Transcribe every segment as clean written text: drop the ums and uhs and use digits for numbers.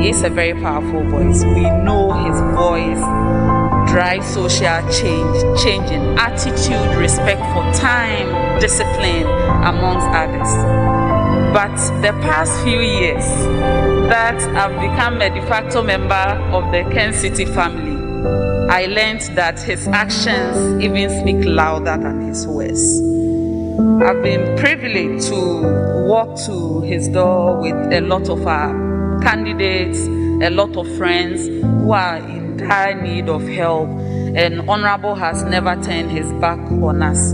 It's a very powerful voice. We know his voice drives social change in attitude, respect for time, discipline, amongst others. But the past few years that I've become a de facto member of the Ken City family, I learned that his actions even speak louder than his words. I've been privileged to walk to his door with a lot of our candidates, a lot of friends who are in dire need of help, and Honorable has never turned his back on us.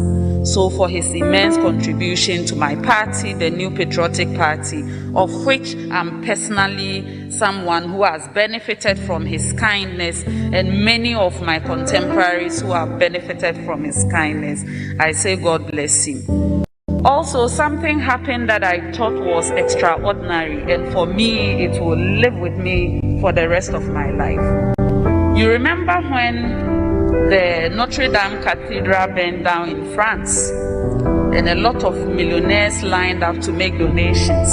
So for his immense contribution to my party, the New Patriotic Party, of which I'm personally someone who has benefited from his kindness, and many of my contemporaries who have benefited from his kindness, I say God bless him. Also, something happened that I thought was extraordinary, and for me, it will live with me for the rest of my life. You remember when the Notre Dame Cathedral burned down in France, and a lot of millionaires lined up to make donations?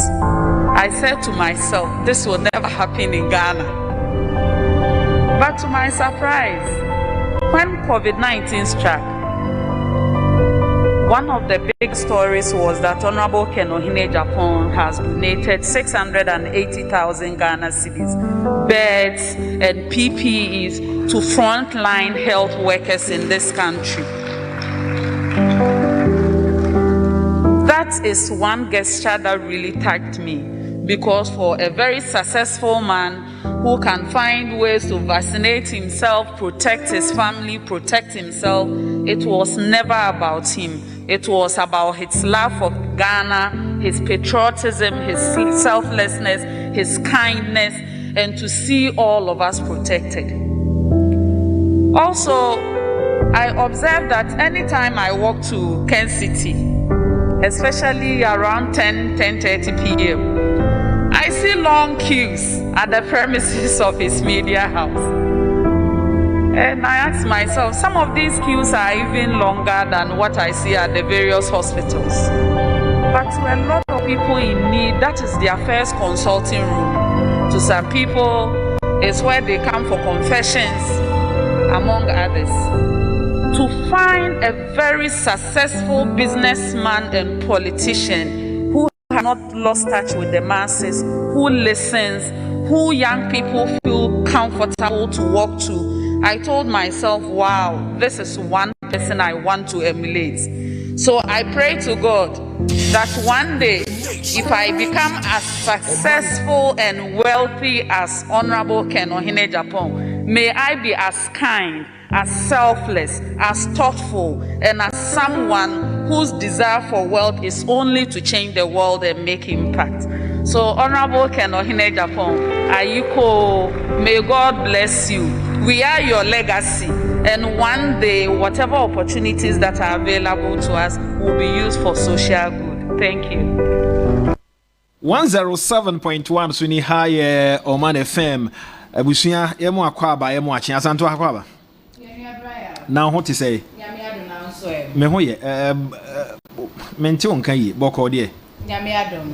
I said to myself, this will never happen in Ghana. But to my surprise, when COVID-19 struck, one of the big stories was that Honorable Ken Ohene Japan has donated 680,000 Ghana cedis, beds and PPEs to frontline health workers in this country. That is one gesture that really touched me, because for a very successful man who can find ways to vaccinate himself, protect his family, protect himself, it was never about him. It was about his love for Ghana, his patriotism, his selflessness, his kindness, and to see all of us protected. Also, I observed that anytime I walk to Ken City, especially around 10:30 p.m., I see long queues at the premises of his media house. And I ask myself, some of these queues are even longer than what I see at the various hospitals. But to a lot of people in need, that is their first consulting room. To some people, it's where they come for confessions, among others. To find a very successful businessman and politician who has not lost touch with the masses, who listens, who young people feel comfortable to walk to, I told myself, wow, this is one person I want to emulate. So I pray to God that one day, if I become as successful and wealthy as Honorable Ken Ohene Japan, may I be as kind, as selfless, as thoughtful, and as someone whose desire for wealth is only to change the world and make impact. So Honorable Ken Ohene Japan, Ayiko, may God bless you. We are your legacy, and one day, whatever opportunities that are available to us will be used for social good. Thank you. 107.1 Suni High Omanfm. Abusia yemu akwaba yemu achi asanto akwaba. Now what to say? Me ho ye menti onka yi boko de.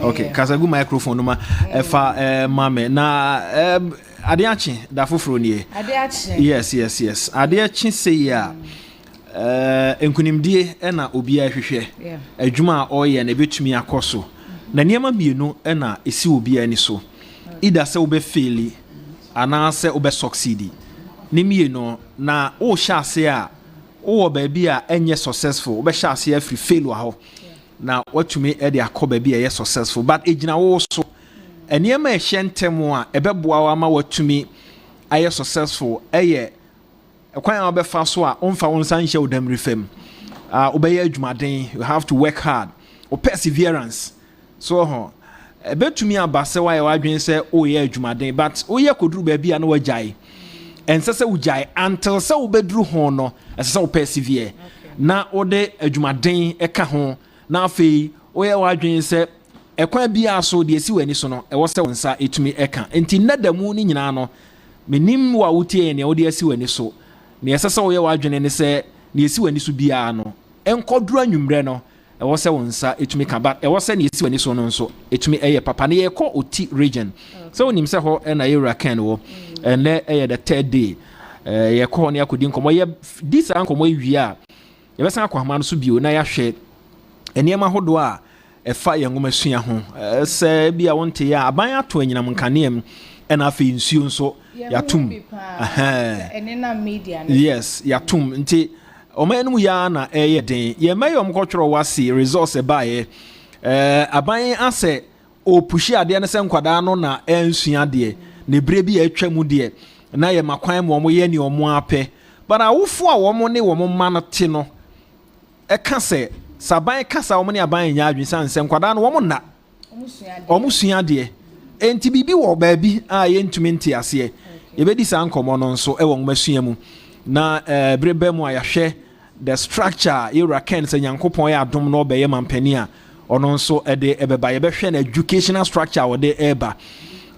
Okay, kasagu microphone ma efa mame na Adiachi da fufuro nie. Adiachi. Yes. Adiachi say ya enkunimdie e na obi ahwehwe. Adwuma a oye na betumi akoso. Na niema mienu e na esi obi ani so. Ida se obe faili ana se obe succeed. Ni mienu na o sha ase a o baabi a enye successful, obe sha ase afri fail wa ho. Na watumi e de akoba bi e successful, but ejina wo so eniema ehyentem a ebeboa wa ma watumi aye successful eye ekwan a obefa so a onfa wonsan hye odam refem obeye adwumaden. You have to work hard or perseverance. So ebetumi abase wa ye wadwen se oye adwumaden, but oye koduru ba bia na wajai ensese ujai until se obeduru ho no ensese o persevere na ode adwumaden eka ho na afei oye wadwen se ekwan bia so de esi wani so no e wo se wonsa etumi eka enti nadamu ni nyina no menim wa wutie ne wo de esi wani so ne esese oye wadwene ne se ne esi wani so bia no enkoduru anwumre no ɛwɔ sɛ wo nsa ɛtumi ka but ɛwɔ sɛ ne yɛsi w'ani so no nso ɛtumi ɛyɛ papa ne yɛkɔ oti region sɛ wonim sɛ hɔ ɛna yɛwura ken wɔ ɛnɛ ɛyɛ the third day yɛkɔ hɔ ne yɛakɔdi nkɔmmɔ yɛ di saa nkɔmmɔ awie a yɛbɛsan akɔ ahoma no so bio na yɛahwɛ nneɛma ahodoɔ a ɛfa yɛn nwoma sua ho sɛ bi a wonte yɛ a aban ato anyinam nkanea mu ɛna afei nsuo nso yɛatom yes yɛatom nti ɔman no mu yɛ na ɛyɛ den yɛmɛyɛ ɔmkɔtwerɛ wase resource ɛbaeɛ aban asɛ ɔpuhyi adeɛ no sɛ nkwadaa no na ɛnsua adeɛ na ebire bi atwa mu deɛ na yɛ makwan mu ɔmo yɛ ne ɔmo apɛ but awofo a wɔmo ne wɔmo ma no te no ɛka sɛ saban kasa wɔmo ne aban nya adwen san sɛ nkwadaa no wɔmo na ɔmo sua adeɛ enti bibi wɔ baabi a yɛntumi nte aseɛ yɛbɛdi saa nkɔmmɔ no nso ɛwɔ nwoma sua mu na bereba mu a yɛhwɛ the structure yɛwura ken sɛ nyankopɔn yɛ adom na ɔbɛyɛ mampani a ɔno nso ɛde ɛbɛba yɛbɛhwɛ no educational structure a wɔde ɛba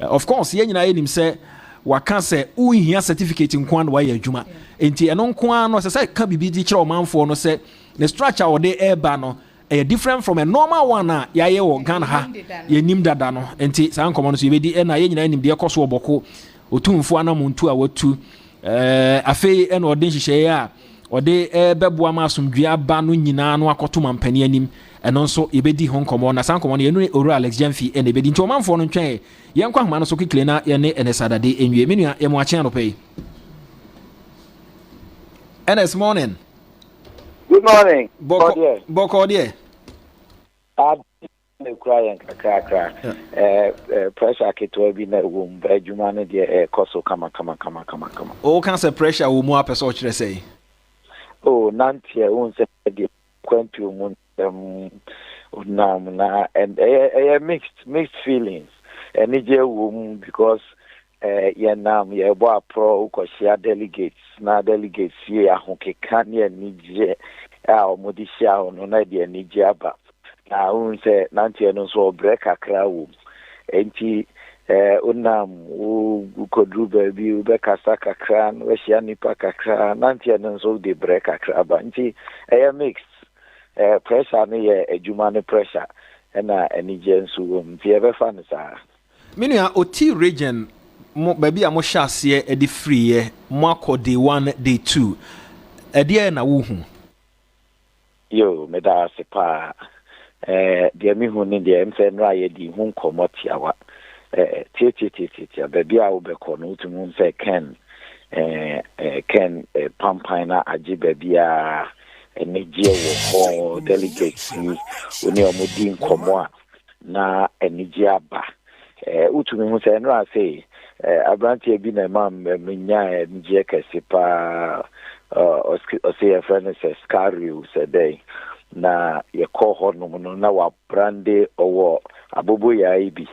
of course yɛn nyinaa yɛnim sɛ waka sɛ wohia certificate nko a na wayɛ adwuma enti ɛno nko a no sɛ sɛ ka biribi di kyerɛ ɔmanfoɔ no sɛ the structure a wɔde ɛba no ɛyɛ different from a normal one a yɛayɛ wɔ Ghana ha yɛnim dada no enti saa nkɔmmɔ no so yɛbɛdi ɛna yɛn nyinaa nim deɛ ɛkɔ so wɔ bɔko otumfo anamuntu a watu afei ɛna ɔde nhyehyɛeɛ a ɔde bɛboa ma asomdua aba no nyinaa no akɔto mampani anim ɛno nso yɛbɛdi ho nkɔmmɔ na saa nkɔmmɔ no yɛno ne owura Alex Jamfi ɛna yɛbɛdi nti ɔmanfoɔ no ntwɛn yɛnkɔ ahoma no so kekele na yɛne ɛnɛsadade ɛnwie me nua yɛmo akyɛn no pɛi NS morning. Good morning. Boko dear. Pressure keto bi na wom adwuma no de koso kama. O can say pressure wo mu apese o kire say. Oh, nantie won say de kwantu mu na and mixed feelings. And je wom because yenam ye bo apro ko share delegates na delegates ye ahokeka ne nije a omodi share ono na de nije aba na unse nantie no so break akra wo enti unam u kodru baby u be kasa kakra no we share nipa kakra nantie no so de break akra ba enti mixed pressure ne ye adwuma ne pressure na nije nso wo mti e be fa no sa minua oti region mo baby a mo hyase e de free mo akọ day 1 day 2 e de na wo hu yo me da sepa de mi hu ni de mfe no aye di hu komoti awa baby a wo be ko no tumu mfe ken pampina aji baby a enije wo ho delegates ni oni omudi nkomo a na enije aba utumi hu se no ase abranti bi na mam menya nje kese pa o se friend se scario said na ye call ho no na wa brande owo abobo ya ibi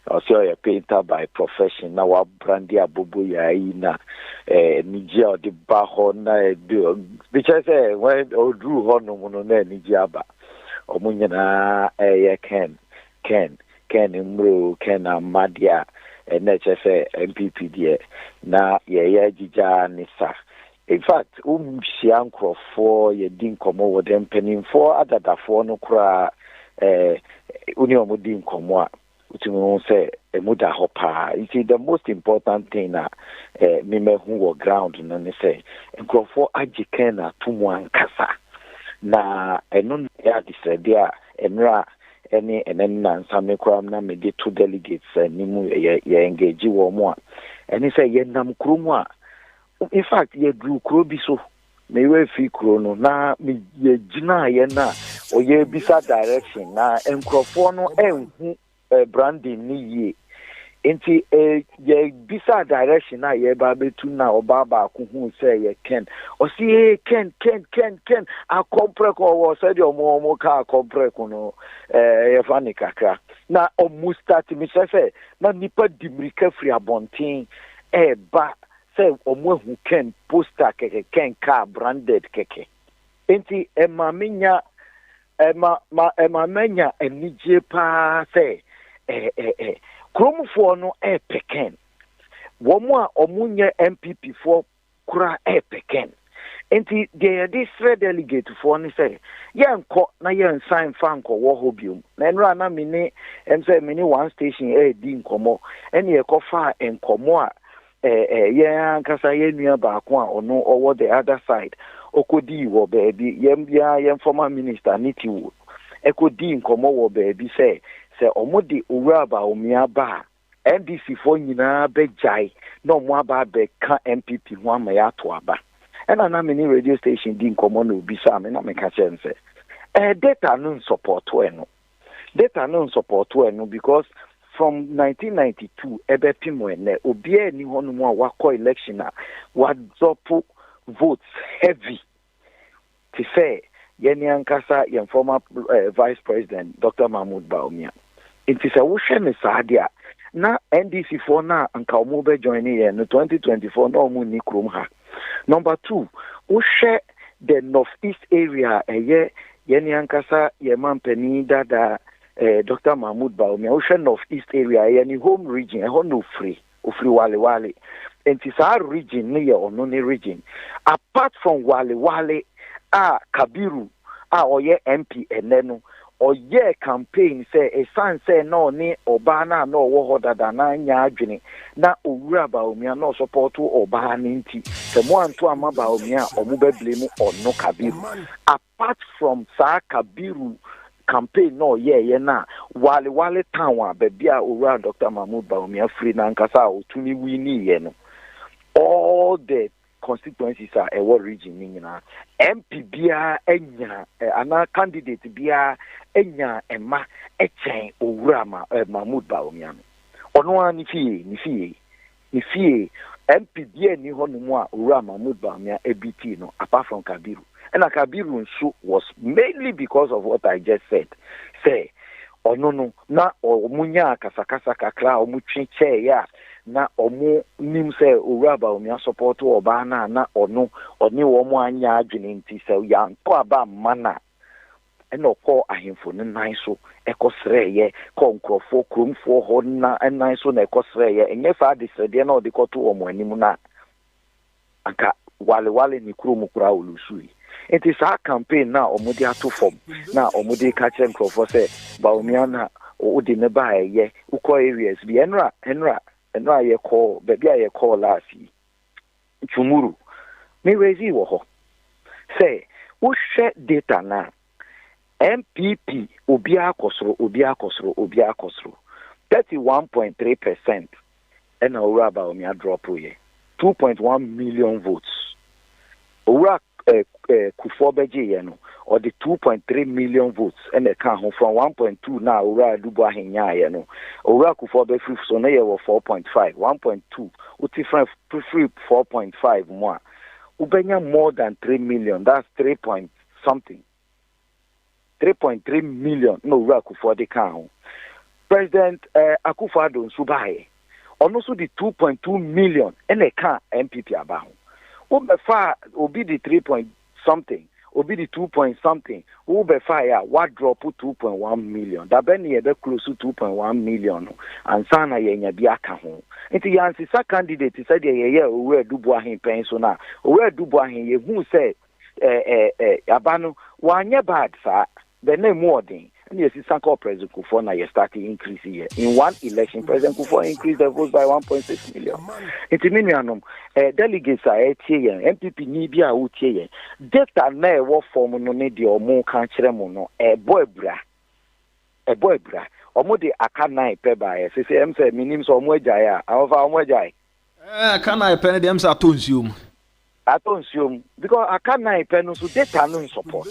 o se o painter by profession na wa brande abobo ya na nje o de ba ho na do because when o drew ho no na nje aba o munyana ken mro ken amadia NHF MPP die na ye jija nisa. In fact, shiankro for ye din komo wo dem penin for adada for no kra uni omo din komo a utumi say emuda hopa. You see the most important thing na me hu wo ground no ne say nkrofo agiken na tumu ankasa na eno ya disede a enra any and then some crime na me de two delegates ni mu ye engage wo mo a eni say ye nam kromwa in fact ye drew kro bi so me we fi kro no na me ye gina ye na o ye bisa direction na enkrofo no enhu branding ni ye enti ye bisa direction na ye ba betu na oba ba ku hu say ye ken o si ken a compre ko wo say de omo ka compre ko no ye fani kakra na omu start mi say na nipa dimrika free abontin ba say omu hu ken poster keke ken car branded keke enti ema menya enije pa say Kromfo no peken. Womo a omunye MPP for kura peken. Enti this delegate for ni say yenko na yen sign fan ko wo hobium na enra na mini say mini one station di nkomo ene e ko fa enkomo a yen kasa yen nua ba ko a ono over the other side okodi wo baabi yen former minister nitiwo ekodi nkomo wo baabi say omodi owura ba omia ba NDC for nyina be jai no mo aba be ka MPP ho ama ya to aba. And na many radio station din komo no bi sa me na me ka chense data no support no because from 1992 ebe pimo ene obi ani hono mu a wakọ election a wadzopo votes heavy to say yeni ankasa yen former vice president Dr. Mahmoud Bawumia it is a wo hwe ne saadia na NDC for na anka omo be join here no 2024 no omo ni krom ha. Number 2, we share the northeast area yeni ankasa yemampeni dada Dr. Mahmoud Bawumia we share northeast area yeni home region no free wale and this our region near ono ne region apart from wale Kabiru oye MP eneno oye campaign say a san say no ni obana no wo dada na nya adwene na owura Bawumia no support oba ni nti se mo anto ama Bawumia omu be blame ono Kabiru apart from sa Kabiru campaign no ye na wale town a bebia owura Dr. Mahmoud Bawumia free na nkasa otumi wini ye no all the constituencies are a war region nina MP bia enya ana candidate bia enya ema echen owura Mahmoud Bawumia ono ani fie MP bia ni hono mu a owura Mahmoud Bawumia EBT no apart from Kabiru and Kabiru nso was mainly because of what I just said say ono no na omunya kasakasa kakra omutweche ya na omu nim say owura Bawumia support oba na ono oni wo mu anya adwene nti say ya nto aba mana eno ko ahemfo ne nan so ekosreye ko nkrofo kromfo ho na nan so na ekosreye enye fa disrede na odikoto omo anim na anka wale ni krom kura olusui it is our campaign na omudi ato form na omudi ka che nkrofo say Bawumia na odi ne ba ye uko areas bi enra ye call baby ye call last tumuru me rezi wo ho say wo share data na MPP obi akosoro 31.3% and owura Bawumia drop ye 2.1 million votes owura Kufo beje ye no or the 2.3 million votes and they can from 1.2 now owura Dubo ahenya ye no owura Kufo be free so na ye 4.5 1.2 uti free 4.5 more ubenya more than 3 million that's 3 point something 3.3 million no owura Kufo de kan President Akufo-Addo nsubaye ono so the 2.2 million and they can MPP abaho Ubefa obi the 3 point something, obi the 2 point something. Ubefa ya what drop 2.1 million. Da beni ebe close to 2.1 million. And sana yenya biaka ho. Inti yansi sa candidate said ye owe dubu ahin penso na. Owe dubu ahin ye who say abano wanye bad sa the name wording. And yes, it's Sanko President Kufo na ye starting increase here. In one election, President Kufo increased the votes by 1.6 million. Intiminianum, delegates are here, MPP ni bia utie. Data na wo form no ne de omo kan kire mo no boy bra. Omo de aka nine pe ba ye. Say em say minim so omo agya ya. Afa omo agya. Aka nine pe ne dem say atonsium. Because I can't so data no support.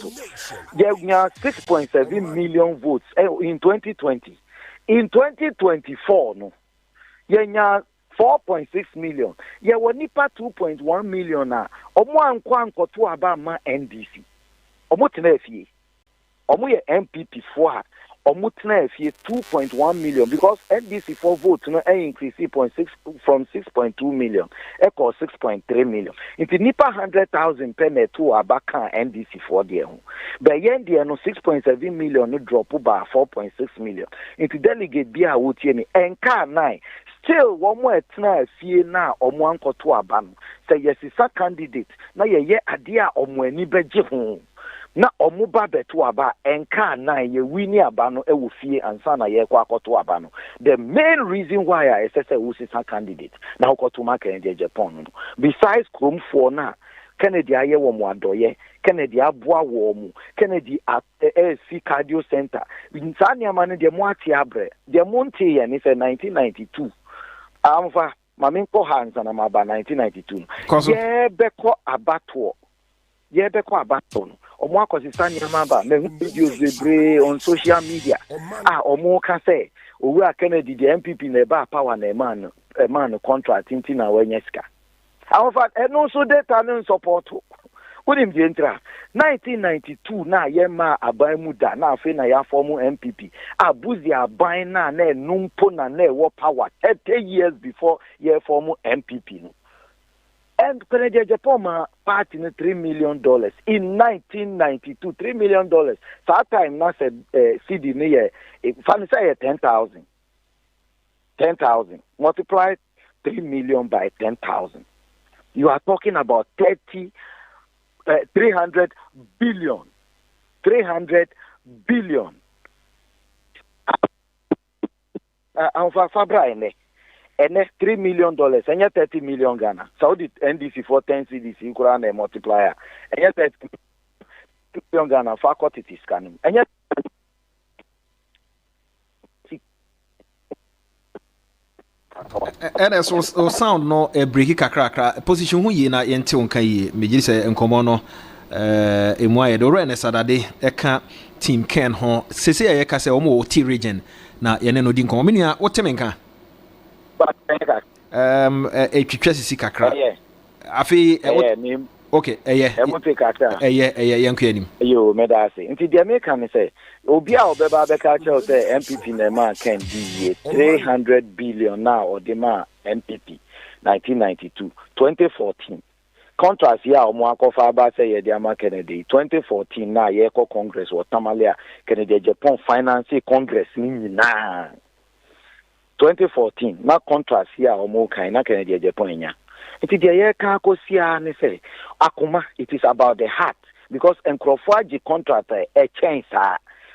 There are 6.7 million votes in 2020. In 2024, no, there are 4.6 million. There were nipa 2.1 million na. Omo anko to aba ma NDC. Omo tena fie. Omo ye MPP for. Omo tena fie 2.1 million because NDC for vote no increase from 6.2 million equal 6.3 million. Inti nipa 100,000 pene to abaka NDC for there. But yen there no 6.7 million no drop by 4.6 million. Inti delegate bia wotie ni enka 9 still one more etna fie na omo ankoto aba no say yes is a candidate na ye ade a omo ani beje ho na omo ba beto aba enka na ye wini aba no e wo fie ansa na ye kwa akoto aba no. The main reason why I say who is a candidate na akoto ma Kennedy Japan no besides Chrome 4 na Kennedy aye wo mo adoye Kennedy aboa wo mu Kennedy at AC cardio center insania man de mo ati abre de monte ye ni say 1992 amfa mamin ko hands na ma ba 1992 ye beko abato no omo akosisa nyama ba me videos lebre on social media omo ka say owura Kennedy the MPP na ba power na man contract inti na wenyeska amfa no so data no support Unim the entra 1992 na yema aban mu da na afi na ya form MPP abuzi aban na numpo na wo power 30 years before ye form MPP no. And Kennedy Japan party no $3 million in 1992 $3 million that time na said CD ne ye fan say 10,000 multiply 3 million by 10,000 you are talking about 300 billion. Fabra and $3 million, and yet $30 million Ghana. Saudi NDC for 10 CDC, Quran and multiplier, and yet $30 million Ghana for quantity scanning, and yet. And so sound no a breaky kakra position who ye na yente won kan ye me giri se enkomo no emwa do re ne sadade e ka team Ken ho sese ye ka se o mo T region na ye ne no di nkomo me nia wo teme nka twetwa sisi kakra afi okay yanku anim yo me da say nti dia me kan say obi a obeba be ka che say MPP na man can be 300 billion now or the man MPP 1992 2014 contrast here omo akofa ba say ye dia ma Kennedy 2014 na ye ko congress or tamalia Kennedy Japan finance congress ni na 2014 na contrast here omo kan na Kennedy Japan nya. It is the akuma. It is about the heart because encrofaji contract a change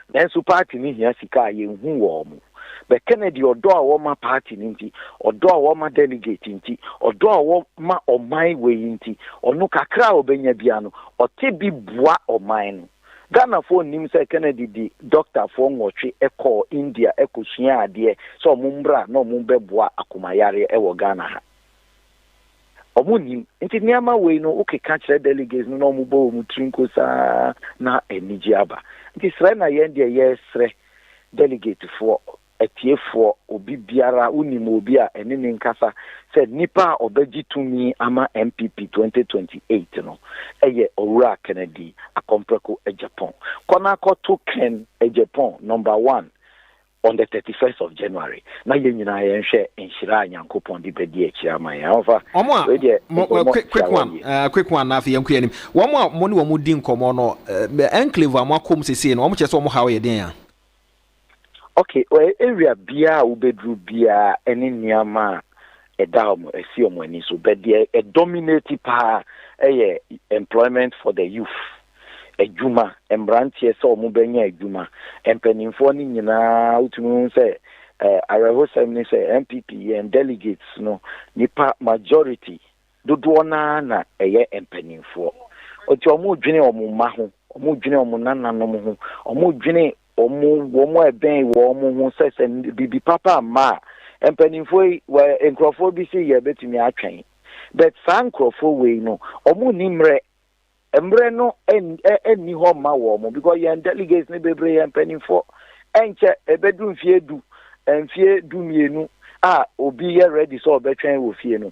then su party ni here sika ye hu wo mu but Kennedy odo a wo ma party nti odo a wo ma delegate nti odo a wo ma oman we nti onu kakra obenya bia no otebi bua oman no Ghana for nim say Kennedy di doctor for nwotwe eko India eko sua ade so omumbra na omumbeboa akuma yare e wo Ghana ha omunim nti niama we no okay catch the delegates no omubo mu trinko sa na eniji aba nti sre na ye ndie ye sre delegate for etiefo obi biara unim obi a ene ne nkasa said nipa obeji tumi ama MPP 2028 no eye owura Kennedy akompreko e Japan kona koto Ken e Japan number 1 on the 31st of January. Na ye nyina ye nhwe nhira Nyankopon di bedi e kira man ya over. Quick one na fi yanku yanim. Womo a mo ne womo di nkomo no enclave amakom sese no womo chese womo hawe ye den ya. Okay, well area bia ubedru bia eni niama edam esi omani so be dey a dominate pa employment for the youth. Ejuma embrantie so mu benya ejuma empanimfo ni nyina utunu se areho semni se MPP and delegates no nipa majority dodo na eye empanimfo oti omu dwene omu ma ho omu dwene omu nananom ho omu dwene omu eben wo omu ho se bibi papa ma empanimfo we enkrofo bi si ye betumi atwen but sankrofo we no omu nimre emre no eni ho ma wo mo because ye delegates ne bebre ye mpanimfo enche ebedu mfie du mfie du mienu obi ye ready so obetwen wo fie no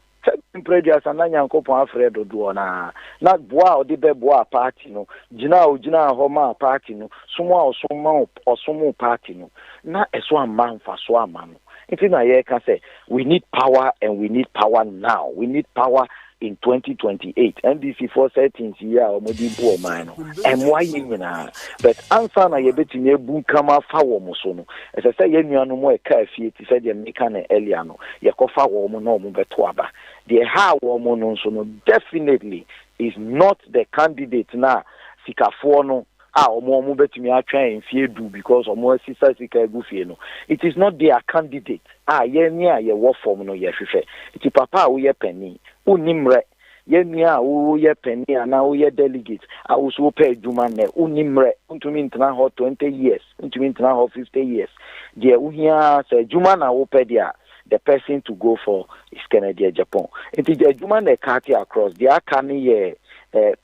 prejudice na Nyankopon afre dodo na boa odi be boa party no gina ho ma party no somo party no na eso amma mfa so amma no nti na ye ka say we need power and we need power now. We need power in 2028 NDC for settings here or modi bo man and why nyina but answer na ye betumi ebu kama fa wo mo so no as I say ye nuanu mo e ka fie ti say de meka na earlier no ye kofa wo mo no mo beto aba the ha wo mo no so no definitely is not the candidate na sikafo no omo betumi atwan fie du because omo asisa sika egu fie no it is not their candidate ye ni ye wo form no ye hwehwe it papa wo ye pani unimre ye ni wo ye pani ana wo ye delegate wo so pay adwuma na unimre untumi ntena ho 20 years untumi ntena ho 50 years de wo hia say adwuma na wo pay dia the person to go for is Canada Japan it is adwuma na kati across the akane ye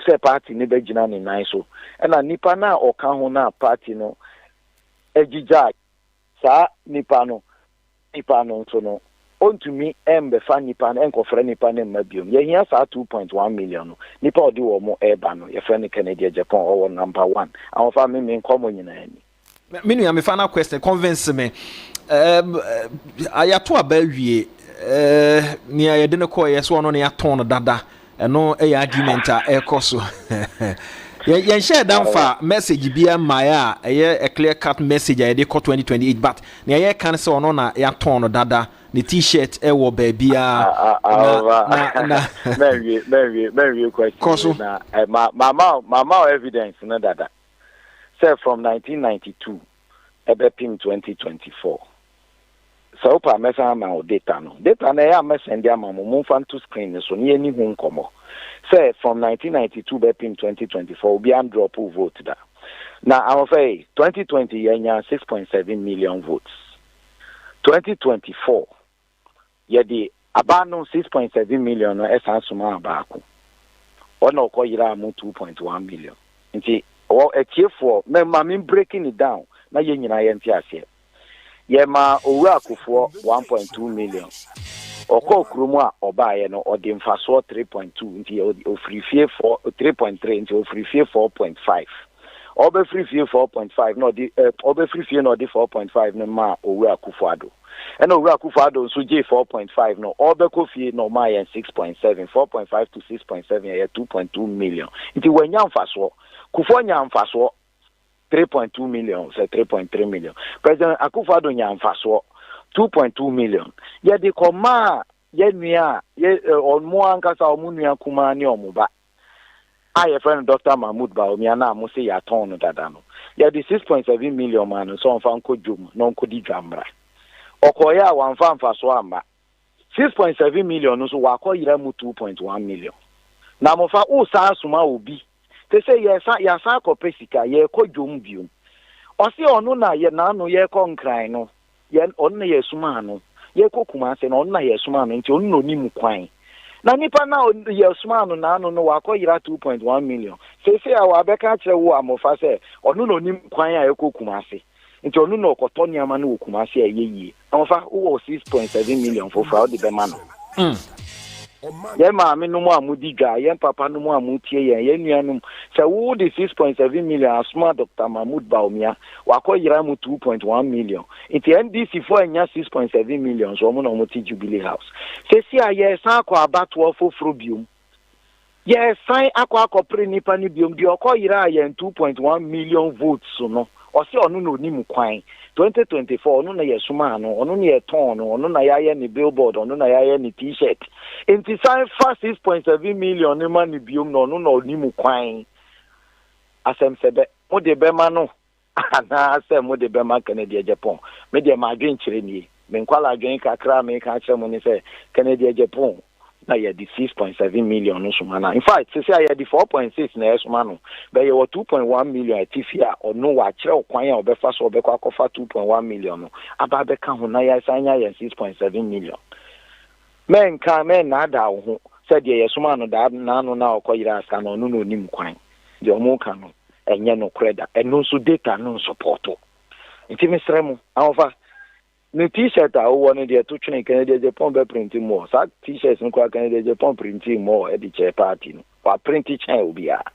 say party ne begina ni nan so na nipa na oka ho na party no ejija sa nipa no so no ontumi embefa nipa na enkofre nipa na mabiom ye hia sa 2.1 million no nipa odi wo mo eba no ye friend Canada Japan or number 1 awon me nkomo nyina ani minu ya me final question convince me ayato abawie ni ayede ne ko yes wono ne aton dada eno argument a ekoso yen share down for message bia maya a clear cut message I dey call 2028 but na ye kan say ono na ya ton dada the t-shirt e wo ba bia na very question na mama evidence na dada say from 1992 ebepim 2024 so pa mesa ma o data na ya mesend ya ma mo fan to screen so ni ani hu nkomo say from 1992 bepim 2024 obi am drop vote da na am say 2020 yenya 6.7 million votes 2024 yedi abano 6.7 million no esansuma abaako ona okoyira am 2.1 million nti o etiefo me breaking it down na ye nyina ye nti ase yema owura akufo 1.2 million oko krumu a obaye no odi mfaso 3.2 nti ofrifie 3.3 nti ofrifie 4.5 obe frifie 4.5 no di obe frifie no di 4.5 no ma owura akufo ado ena owura akufo ado nso je 4.5 no obe kofie no ma ye 6.7 4.5 to 6.7 ye 2.2 million nti wanya mfaso kufo nya mfaso 3.2 million, say 3.3 million. President Akufo-Addo nyamfaso 2.2 million. Ye de koma ye nua ye onmo ankasa omu nua kuma ni omuba. Aye friend Dr. Mahmoud Ba omi ana mo se ya ton no dada no. Ye de 6.7 million man so onfa nko dwom no nko di dwamra. Okoya a wanfa mfaso amba. 6.7 million no so wakoyira mu 2.1 million. Na mofa o sa asuma obi they say yes kopesika ye ko dwom biom osi onu na ye na no ye ko nkran no ye onu na ye suma no ye ko kuma se no onu na ye suma no nti onu no ni mu kwan na nipa na ye suma no na no wakoyira 2.1 million say awa beka kire wo amofa se onu no ni mu kwan a ye ko kuma se nti onu no okoto niama no kuma se ayeye amofa wo 6.7 million for fraud be man ye maame no mu amudi dwa ye papa no mu amutie ye nuanum se wo de 6.7 million asma Dr. Mahmoud Baumia wakoyira mu 2.1 million iti NDC for enya 6.7 million so mo no mo ti Jubilee House se si aye san akwa abato foforo biom ye san akwa pre nipa ni biom di okoyira ye 2.1 million votes so no osi onu no ni mu kwan 2024 onu na yesuma no onu na yeton no onu na yaye ni billboard onu na yaye ni t-shirt enti san fa 6.7 million ni ma ni biom no onu na oni mu kwan asem sebe mo de bema no ana asem mo de bema Canada Japan me de ma adwen kire ni me nkwala adwen kakra me ka kire mo ni se Canada Japan na ye di 6.7 million no sumana in fact se ya di 4.6 na esuma no be ye 2.1 million atifia ono wa kire okwan ya obefa so obekwa kofa 2.1 million no aba be ka ho na ya sanya ye 6.7 million men na da ho se de ye suma no da na no na okoyira asa no no nim kwan de omo ka no enye no kreda eno so data no support nti mesremu awofa the t-shirt I want to to train Canada Japan be printing more. That t-shirts no Canada Japan printing more at the chair party no. But printing chain will be at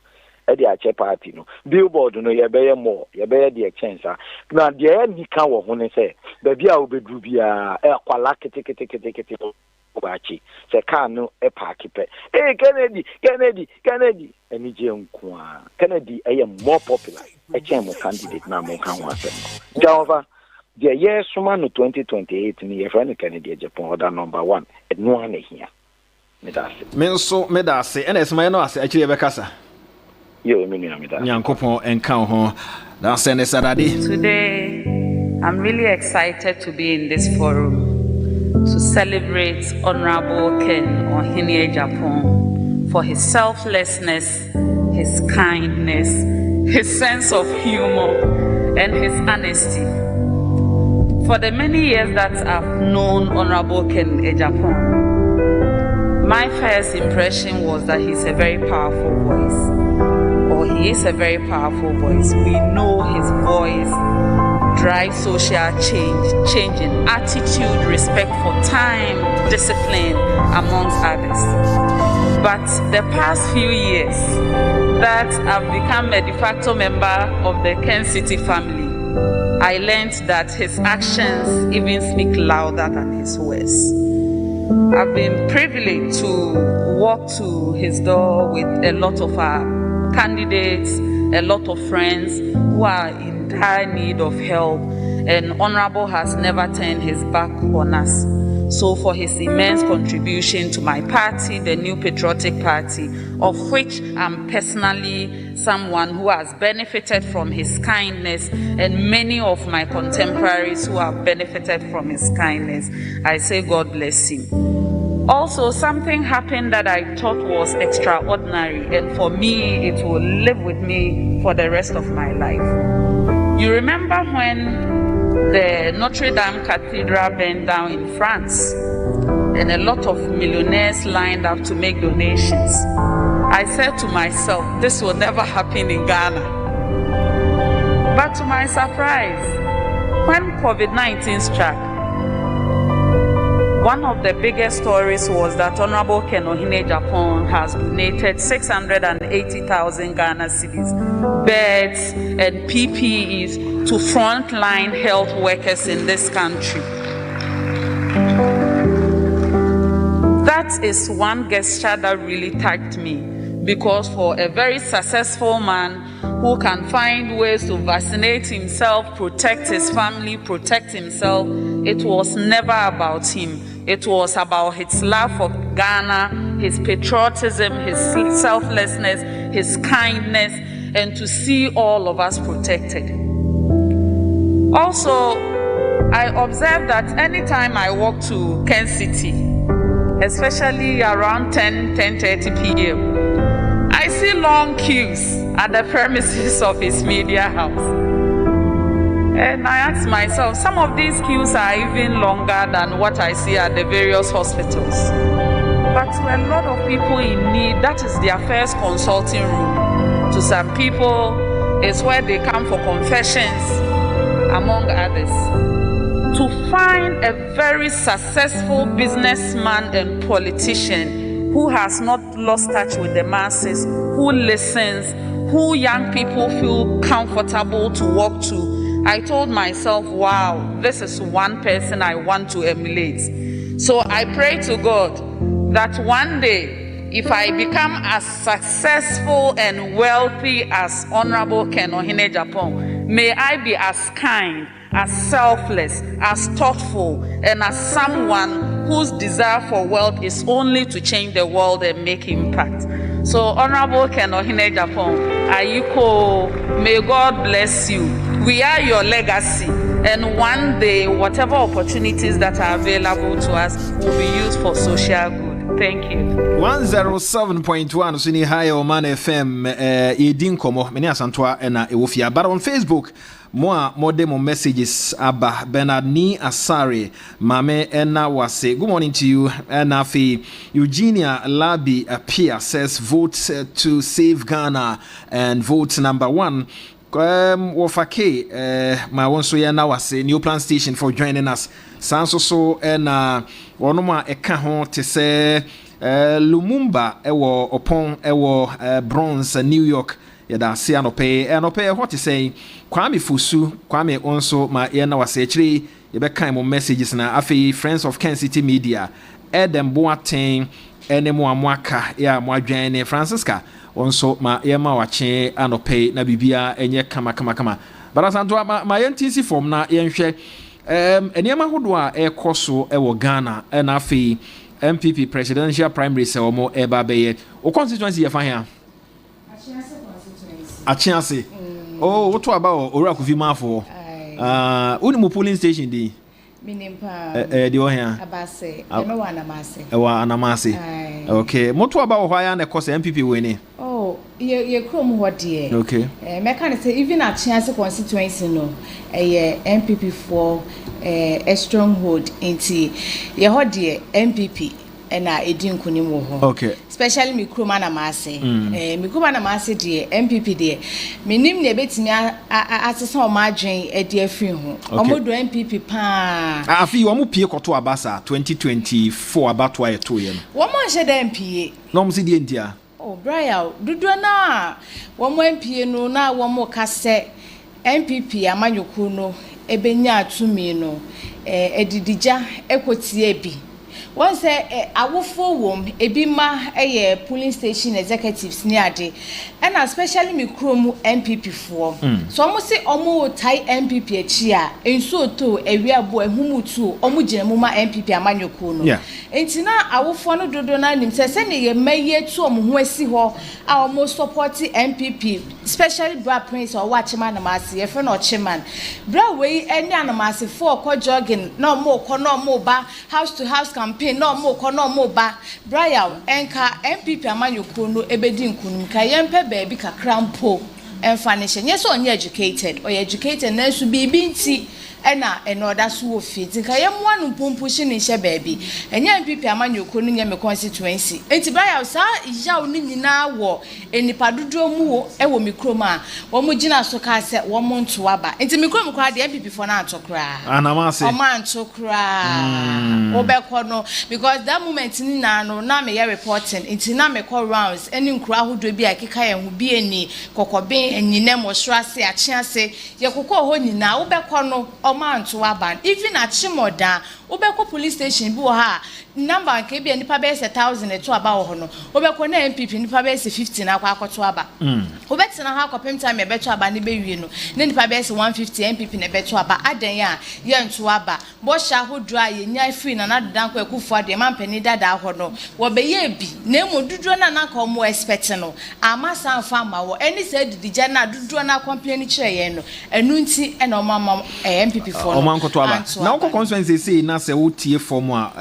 the chair party no. Billboard no you bear more. You bear the exchange. Now the any can wo ho say baby I will be do bia e kwala kete obachi se car no e park pe Kennedy eni je nkwa Kennedy more popular e chen candidate na mo kan ho asem Jehova the year suma no 2028 ni ye friend Kennedy Japan order number 1 no ane here medase ena esma no ase akiri be kasa yo me nua medase nyankopon enka ho da send Saturday. Today I'm really excited to be in this forum to celebrate Honorable Ken Ohene Japan for his selflessness, his kindness, his sense of humor, and his honesty. For the many years that I've known Honorable Ken Japan, my first impression was that he's a very powerful voice, or he is a very powerful voice. We know his voice drives social change in attitude, respect for time, discipline, amongst others. But the past few years that I've become a de facto member of the Ken City family, I learned that his actions even speak louder than his words. I've been privileged to walk to his door with a lot of our candidates, a lot of friends who are in dire need of help, and Honorable has never turned his back on us. So for his immense contribution to my party, the New Patriotic Party, of which I'm personally someone who has benefited from his kindness, and many of my contemporaries who have benefited from his kindness, I say God bless him. Also, something happened that I thought was extraordinary, and for me, it will live with me for the rest of my life. You remember when the Notre Dame Cathedral burned down in France, and a lot of millionaires lined up to make donations? I said to myself, this will never happen in Ghana. But to my surprise, when COVID-19 struck, one of the biggest stories was that Honorable Ken Ohene Japan has donated 680,000 Ghana cedis, beds, and PPEs to frontline health workers in this country. That is one gesture that really touched me, because for a very successful man who can find ways to vaccinate himself, protect his family, protect himself, it was never about him. It was about his love for Ghana, his patriotism, his selflessness, his kindness, and to see all of us protected. Also, I observed that anytime I walk to Ken City, especially around 10:30 p.m., I see long queues at the premises of his media house. And I ask myself, some of these queues are even longer than what I see at the various hospitals. But to a lot of people in need, that is their first consulting room. To some people, it's where they come for confessions, among others. To find a very successful businessman and politician who has not lost touch with the masses, who listens, who young people feel comfortable to walk to, I told myself, wow, this is one person I want to emulate. So I pray to God that one day, if I become as successful and wealthy as Honorable Ken Ohene Japan, may I be as kind, as selfless, as thoughtful, and as someone whose desire for wealth is only to change the world and make impact. So Honorable Ken Ohene Japan, Ayiko, may God bless you. We are your legacy, and one day, whatever opportunities that are available to us will be used for social good. Thank you. 107.1 Suni High Omanfm Edin Komo many asantwa na ewofia. But on Facebook, more demo messages aba Bernard Ni Asare Mame Ena Wase. Good morning to you. Nafi Eugenia Labi Apia says vote to save Ghana and vote number 1. Wofake my one so now was a new plan station for joining us. Sanso so and onoma eka ho te se Lumumba ewo opon ewo Bronze New York yada se anope what to say Kwame Fusu Kwame onso ma ye na was actually ye be kind mo messages na afi friends of Ken City Media Edem Boateng ene mo amwaka ya mo adwan ne Francisca onso ma yema wache anope na bibia enye kama barasanto ma yentisi form na yenhwe enema hodo a ekoso e wo Ghana na afi MPP presidential primary se omo eba beye o constituency ye fa hia Achiase oh what about ora kofi mafo uni mo polling station di minimpa di o hia abase emewa anamase ewa anamase okay moto about why na cause MPP we oh ye krom ho de okay meka ne say even Achiase constituency no MPP for a stronghold into ye ho de MPP na edi nkunim wo ho okay especially mikroma na maase mikroma na maase de MPP de minim ne betimi asesa o madwen edi afiri ho omodo MPP pa afi wo mo pie koto abasa 2024 abatwa eto ye no wo mo hye de MPA no mo si die ntia oh Brian dudu na wo mo MPA no na wo mo kase MPP amanyoku no ebenya atumi no edidija ekotie bi once awofo wom ebi ma polling station executives ni ade and especially me krom MPP for so omo se omo tai MPP achi a enso to ewiabo ehumutu omo ginemu ma MPP amanyoko no entina awofo no dodo na nim se ne ye maye tu omo ho asi ho a omo support MPP especially bra prince or watchman na mase ye fe no chairman bra we eni anamase for ko jogging na omo ko na omo ba house to house campaign no mo ko no mo ba Brian enka MPP amanyoko no ebedi nkunum ka yempe baabi kakra mpo emfa ne hye so onye educated or educated na su bibi nti ena enoda so wo fit nka yemwa no mpompo hye ne hye baabi enye MPP amanyoko no nye me constituency enti Brian sa yaw ni nyina wo enipa dodo mu wo ewo mikroma wo mo gina so ka se wo mo nto aba enti mikrom kwa de MPP for na atokra anamase o man tokra obekọ no because that moment ni na no na me reporting enti na me call rounds eni nkura hodo bi akeka ye hu bi eni kokoben enyine mo srase Achiase ye kokọ ho nyina obekọ no o man to aban even Achimoda obekọ police station bi wo ha number nke bi enipa be 1000 to aba wo ho no obekọ na MPP nipa be 50 na akwa akoto aba obetina ha kopem time e beto aba ne be wie no ne nipa be 150 MPP ne beto aba adan ya ye nto aba bo sha hodo a ye nya free na nadan kwa ekufu ade mampani dada ho no wo be ye bi na emu duduo na na ka omo expect no amasa amfa ma wo eni se didija na duduo na complain kire ye no enu nti e na omama MPP for no omankoto aba na wo constituency say na se wo tie form a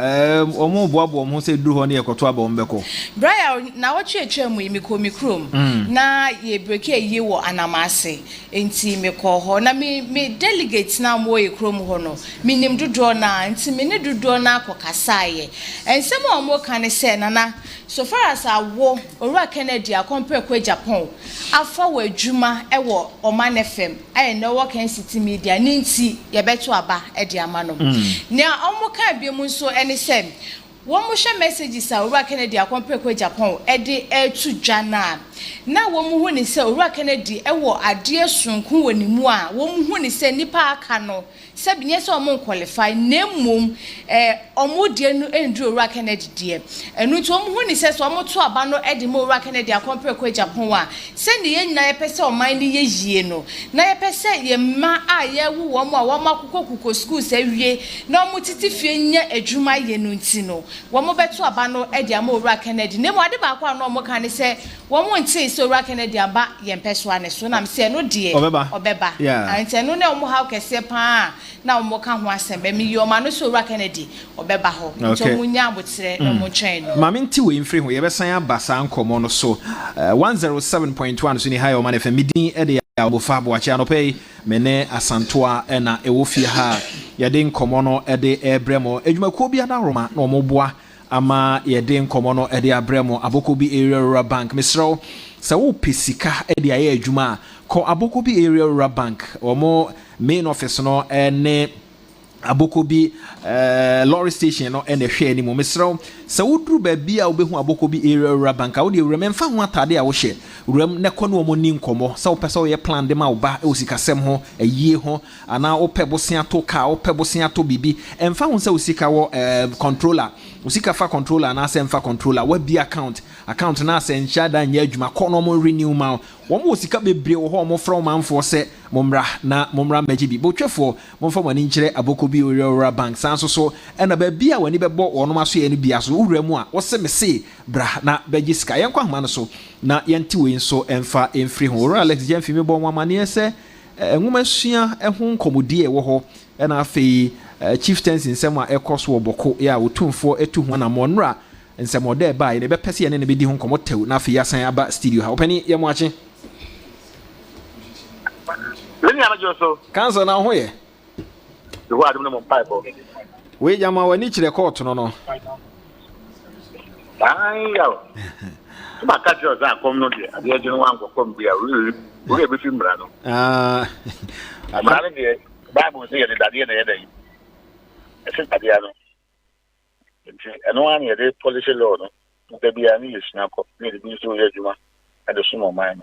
omo boabo omo se duru ho na yekoto aba ombeko Brian na wo twetwe mu mikrom na ye break ye wo anamase enti mekọ ho na me delegate na mo ye krom ho no minim duduo na enti me ne duduo na akọkasaye ensem omo kan se nana so far as awo Owura Kennedy a compare kwa Japan afa wa adwuma ewo Omanfm aye na wo kan city media ninti ye beto aba e de amano ne omo kan bi mu so ene se wo mo hwe messages a Owura Kennedy a compare kwa Japan e de etu dwana na wo mu hu ni se Owura Kennedy ewo ade sunkun wonimu a wo mu hu ni se nipa aka no se binye se omo qualify na mum omo de nu endu Owura Kennedy de enu to omo hu ni se so omo to aba no e de mo Owura Kennedy a compare kwa Japan wa se ne ye nyina ye pese oman ni ye yie no na ye pese ye ma a ye wu wo mo a wo makuko school se wie na omo titi fie nya adwuma ye no nti no wo mo beto aba no e de ama Owura Kennedy ne mo ade ba kwa no omo kan se wo mo nti so Owura Kennedy aba ye mpeso ane so na me se no de obeba anti no ne omo ha kese pa na omo ka ho asembe mi yo ma no so Owura Kennedy obeba ho nto munya abotre no mo twen no ma menti we mfiri ho ye besan abasa nkomo no so 107.1 so ni high Omanfm midin e de abofa boachi anope mene asantoa na ewofie ha ye de nkomo no e de ebremo edwumakuo bia na roma na omo boa ama ye de nkomo no e de abremo Abokobi Area Rural Bank misro se wo pesika e de aye adwuma ko Abokobi Area Rural Bank omo main office no ne Abokobi lorry station no ene hwe ni mo misro so wodru ba bia obehu aboko bi area bank a wo de wura mfa ho atade a wo hye wuram ne kono omo ni nkomo so wo pese wo ye plan de ma wo ba e osikasem ho ayie ho ana wo pe bosia to ka wo pe bosia to bibi emfa ho se osika wo controller osika fa controller na se emfa controller wa bi account na se ncha da nya adwuma kono mo renew ma wo mo osika bebre wo ho mo from manfo se momra na momra maji bi botwefo momfa mani nkire aboko bi ora bank sanso so ena ba bia wani bebo wono maso ye no bia so wuramu a wo se me se bra na baji sika yenkwa homa no so na yenti we nso emfa emfiri ho ora Alex Jemfi me bo nwamane se enwuma sua ehun nkomodi e wo ho ena afei chieftains nsem a ekoso oboko ya wotumfo etu ho na monra nsem ode ba ye ne be pese ye ne be di ho nkomotew na afei yasan aba studio ha opani ye mo ache Cancer na ho ye. The word no pipe. We jama wani chire court no no. Ayo. Ma ka jo za kom no de. Ade je no wan ko kom bia. We be fi mra no. Amara de Bible say the daddy na yede. Ese daddy ano. Eno an yede policy law no. De bia ni yesna ko. Ni de bi so ye djuma. Ade so mo man.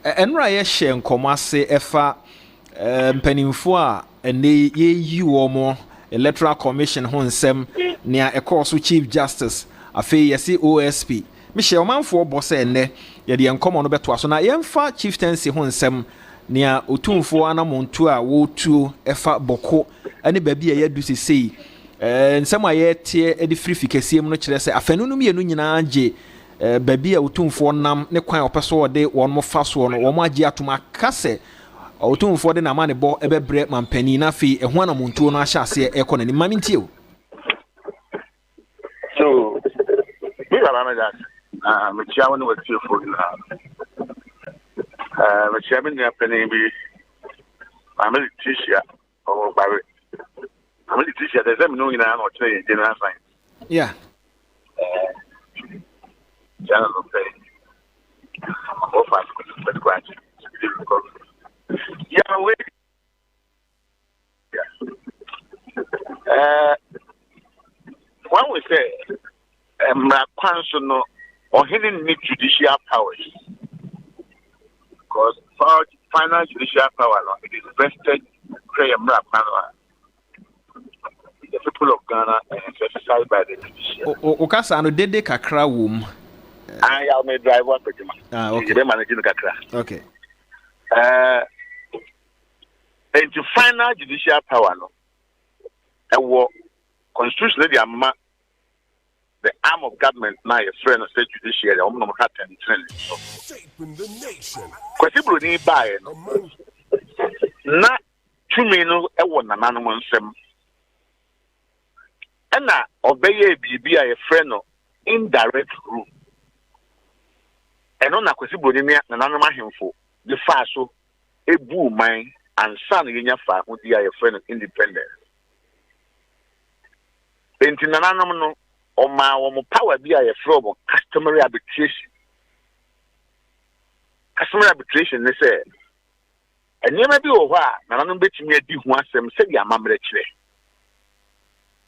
Enra ye hye nkomase efa mpanimfo a ene ye yi wo mo electoral commission ho nsem nea ekoso chief justice afei yesi OSP me hye omanfo boss ene ye de nkomo no beto aso na yemfa chieftaincy ho nsem nea otumfo anamontu a wotu efa boko ane babi ye du sesei nsem a ye tie edi frifikesie mu no kire se afanu no mienu nyina age baby a utumfo nam ne kwan opeso ode won mo faso no wo mo agi atoma kase utumfo de na ma ne bo ebebre mampani na fi eho na montuo no ahya ase ekọ na mami ntie o So we are na that me chia won we tie for na me chia me na pene bi ameli tishia o bare ameli tishia de them no ina na o chere general science yeah General say, "Oh, fast, but quite difficult." Yeah, wait. Yeah. When we say, "Council or hidden need judicial powers," because for final judicial power, it is vested in the people of Ghana and exercised by the judiciary. Okasa no dede kakra wom. I am a driver, okay. Okay. And to final judicial power, no, and constitutionally, the arm of government now a friend of state judiciary, I'm not having training. Kwesibu ni buy na tumi no e wo nananom nsem na obeye bibi a friend no indirect rule. Eno na kwesibu ni nananom ahemfo the fa so ebu man and san yenya fa ho dia a friend independent. Enti nananom no oma wo power bi a from customary arbitration. Customary arbitration ne say enema bi wo a nananom betimi adi ho asem se dia mamre kire.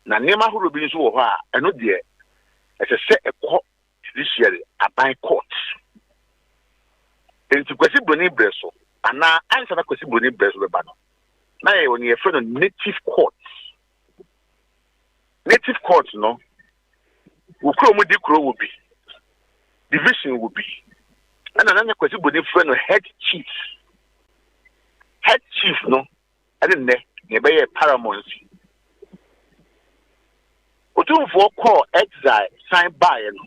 Na nema horo bi nso wo a eno de se ekọ judiciary aban court. Enti kwesi broni breso ana ansa na kwesi broni breso be ba no. Na ye woni e friend native court. Native court no ukro mu di kro will be division will be and another question but different head chief no I didn't ne be paramount otum for call exile sign by no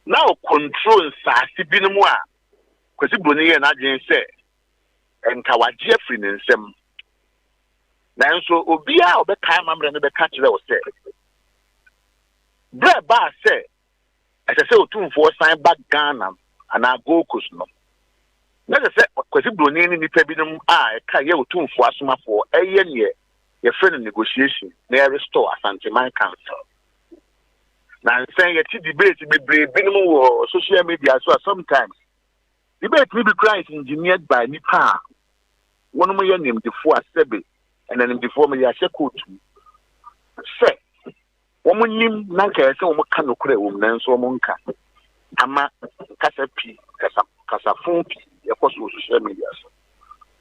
now control sa sibinu a question but ne na agent say enka wa Jeffrey nsem na nso obi a obeka mamre no be ka kire o say Bread bar say, as I say, 2 4 sign back Ghana and I go coast no. Let us say, because if Brunei ni pebinum, I can't hear 2 4 asuma for a year, your friend negotiation, they restore a Santiman Council. Now, I'm saying a debate be brave, minimum or social media, so sometimes debate will be cried engineered by Nipa. One more year named the 4 Sebe, and then before me, I said, say. womunim na nka ese wo ka no kure wo nanso wo nka ama kasa pi kasa phone pi yakoso social media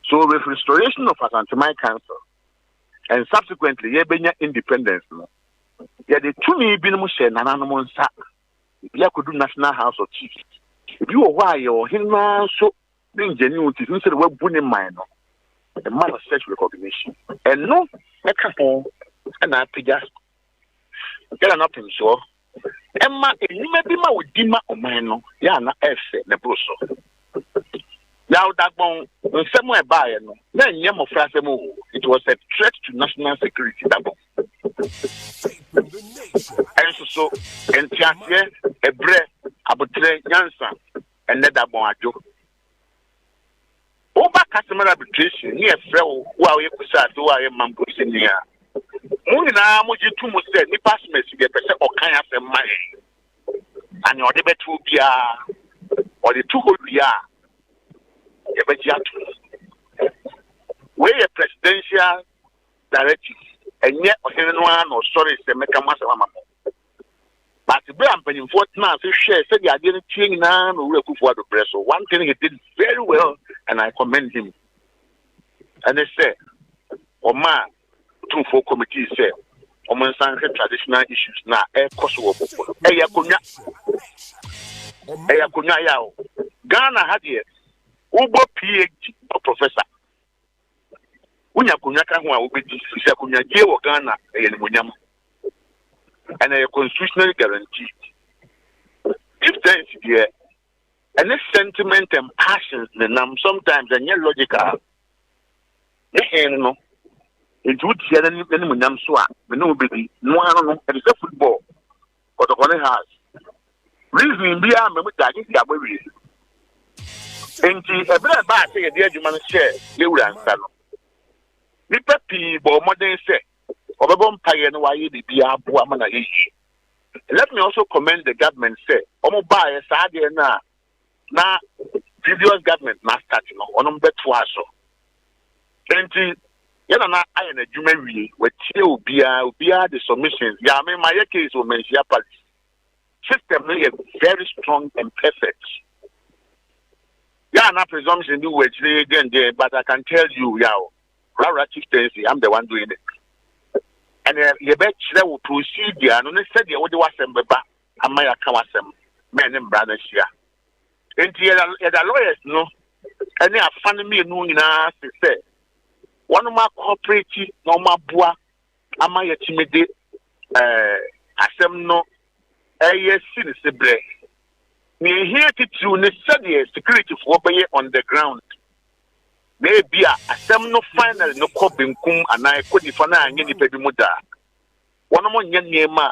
so with restoration of Asante Council and subsequently yebenya independence no ya de tumi bi no mo hye nananom nsa ya kodu National House of Chiefs bi wo hwa ye o hinwa so ne njeni uti nse de wabu ne man no the man of such recognition and no meka ho na apija ya na pim so emma enima bi ma wodima oman no ya na efe ne broso now dagbon nsemo e baaye no na nyem ofrase mo it was a threat to national security dagbon and so entiase ebre abotre nyansa and dagbon ajo oba customer arbitration ni efre wo a ye kusa do a ye mambo senia mo nyina mo jitu mo se ni pasmes de pese okan asem mai ani ode betu bia ode tu ho bia where a presidential directive and yet no sorry say make a massive amount. But the brand penny for now share said I didn't change now for the press. So one thing he did very well and I commend him. And they say Oman two for committee say Oman traditional issues now Kosovo. Eyakunya yao. Ghana had here Ubo PhD or professor. Unya kunyaka ho a obedi sisi kunya je wo Ghana yen munyam. And a constitutionally guaranteed. If there is there any sentiment and passions sometimes and yet logical. No. It would see any munyam so we no be no it is a football. But the has reason be am me ta gi abwe. Enti ebere ba say dey adwuma no share lewura nsa no nipa pi bo modern say obebo mpaye no waye bibia abo ama na yeyi. Let me also commend the government say omo ba ye sa de na previous government na start no onom beto aso enti yana na aye na adwuma wie watie obia the submissions ya me my case o mention policy system is very strong and perfect. Yeah, no presumption do which again there, but I can tell you, Rara Chieftaincy, I'm the one doing it. And you bet they will proceed there, and they said, what was them, and my account men and brothers here. And the lawyers, no, and they are finding me no in us to say, one of my cooperative, no, my boy, am I a timid, no, a citizen. We here to study security for on the ground. Maybe a some no final no coping kum and I could if I any baby mother. One more young ma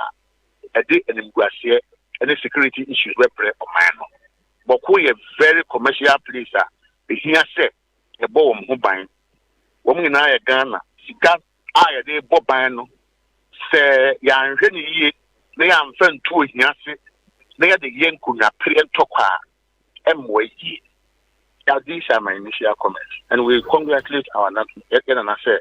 a day and in Gracia and the security issues were pre or man. But we a very commercial place. The here said a bomb who buying. Woman in I Ghana, she got I a day bobino. Say, young Jenny, they are friend to here. They are the young kuna pre toka MWE. Now these are my initial comments, and we congratulate our national. And I say,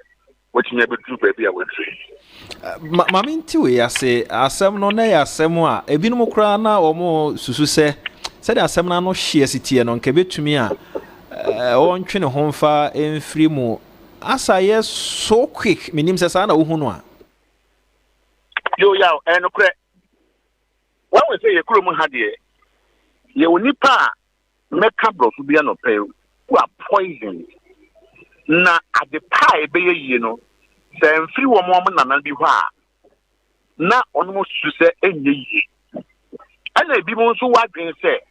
what you never do, baby, I will say. Mammy, too, I say, Asam no ne Asemwa, a binumokrana or more Susu say, said Asam no share city and on Quebec to me. On train home far in free more. As I yes so quick, my name says Anna Uhunwa. Yo, and okay. When we say a crew had here, you will nipa make up of Biano pay who are poisoned. Na at the pie, you know, say free one woman and be wha. Na almost to say any ye. And they be also what they say.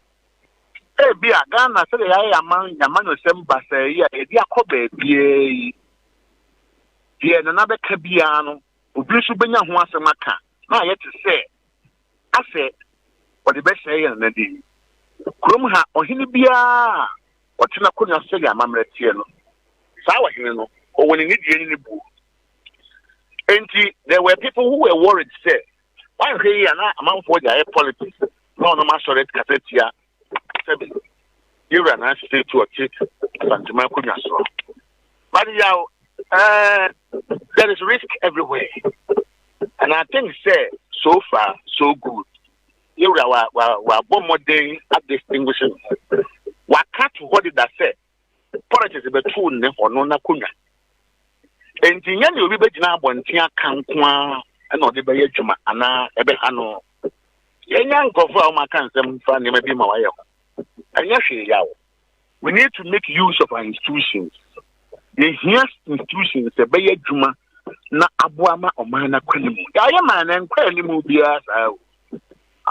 Eh, be a Ghana, say I am man of some say, yeah, a dear cobe, be another cabiano, who bless you bring your once a maca. Now, yet to say. I said, what the best say and the day. Krumha or Hinibia or Tinakunya Sega Mamretiano. Sawa Hino, or when you need any book. And there were people who were worried, say, why here and amount for their politics? No, no, Master Cassetia. You ran a state to a kid, Santa Macunya. But there is risk everywhere. And I think say so far so good. You are one more day at distinguishing. What cut what did I say? Politics is a tool for no nakuna. And the young will be now one tia cankwa and not the bayajuma and ebehano. Young go for my cancer, funny maybe my way. And yes, we need to make use of our institutions. The here institutions, the bayajuma, na abuama omana kwanimu. Yaya man and kwanimu bias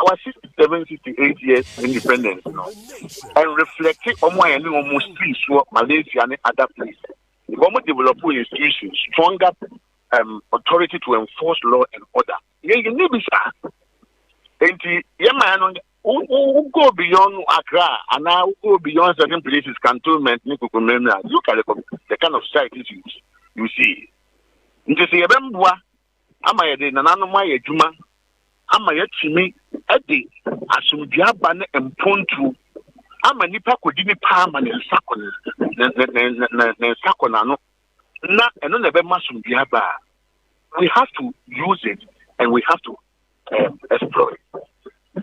our 67, 68 years independence, and reflecting on why any almost three Malaysia and other places. The government develop institutions, stronger authority to enforce law and order. Yeah, you need to and the man who go beyond Accra and now go beyond certain places, cantonment, look at the kind of site you see. You say, am I a nanoma juma? Am I a Eddie, Asumjabane and Pontu. I'm a nipa kodini palm and Sakonano. Not another masum diaba. We have to use it and we have to exploit.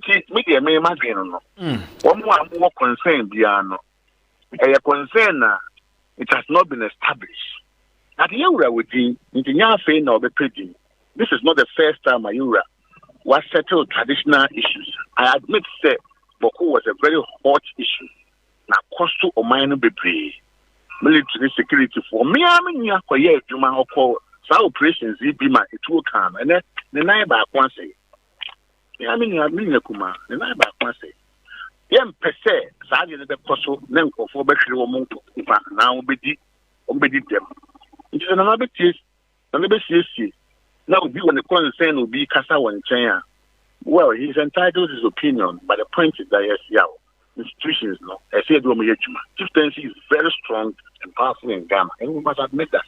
See, media may imagine no. One more concern beyond a concern it has not been established. At Yura with the Yafe or the pretty. This is not the first time Yura was settled traditional issues. I admit that Boko was a very hot issue. Now, cost to Omanfm be military security for me. I mean, you are Juma or operations. Be my it will come and then the night back one say. I mean, you have been a Kuma, the night back one say. Yam per se, Sadi the Cosso, then for Beckley or Monto, now be them. It is another case, another CSC. Now, be when the concern will be Casa and China. Well, he's entitled to his opinion, but the point is that yes, institutions, no, I said, chieftaincy is very strong and powerful in Ghana, and we must admit that.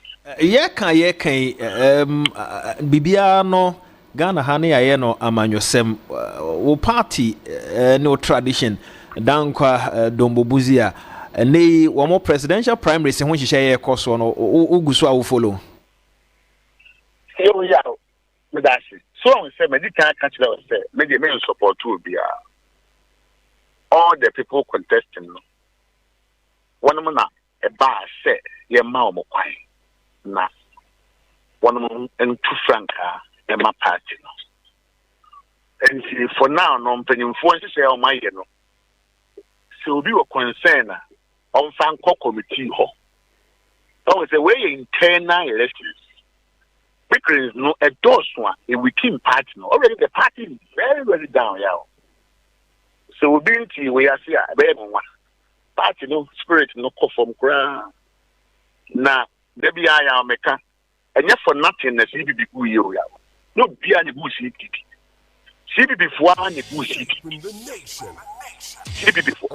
Bibiano, Ghana, Hani, Ayeno, Amanyosem, o party, no tradition, Dankwa, Dombobuzia, and they one more presidential primaries, and when she share a course on Uguswa will follow. Here we are, Medashi. So I say, medical catch us say, maybe men support to be all the people contesting. One man a bar say, ye mao mo kwai. Na one man and 2 franca, a ma party. And see, for now, no penny for say, oh my, you know. So be a concern on Franco committee. Oh, it's a way internal elections. Because no a dose one a weekend party no already the party is very very down yeah. So we been to we are here one party no spirit no come from ground. Na there be I am meka and for nothing na CBB ku you yeah. No be any bullshit. CBB for any bullshit. CBB for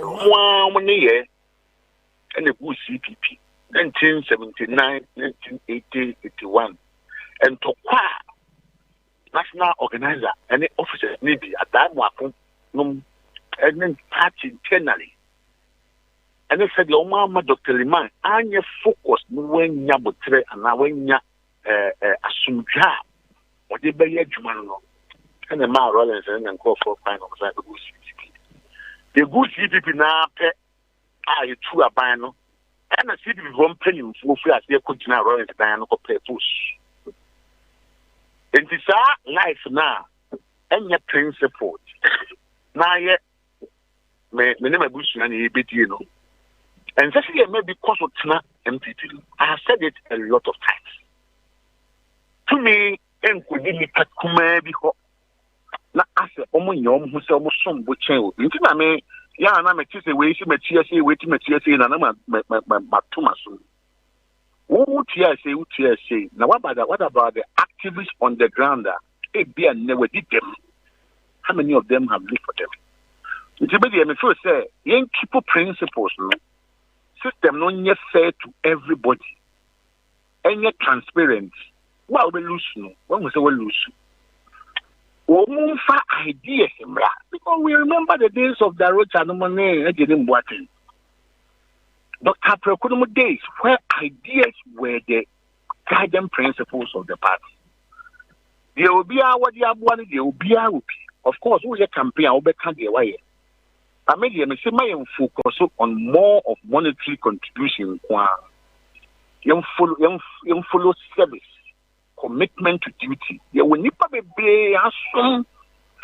one year and the bullshit 1979, 1980, 81. And to national organizer and officers maybe at that one and then party internally. And they said, Omama Dr. Liman, and your focus when Yabotre and now when ya Asumja or the Bayer Jumano and the Ma Rollins and call for fine of the good CPP. The good CPP now pet are you true a bino and a CPP one penny for free as they continue Rollins and pay push. And this life now, and your principle. Now, yet, my name is Bush and you know. And just here, maybe because of Tina MPP, I have said it a lot of times. To me, and could give me a kuma before. Now, after almost yom who said almost some would change. You think I mean, yeah, and I'm a teacher, waiting, and I'm a Thomas. What you say? Now, what about the activists on the ground? They never did them. How many of them have lived for them? It's a first say, young people principles, no system, no yet fair to everybody, and yet transparent. Well, we lose, no. When we say we lose, we for ideas, because we remember the days of the Rocha and Money, and didn't work. Dr. Prekonomo days where ideas were the guiding principles of the party. There will be our one, there will be our of course, who is a campaign, I will be candy away. I made him say my focus on more of monetary contribution. Young follow service, commitment to duty. You will need to be as soon.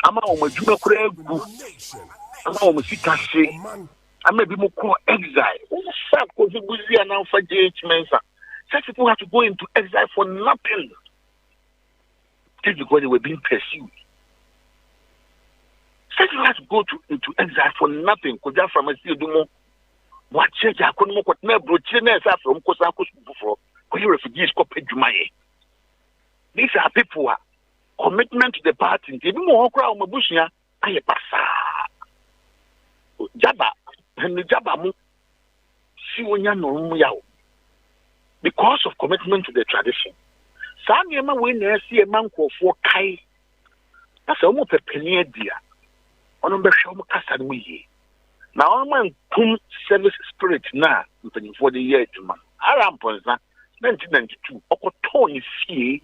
I'm a junior crab. I'm a sick. I may be more exile. Because we see now for JH such people have to go into exile for nothing. Just because they were being pursued. Such people have to go into exile for nothing. Because they're from a city do more. What church I couldn't more never from Kosakus before. Because refugees go pay Jumaye. These are people who are commitment to the party. They do more crowd my bushia. I passa. Jabba. And the Jabamu, because of commitment to the tradition. Some when they see a man called for Kai. That's almost a penny dear. On a show Cassan we. Now, man, come service spirit now, for the year to man. Arampons, 1992, Okotoni see.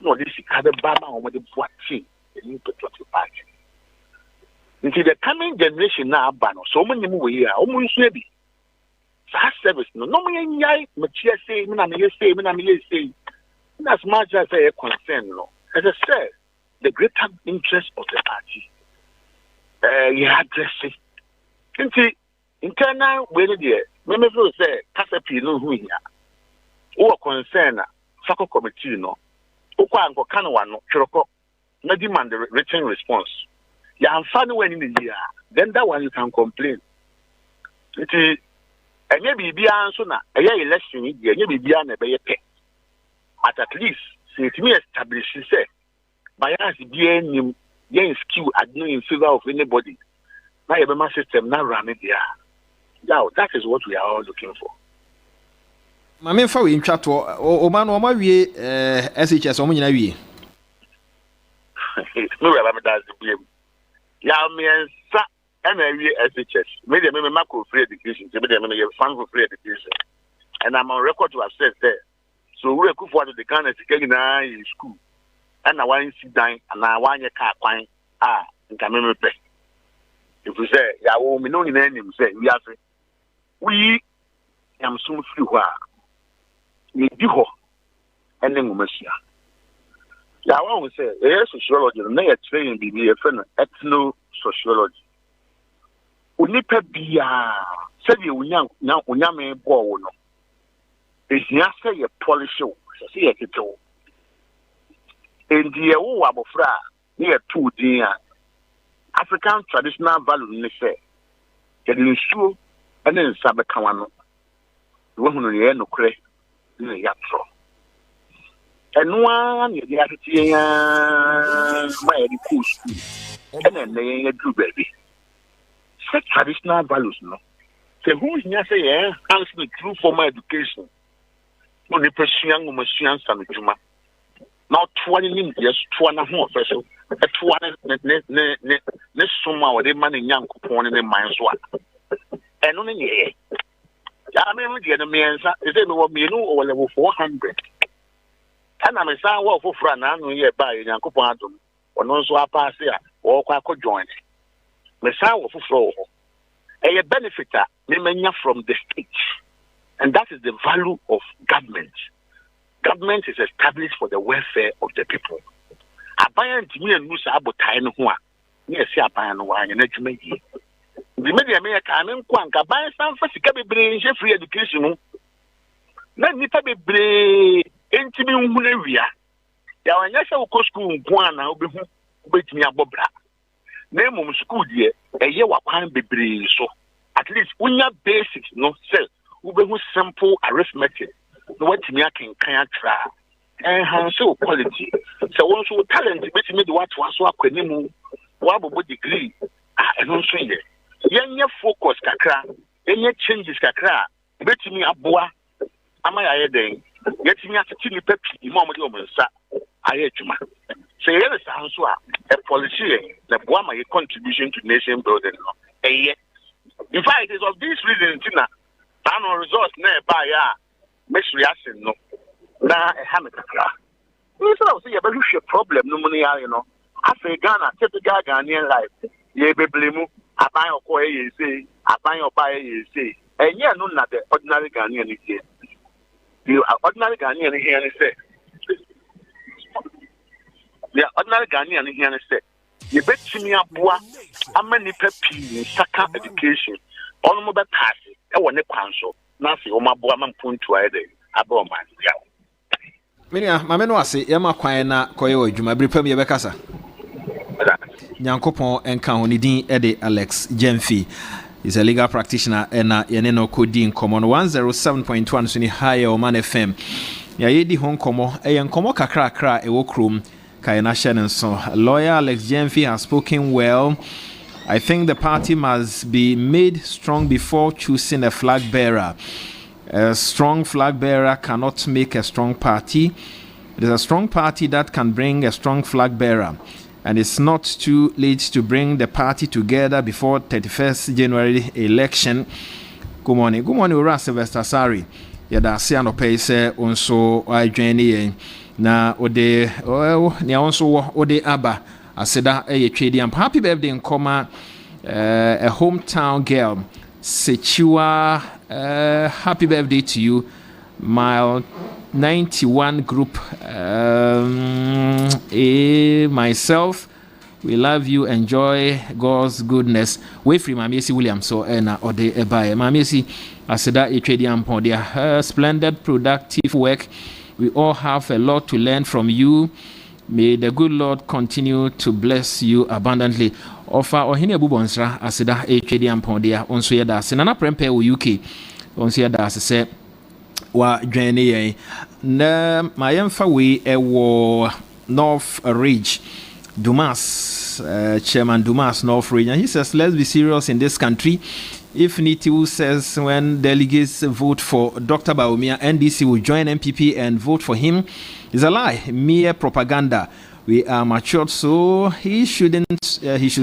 No, this is Kada Bama or the Boachi, the new patriotic party. Into the coming generation now, Bano, so many we are almost maybe. Fast service, no, me yai, Machia say, Minami say, as much as I concern, no. As I said, the greater interest of the party. You address it. Into internal, where the members will say, Casapino, who here, or concern, Faco Committee, no, Oquango Canawano, Chiroko, no demand the written response. You are funny when in the year, then that one you can complain. It is a maybe be answer now, a year election, maybe be an a pay. But at least, since me established, say, by us being skill at no in favor of anybody. Now, my system now run it there. Now, that is what we are all looking for. My main for in chat or man or my way, SHS, or me. No, that's the blame. Yeah, me and SHS. Maybe I'm a free education. Maybe I'm a fund for free education. And I'm on record to have said there. So we're good for the kind of in school. And I want to sit down and I want your car fine. And can remember pay. If we say, yeah, we know in any say, we am soon free where we do and then we must. Yeah, I want to say, yes, sociology, and they are training be a friend, ethno sociology. Unipe Bia said you young now, Unyame Bono. It's not say a polish show, say a kito. In the Wabofra, near 2 dear African traditional value in the say, getting shoe and then Sabakawano. The woman in the end of Cray in the Yatro. And one is the attitude my cool school, and then they do baby. Such traditional values, no. So who is not saying, answer the true formal education? Only pursuing Machine San Juma. Not 20 years, 2.5 official, a 2 next summer with a man in young coupon in the mines one. And only ye. I mean, the man is over level 400. And I'm a son of Fran, I know ye by Yankopon, or no so I pass here, or Quaco join. The son of floor. A benefiter, Nemenia from the state. And that is the value of government. Government is established for the welfare of the people. Abayan to me and Musa Abotain Hua. Yes, Abayan wine and education. The media may come in Quanka, buy some for brain, free education. Let me be brave. Intimate Muneria. There are national school in Guana, wait me a bobra. Name of school dear, a year what can be brave so. At least when your basics no self, who simple arithmetic, what me I can try. And so quality. So one so talent, which made what was so a what degree. And also here. Young focus kakra, any changes kakra, bet me a boa. Am I a getting at a chili pepsi, moment of I hate you, man. So, here is a policy, the Guama contribution to nation building. In fact, it is of this reason, Tina, annual resource nearby, makes reaction no. Now, a hammock. instead of say you better share problem no money you know after Ghana typical Ghanaian life ye be blame aban okọ ye say aban oba ye say enye no na the ordinary Ghanaian here the ordinary Ghanaian here say the ordinary Ghanaian here say you bet me aboa amani pepi saka education on mo be pass e woni kwan so na se o maboa mampuntu ayede aba o man ya Minia mame no ase yema kwan na koye adwuma brepam ye bekasa Nyankopon enka honidin ede Alex Jemfi is a legal practitioner and yene no coding common 107.1 so ni high Omanfm ya yedi hon komo yen komo kakra e wo krom kai na hye so lawyer Alex Jemfi has spoken well. I think the party must be made strong before choosing a flag bearer. A strong flag bearer cannot make a strong party. It is a strong party that can bring a strong flag bearer. And it's not too late to bring the party together before 31st January election. Good morning. Good morning, Ura Sylvester Sari. Yada se anope se onso adwene na ode ne onso ode aba aseda ye twedi am. Happy birthday nkoma a hometown girl Sechiwa. Happy birthday to you, Mile 91 group. Myself, we love you. Enjoy God's goodness. Wait for Mamiesi Williams so na ode ebaye. Mamiesi aseda etrediam pon their splendid productive work. We all have a lot to learn from you. May the good Lord continue to bless you abundantly. Offer ohine bubonsra aseda etrediam pon dia onso ye da senana prempe wo UK onso ye da se wa dwene yen na mayemfa we ewo North Ridge Dumas chairman Dumas North Ridge, and he says let's be serious in this country. If Nitiu says when delegates vote for Dr. Baumia, NDC will join MPP and vote for him, is a lie, mere propaganda. We are matured, so he should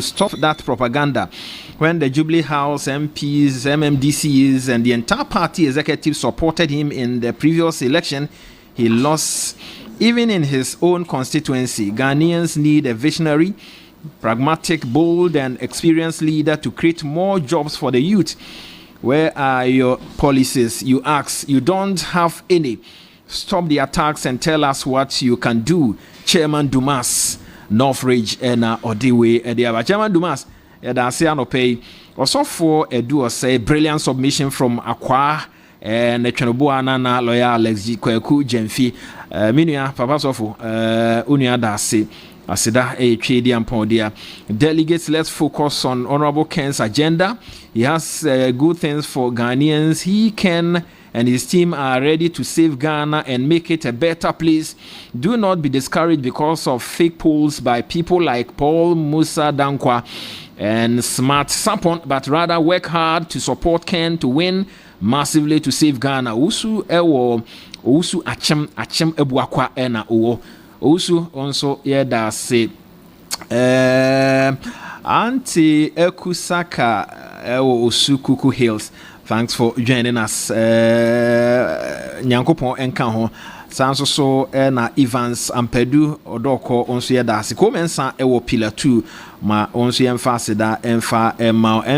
stop that propaganda. When the Jubilee House MPs, MMDCs, and the entire party executive supported him in the previous election, he lost. Even in his own constituency, Ghanaians need a visionary, pragmatic, bold, and experienced leader to create more jobs for the youth. Where are your policies? You ask. You don't have any. Stop the attacks and tell us what you can do. Chairman Dumas, Northridge, and Odiwe, and Chairman Dumas, and I say no pay. Also for a do or say brilliant submission from Aqua and the Chenobuana lawyer Alex Kweku Jemfi. Minia, Papa Sofo, Unia Dasi. Asida a trade and pondia. Delegates, let's focus on Honorable Ken's agenda. He has good things for Ghanaians. He can and his team are ready to save Ghana and make it a better place. Do not be discouraged because of fake polls by people like Paul Musa Dankwa and Smart Sapon, but rather work hard to support Ken to win massively to save Ghana. Usu ewo, usu achem ebuakwa ena uwo. Usu also yeda se Auntie Ekusaka ewo Usu Kuku Hills. Thanks for joining us. Nyankopon enka ho. Sanso so na Evans Ampedu Odoko onso yeda se komensa ewo pillar 2 ma onso yemfa seda emfa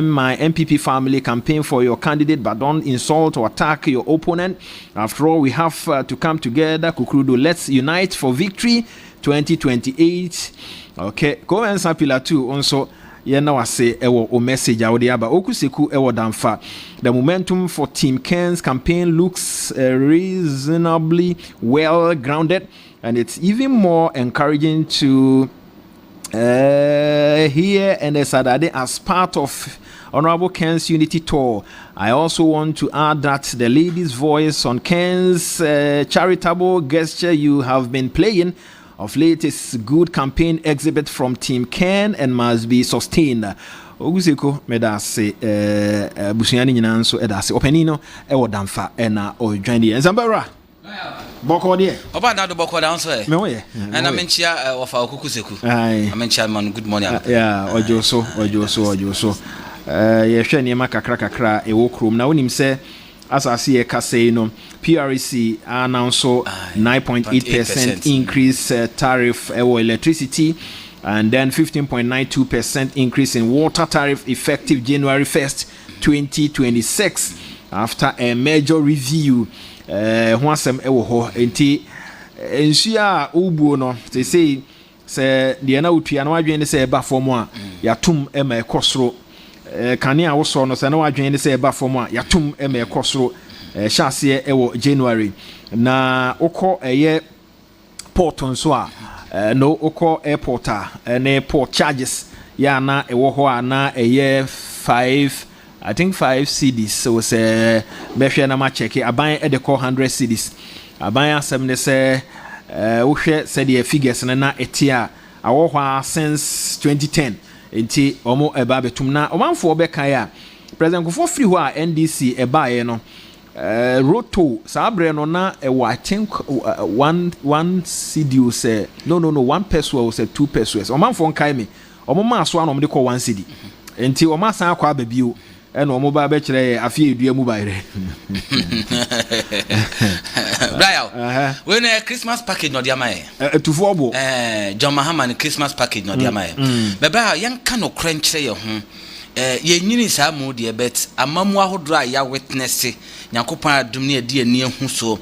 my MPP family campaign for your candidate, but don't insult or attack your opponent. After all, we have to come together. Kukrudo, let's unite for victory 2028. Okay, komensa pillar 2 onso yena wase ewo o message awde aba okuseku ewo damfa. The momentum for Team Ken's campaign looks reasonably well grounded, and it's even more encouraging to hear and Sadade as part of Honorable Ken's Unity Tour. I also want to add that the lady's voice on Ken's charitable gesture you have been playing of late is good campaign exhibit from Team Ken and must be sustained. Oguseko medase busuani nyina nso edase openino ewo damfa ena odwande enzambara boko de oba na do boko da nso me wo ye na menchia ofa okukuseku menchia man good morning yeah ojoso ye hwe niema kakra ewo krom na wonim se as I see a casino, PRC announced 9.8% increase tariff for electricity, and then 15.92% increase in water tariff effective January 1st, 2026, after a major review. Wansem ewo ho enti ensia ubuo no they say de na otua na wadwen se eba fom a yatum ema ekosoro kane a woso no se na wadwen se eba fom a yatum ema ekosoro hyase ewo January na ukọ eye port nso a no ukọ airport a na port charges ya na ewo ho a na eye 5 cedis. So say behwe na ma check aban e de call 100 cedis. Aban asem ne say wo hwe say the figures na etia awo hwa since 2010 enti omo eba betum na omanfo obeka ya president Kufo free ho a NDC eba ye no roto sabre no na I think one cedi say no 1 peso say 2 pesos omanfo nkai me omo ma so na omo de call 1 cedi enti omo san akwa babio and one mobile bachelor, a few dear mobile. Brian, when a Christmas package, not Yamae. To Forbo, John Mahaman Christmas package, not Yamae. But by a young canoe crunch, ye knew some more dear bets, a mamma who dry ya witness, Yankopa Dumnia dear near Huso,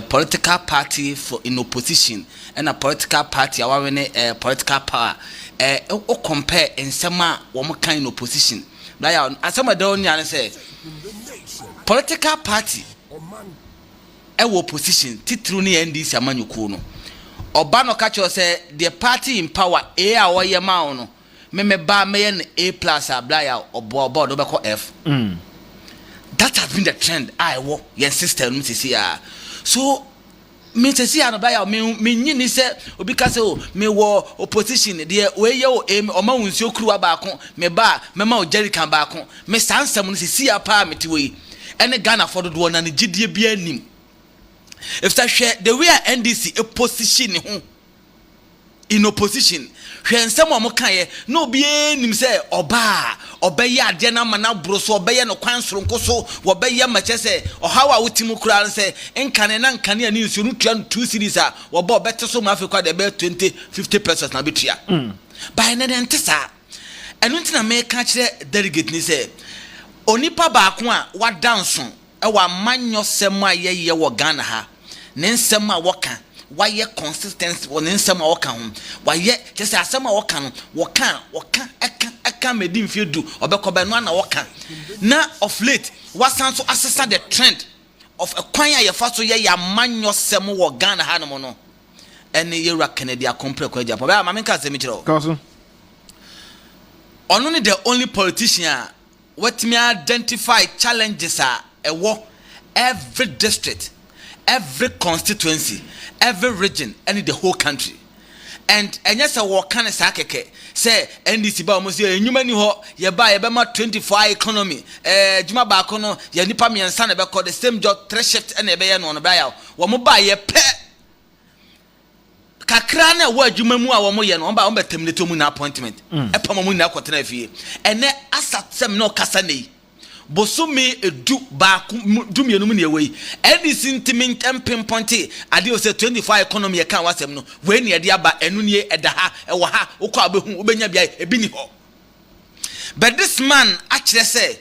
political party for in opposition, and a political party, our political power, or compare in some one kind of opposition. Now, as some don't say, political party, a opposition, Titruni and this Amanukuno. Obano Cacho say the party in power, A or Yamano, Meme Bar Mayan A plus a Blaya or Board over F. That has been the trend. I walk, your sister, Mrs. So, Mrs. Blaya, me say, because me war opposition, dear way yo aim or mounts your crew back, me bar, me mouth jerry come back, me stand some see a parliament way, and a gun afforded one and a GDB name. If I share the way NDC a position in opposition, when someone mokaye no be nim say oba obeya adena mana broso obeya no kwansoro nkoso obeya mache say o how a wutimu kura say enkane na nkane ani nsu no tua 2 series a oba obete so ma afekwa de be 20-50 pesos na betua by na den tesa enu ntina me ka kire delegate ni say onipa ba ko a wa danso e wa manyo sem a ye wo Ghana ha ne nsem a woka why consistency on in some okam why yet just as some okam wokan aka medin fi do obekobe no na wokan na of late wasan so assess the trend of a kwan ya fa so ye ya manyo sem wo Ghana ha no no ene yewra Canada compare kwa Japan ba ma menka sem kire o kaso ono ni the only politician what me identify challenges are every district, every constituency, every region, and in the whole country. And yes, I walk kind of sakeke. Say, NDC ba almost you many ho, ye buy a bema 24 economy. Juma bakono, ye nipa mi and son about the same job, 3 shifts and a bayan on a buyout. One buy a pet. Kakrana wa juma mu a wo ye no ba ombe temneto mu na appointment. E pamo mu na kwotena fie. Ene asat no kasa nei. Bosumi edu ba du mienu mu ne we NDC ntimi pinpointi ade o say 25 economy e kan wasem no we ne ade aba enu ne eda ha e wo ha ukọ abehu obenya bia ebi ni ho. But this man actually say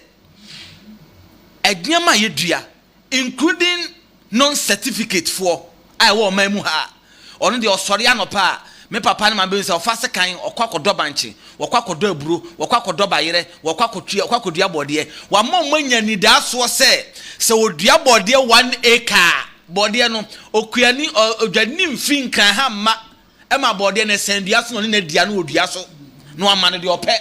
ednyama yedua including non certificate for I wo mamu ha ono de osori anopa me papa na mabe se ofase kan okwakodo banche wakwakodo aburo wakwakodo bayire wakwakodua bode wa manya ni da so se odua bode 1 acre bode no okuani odwani mfin kan ha ma e ma bode na sendua so no na dia no odua so no ama no de opɛ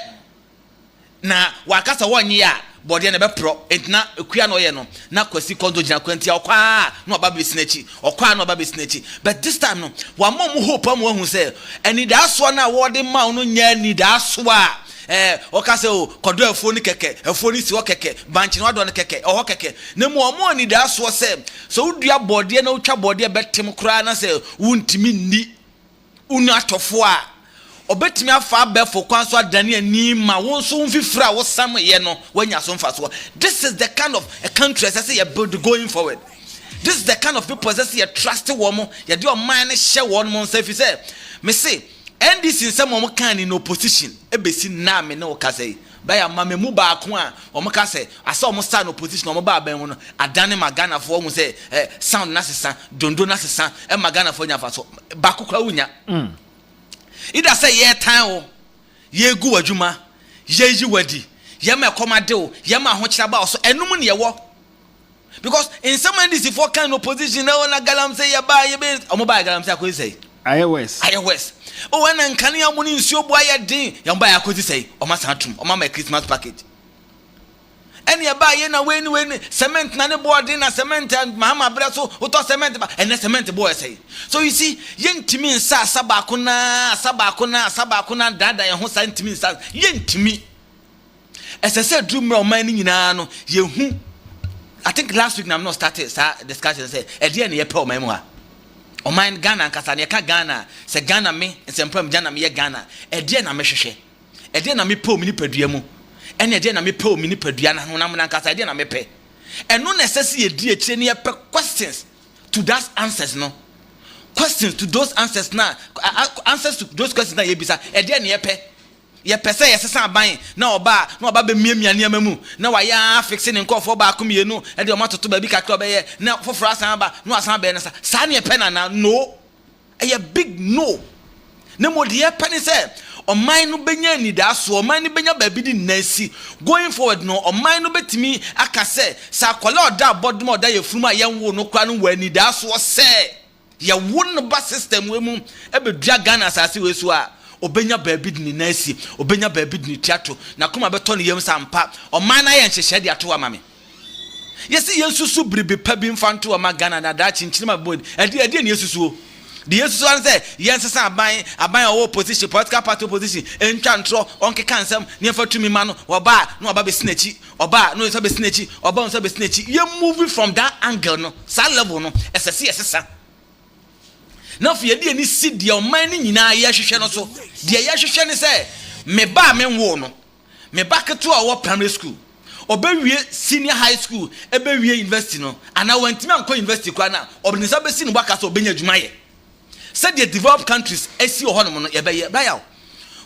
na wakasa wonye ya body na be pro entina ekua no ye no na kwasi kondo gina kwanti okwa na oba be sinachi okwa na oba be sinachi but this time no wa mom hope am hu say eni da so na wode ma no nya ni da so a okase o kodo afo ni keke afo ni si o keke banchi no do no keke o keke na mu omo ni da so say so udua body na utwa body betem kura na say wuntimi ni unu atofo a obetimi afa abefo kwan so adane ani ma won so mfifra wo sam ye no wanya so mfa so. This is the kind of a country as I say you build going forward. This is the kind of people that say you trust woman, you do a man share one month. If you say, me say, and this in some woman can in opposition, a basi na me no kase. By a mamma muba kwa, or Macase, I saw almost stand opposition on my baby. I done him Magana for almost say, sound Nassa, don't do Nassa, and Magana for Yafaso, Bakuklaunya. It does say, yeah, time, ye go Juma, ye you wedi, Yama Comado, Yama Hochaba, so and no money walk. Because in some of these, if what kind of position, no one galam say, you buy your bed, or mobile galam say, iOS. Oh, and can you money in your boy a day? Young buy a could say, or my santum, or my Christmas package. And you buy in a win cement, none board dinner, cement, and Mama Brasso, who toss cement, and the cement boy say. So you see, yen to me, Sabakuna, Dada, and who sent to me, yen to me. As I said, dream of mining in Ano, you. I think last week I'm not started discussion say e dia na ye pe o memwa o man Ghana nkasa na ka Ghana se Ghana me nsempram Ghana me ye Ghana e dia na me hwehwe e dia na me pe o mini padua mu ene e dia na me pe o mini padua na honam na nkasa e dia na me pe eno na sese ye di akire ne ye pe questions to that answers no questions to those answers na answers to those questions na ye bisa e dia na ye pe ye pese ye sesa ban na oba be miamia niam mu na wa ya fixing nkofo ba akomienu e de o matoto ba bi kakra be ye na foforo asan ba no asan be na sa ne pe na no e big no na mo de ye pe ne se o man no benya ni da so o man no benya ba bi di nasi going forward no o man no betimi aka se sa kola oda bodum oda ye furu ma ye nwo no kwa no wa ni da so se ye won ba system we mu e be dua Ghana asase we so a obenya baby ni nasi obenya baby ni theater na kuma beto ne yem sampa o man na ye nhehye de ato ama me yesi yesusu bribe pa bi mfanto ama Ghana na da chinchima board ade ne yesusu de yesusu an say yensesa aban owo position political party position entwa ntro onke kansam ne fatumi ma no oba no oba be sinachi oba no so be sinachi oba no so be sinachi ye moving from that angle no sa level no esesa na fi ade ni si de o man ni nyina ye hwehwe no so de ye hwehwe ni say me ba me nwo no me ba keto a wo primary school obewie senior high school ebewie university no ana wantimi anko university kwa na obinisa be si no baka so obenya adwuma ye said the developed countries esi o hono no ye ba ya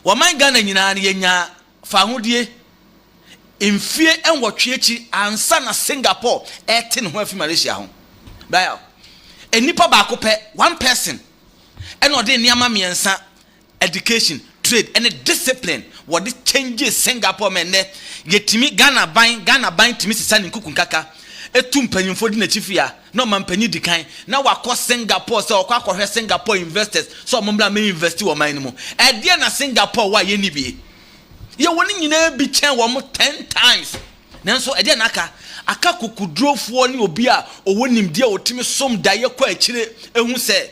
wo man Ghana nyina ye nya fa hodie emfie enwotwe echi ansa na Singapore etin ho afi Malaysia ho ba ya enipa ba ko pe one person and ode niama miensa education trade and discipline what this changes Singapore men yetimi Ghana ban timi sisa ni nkukun kaka etum panyimfo di na chifia no man panyi dikan na wakọ Singapore so okwa akọhwe Singapore investors so omombla me invest wo man mu e dia na Singapore wa ye ni bi ye woni nyina bi chen wo mo 10 times nanso e dia na aka kokudrofo ni obi a owonim dia otimi som da ye kwa akire ehu se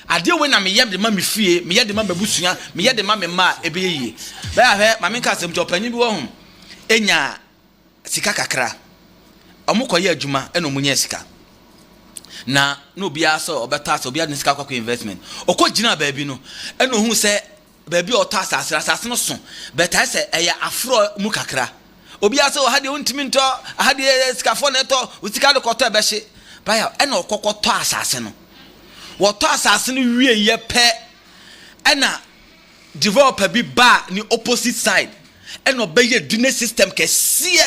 ade we na me ye de ma me fie me ye de ma babusua me ye de ma me ma ebe ye ba ya hwe ma me nka asem to panyi bi wo hu enya sika kakra omukoye adwuma eno munye sika na no bia so obeta so bia ne sika kwakọ investment okogina baabi no eno hu se baabi ota asase no so beta se eya afro mu kakra obi ase o hade ontimi nto hade sikafo ne to usika de koto ebehye baya ena okokoto asase no woto asase no wie ye pe ena developer bi ba ni opposite side ena obeye dune system kesie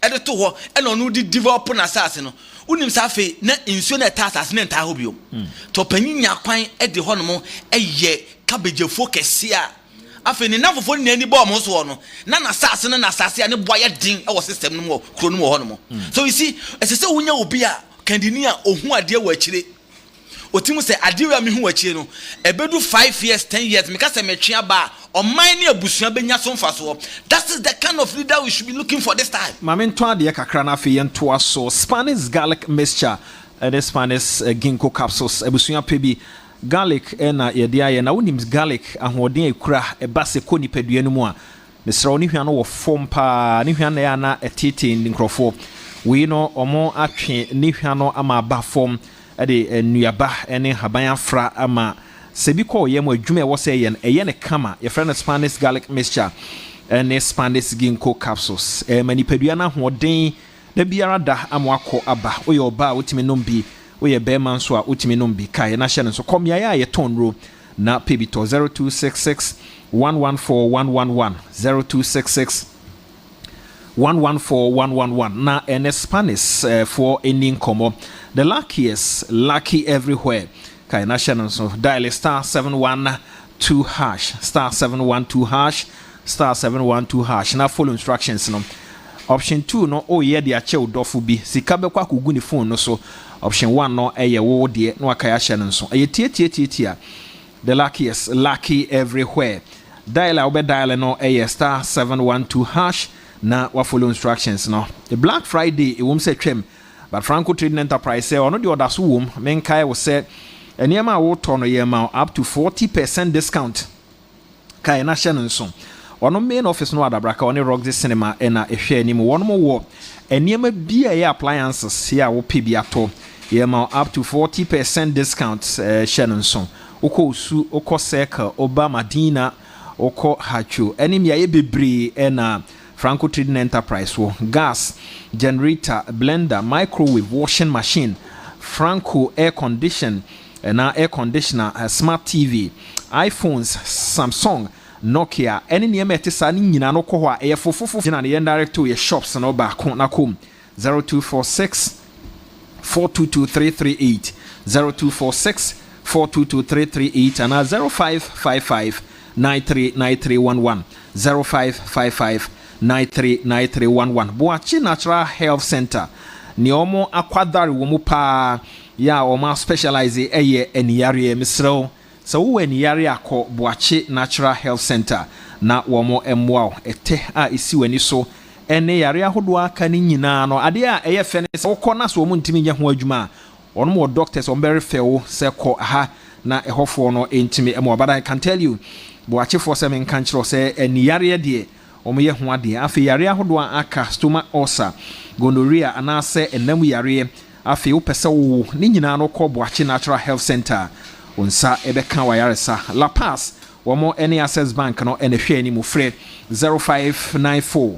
ede to ho ena onu di develop na asase no unim sa fe na insuo na ta asase na nta ho bio to panyinya kwan ede ho no mo eye cabagefo kesie a afi ni nafofo ni ani bo mo so no na sase na asase ne boya din e wo system no mo kro no mo ho no mo so you see esese wunya obi a kandini a ohu ade wa akire otimu se ade wa me hu akire no ebedu 5 years 10 years me ka se metwe ba o man ne abusua benya so mfaso that is the kind of leader we should be looking for this time mame nto ade kakra na afi yento aso Spanish garlic mixture the Spanish ginkgo capsules abusua pebi garlic na yede aye na wonim garlic ahoden ekura ebase ko nipadua no mu a mesra oni hwa no wo fom pa ni hwa na ya na etete nkrofo we no omo atwe ni hwa no ama ba fom de nuaba ene haban afra ama sebi ko ye mo adwuma e wo se ye ne kama ye friend Spanish garlic mixture and Spanish ginkgo capsules manipadua na hoden da biara da amwakọ aba oye oba otimi nombi oye bema nso a otimi nombi kai na hye nso kom ya ye ton ro na pebito 0266 114111 0266 114111 na en Spanish for any nkomo the luckiest lucky everywhere kai na hye nso dial star 712 hash star 712 hash star 712 hash na follow instructions no option 2 no ye de ache udofo bi sika bekwa kogu ni phone no so option 1 no eye wo de no aka ya hye nso eye tie the luckiest lucky everywhere dial obe dial no star 712 hash na wa follow instructions no the Black Friday e wom se twem but Franco Trading Enterprise say ono de order so wom menkai wo se eniema wo to no ye ma up to 40% discount kai na hye nso ono main office no adabraka oni Roxy Cinema na ehwe anim wono mo wo eniema bia ye appliances ya wo pe bia to ye ma up to 40% discount shenonson uko su uko circle oba Madina uko hachu enim ya ye bebre na Franco Trading Enterprise wo gas generator blender microwave washing machine Franco air condition na air conditioner smart TV iPhones Samsung Nokia any name etisa ni nyina no ko ho a e fofofo na ye direct to your shops no ba ko na kom 0246 422338 0246 422338 and 0555 939311 0555 939311 Boachi Natural Health Center ni omo akwadare wo mu pa ya omo specialize eye eniyare misro so wo eniyare akọ Boachi Natural Health Center na womo emwa ete a isi wani so ene yare ahodo aka ni nyina no ade a eye fe ne so kọ na so wo ntimi nya ho adwuma ono mo doctors on very fair se kọ ha na ehofo no entimi emwa but I can tell you Boachi for seven kanchro se eniyare de omo ye ho ade afi yare ahodo aka stomach ulcer gonorrhea anase enam yare afi wo pese wo ni nyina no kọ Boachi Natural Health Center onsa ebeka wayaresa La Paz womo any access bank no ene hwe ani mu frɛ 0594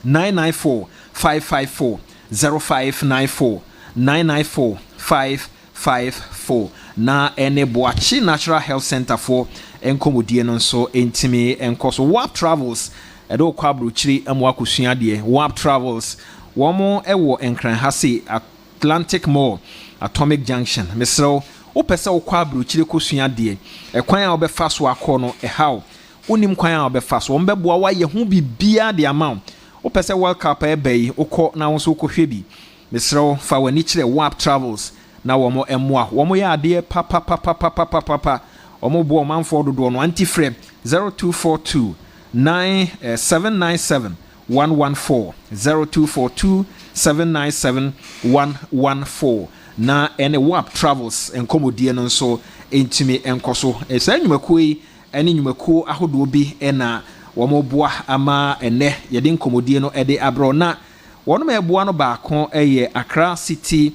994 554 0594 994 554 na ene Boachi Natural Health Center for enkomodie no so entimi enkoso WAP Travels edo kwa bruchiri amwa kusua de WAP Travels womo ewo enkran hase Atlantic Mall Atomic Junction mesro opese okwa abruchire kosua de ekwan a obefa so akọ no ehaw onim kwan a obefa so ombeboa wa ye hu bibia de amount opese World Cup ebei okọ na won so okọhwe bi mesro fa wani kire WAP Travels na womo emmoa womo ya ade papa omo bo Omanfm dodo no antiframe 0242 9797 114 0242 797 114 na ene WAP Travels enkomodie no nso entimi enkoso esa nyumaku yi ene nyumaku ahodo bi ena womoboa ama ene yede enkomodie no ede abro na wono meboa no baako eye Accra City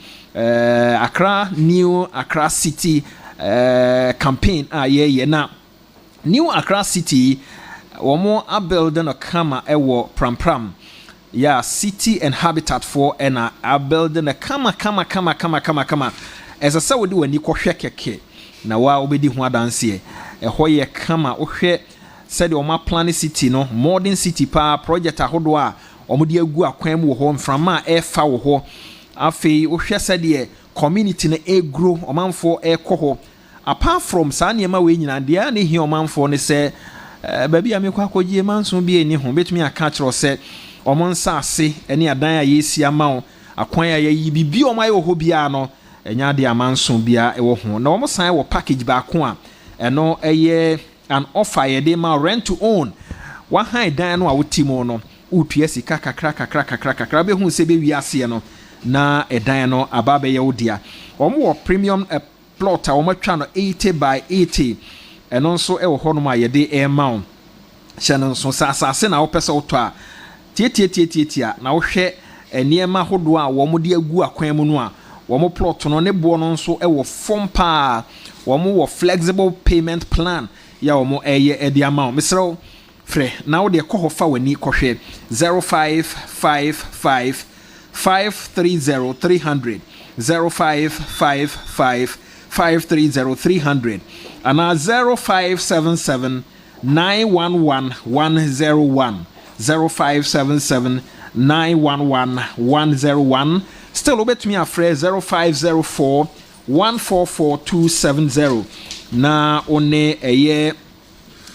Accra New Accra City campaign ye na New Accra City womo abuild no kama ewo prampram ya city and habitat for ena building a kama esa wodi wani kwohwe keke na wa obedi ho adanse ho ye kama ohwe said o ma plan city no modern city pa project ahodo a omodi agu akwan mu ho mframa e fa wo ho afi ohwe said community na e grow Omanfm e kọ ho apart from saniema we nyina de na hi Omanfm ne se baby amekwa kogie manso bi eni ho betumi aka kiro se omonsa ase eni adan a yesi ama akwan a yayi bibi omaye wo ho bia no enya de amanso bia e wo ho na omosan wo package ba ko a eno eye an offer ye de ma rent to own wa han dan no a wotimo no utua sika kakra be hu se be wi ase no na edan no aba be ye wodia omo premium plot a omatwa no 80 by 80 eno nso e wo ho no ma ye de e ma hye so sasase na wo pese wo to a tie na wo hwe eniema hodo a wo mode agu akwan mu no a wɔn plot no ne boɔ no nso ɛwɔ fam paa wɔn wɔ flexible payment plan ya wɔn ɛyɛ ɛde ama wɔn mesrɛw frɛ na wɔde ɛkɔ hɔ fa w'ani kɔhwɛ 0555 530 300 0555 530 300 ana 0577 911 101 0577 911 101 still obetumi afrɛ 0504 144 270 na one ɛyɛ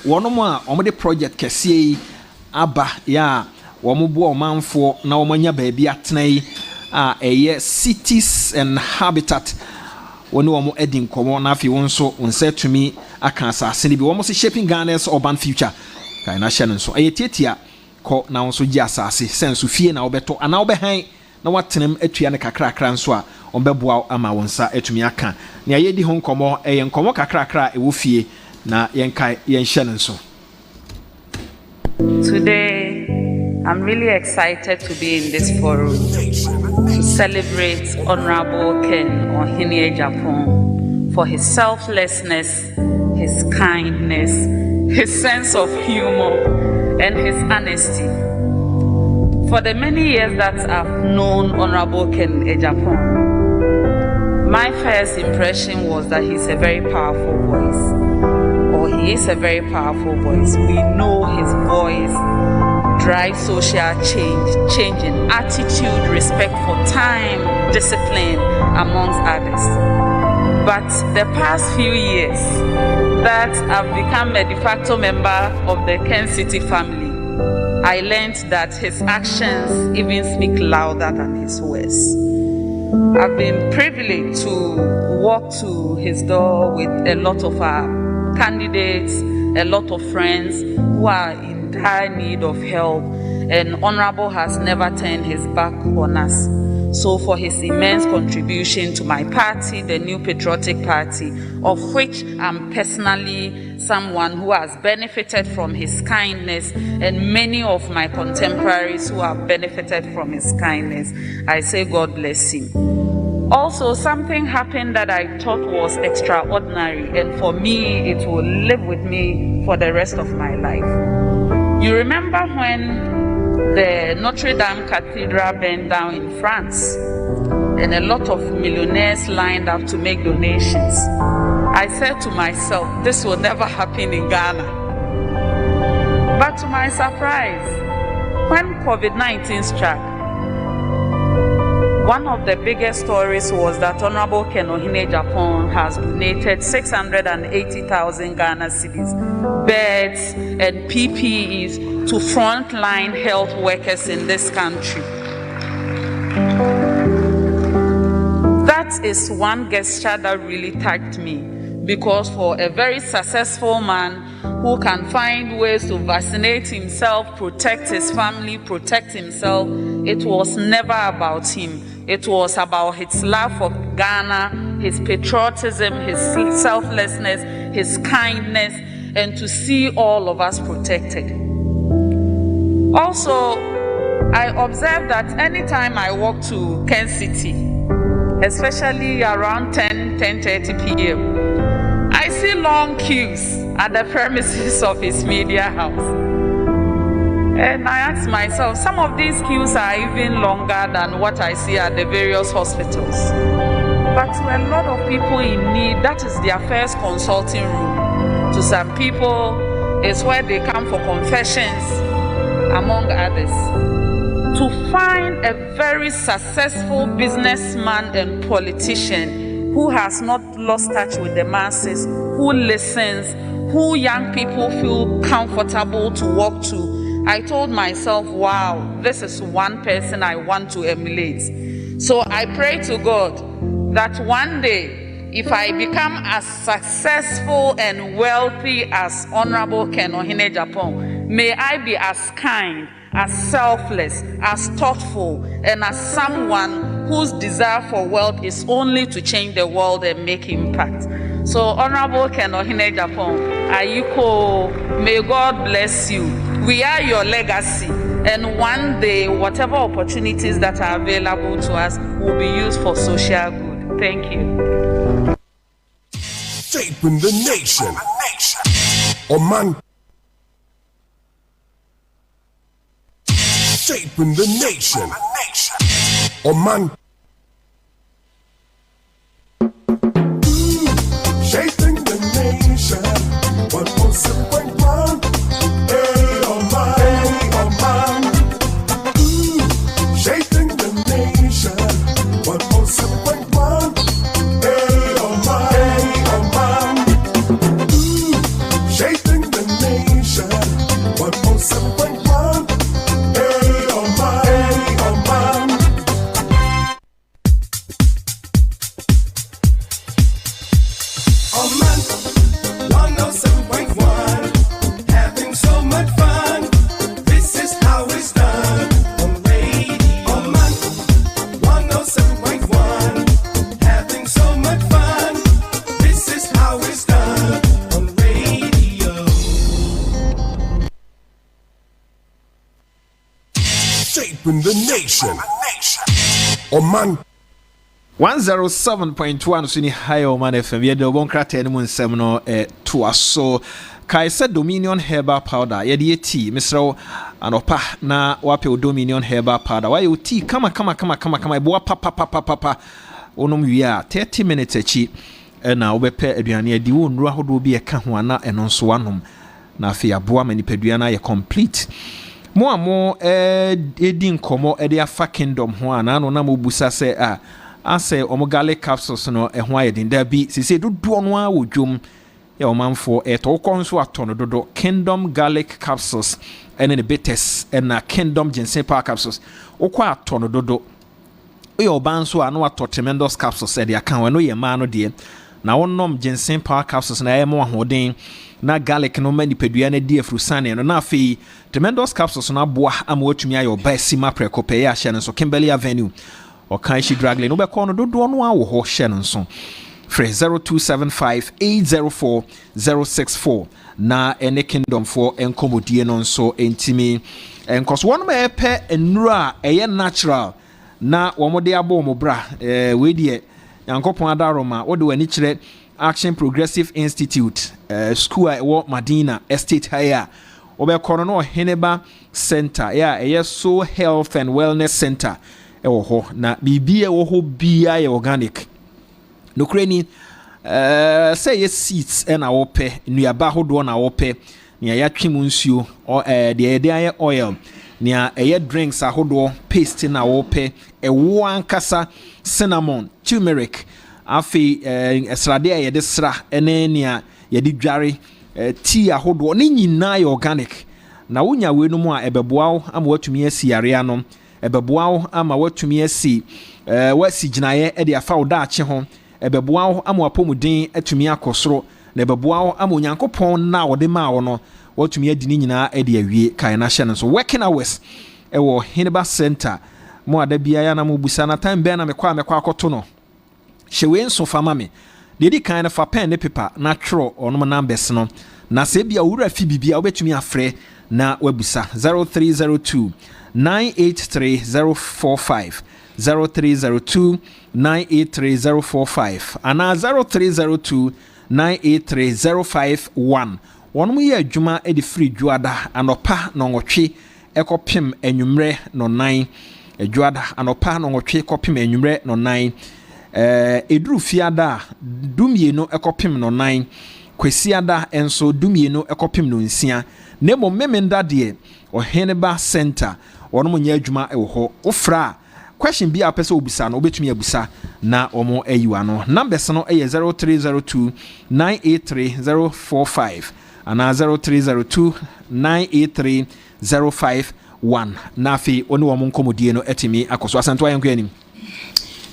wɔnom a wɔde project kɛseɛ yi aba ya wɔn bo ɔmanfoɔ na wɔn anya baabi atena yi a ɛyɛ cities and habitat wɔne wɔn edi nkɔmɔ na afei wɔn nso nsa tumi aka asase ne bi wɔn nso shaping Ghana's urban future kai na hyɛ no nso ɛyɛ tietia kɔ na wɔn nso gye asase senso fie na wɔbɛtɔ ana wɔbɛhan na watenam atua ne kakrakra nso a ɔmbɛboa ama wɔn nsa atumi aka na yɛdi ho nkɔmɔ ɛyɛ nkɔmɔ kakrakra ɛwɔ fie na yɛnkai yɛnhyɛ no nso. Today, I'm really excited to be in this forum to celebrate Honorable Ken Ohene Japan for his selflessness, his kindness, his sense of humor, and his honesty. For the many years that I've known Honorable Ken Japan, my first impression was that he's a very powerful voice. He is a very powerful voice. We know his voice drives social change in attitude, respect for time, discipline, amongst others. But the past few years that I've become a de facto member of the Ken City family, I learned that his actions even speak louder than his words. I've been privileged to walk to his door with a lot of our candidates, a lot of friends who are in dire need of help, and Honorable has never turned his back on us. So for his immense contribution to my party, the New Patriotic Party, of which I'm personally someone who has benefited from his kindness, and many of my contemporaries who have benefited from his kindness, I say God bless him. Also, something happened that I thought was extraordinary, and for me, it will live with me for the rest of my life. You remember when the Notre Dame Cathedral burned down in France, and a lot of millionaires lined up to make donations? I said to myself, this will never happen in Ghana. But to my surprise, when COVID-19 struck, one of the biggest stories was that Honorable Ken Ohene Japan has donated 680,000 Ghana cedis, beds, and PPEs to frontline health workers in this country. That is one gesture that really touched me, because for a very successful man who can find ways to vaccinate himself, protect his family, protect himself, it was never about him. It was about his love for Ghana, his patriotism, his selflessness, his kindness, and to see all of us protected. Also, I observed that anytime I walk to Ken City, especially around 10:30 p.m., I see long queues at the premises of his media house. And I ask myself, some of these queues are even longer than what I see at the various hospitals. But to a lot of people in need, that is their first consulting room. To some people, it's where they come for confessions, among others. To find a very successful businessman and politician who has not lost touch with the masses, who listens, who young people feel comfortable to walk to, I told myself, wow, this is one person I want to emulate. So I pray to God that one day, if I become as successful and wealthy as Honorable Ken Ohene Japan, may I be as kind, as selfless, as thoughtful, and as someone whose desire for wealth is only to change the world and make impact. So Honorable Ken Ohene Japan, Ayiko, may God bless you. We are your legacy, and one day, whatever opportunities that are available to us will be used for social good. Thank you. Shaping the nation. Oman. Shaping the nation. Oman. Shaping the nation. 107.1. Hey, Oman. Hey, Oman. Shaping the nation. 107.1. Hey, Oman. Hey, Oman. Shaping the nation. 107.1. Hey, Oman. Hey, Oman. Oman, 107.1, having so much fun. This is how it's done on radio. Oman, 107.1, having so much fun. This is how it's done on radio. Shaping the nation. Oman. 107.1 so ni high Omanfm ye de obonkrata ene mu nsem no to aso kai se Dominion herbal powder ye de tea misro anopa na wape o Dominion herbal powder why o tea kama ebo papa onom wi a 30 minutes achi na obepe aduane adi wo nru ahodo bi e ka ho ana eno nso wanom na afi aboa manipadua na ye complete mo amo edi nkomo e de afa kingdom ho ana no na mo busa se ase omo garlic capsules no ehwa yedin da bi sese dodo no a wodwom ya omanfo to konso atono dodo kingdom garlic capsules ene ne bitters na kingdom ginseng power capsules okwa atono dodo oye obanso anu ato tremendous capsules e de aka we no ye ma no de na wonnom ginseng power capsules na ye mo ahoden na garlic no mani pedua na di afrusane no na afi tremendous capsules na boa ama watumi ayo ba sima prekope ya hye no so Kimberley Avenue or Kanshi Dragley no be kono dodo no awo ho hye no so free 0275804064 na ene kingdom for enkomodie no so entimi enkos won me pe enura eye natural na womode abo mo bra we die yankopon adaroma wo de wani kire Action Progressive Institute school wo Madina Estate higher obe kono no Heneba Center ya eye so health and wellness center ewo ho na bibia wo ho bia ye organic no kreni say ye seats na wo pe nuaba hodo na wo pe nia ya twem nsuo de aye oil nia eye drinks ahodo paste na wo pe ewo ankasa cinnamon turmeric afi esrade ye de sra ene nia ye de dware tea ahodo ne nyina ye organic na wonya we no mu a ebeboa ama watumi asiare anom ebeboa ama watumi asi wasi ginaye e de afa oda ache ho ebeboa ama apomuden atumi akosoro na ebeboa ama onyankopon na wode ma wo no watumi adi ni nyina e de awie kai na hye no so working hours e wo Heneba Center mo ada bia ya na mo busa na time be na mekwa akoto no hyewe nso fama me de di kan na fa pen ne paper na twro onom numbers no na se bia wura fi bibia obetumi afre na wabusa 0302 983045 0302 983045 ana 0302 983051 wonmu ye adwuma e de free dwuada anopa no nwotwe ekopim enwumre no 9 adwuada anopa no nwotwe ekopim enwumre no 9 eduru fiada dumienu ekopim no 9 kwesiada enso dumienu ekopim no 9 nemo memenda de Heneba Center wono nya adwuma e wo ho ofra question bia pese obisa no obetumi abusa na omo ayiwa no numbers no eye 0302 983045 ana 0302 983051 nafi oni wo nkomodie no etimi akoso asanto ayenko anim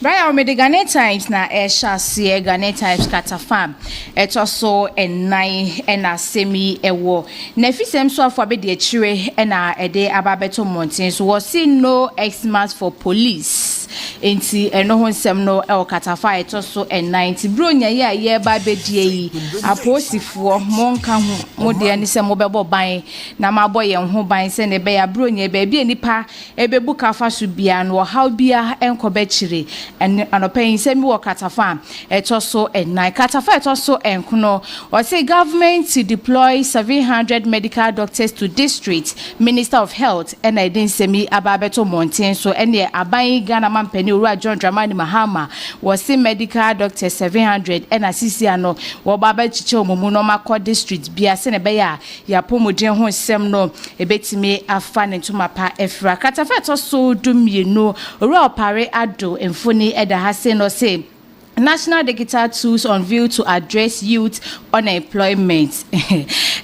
Brian Omedi Ghana Times na Eshase Ghana Times Katafam etoso enai ena semi ewo na fisem so afọ be de chire ena ede ababeto mountain so was no Xmas for police enti eno ho nsem no e katafa eto so enanti bronya ye ba bedie yi aposifo monka ho mode ani se mo bebo ban na mabɔ ye ho ban se ne be ya bronya be bia nipa ebebu kafa so bia no how bia enkobe chire anopen se mi wo katafa eto so enan katafa eto so enkono o say government to deploy 700 medical doctors to district Minister of Health and I didn't say me ababeto mountain so any abai Ghana man penny Ura John Dramani Mahama was say medical doctor 700 and assisi ano wo baba chiche omumu no makọ district bia se ne be ya pomodin ho sem no ebetimi afa ne ntuma pa efra katafa to so dumienu Ura opare ado emfoni eda ha se no say National digital tools unveiled to address youth unemployment.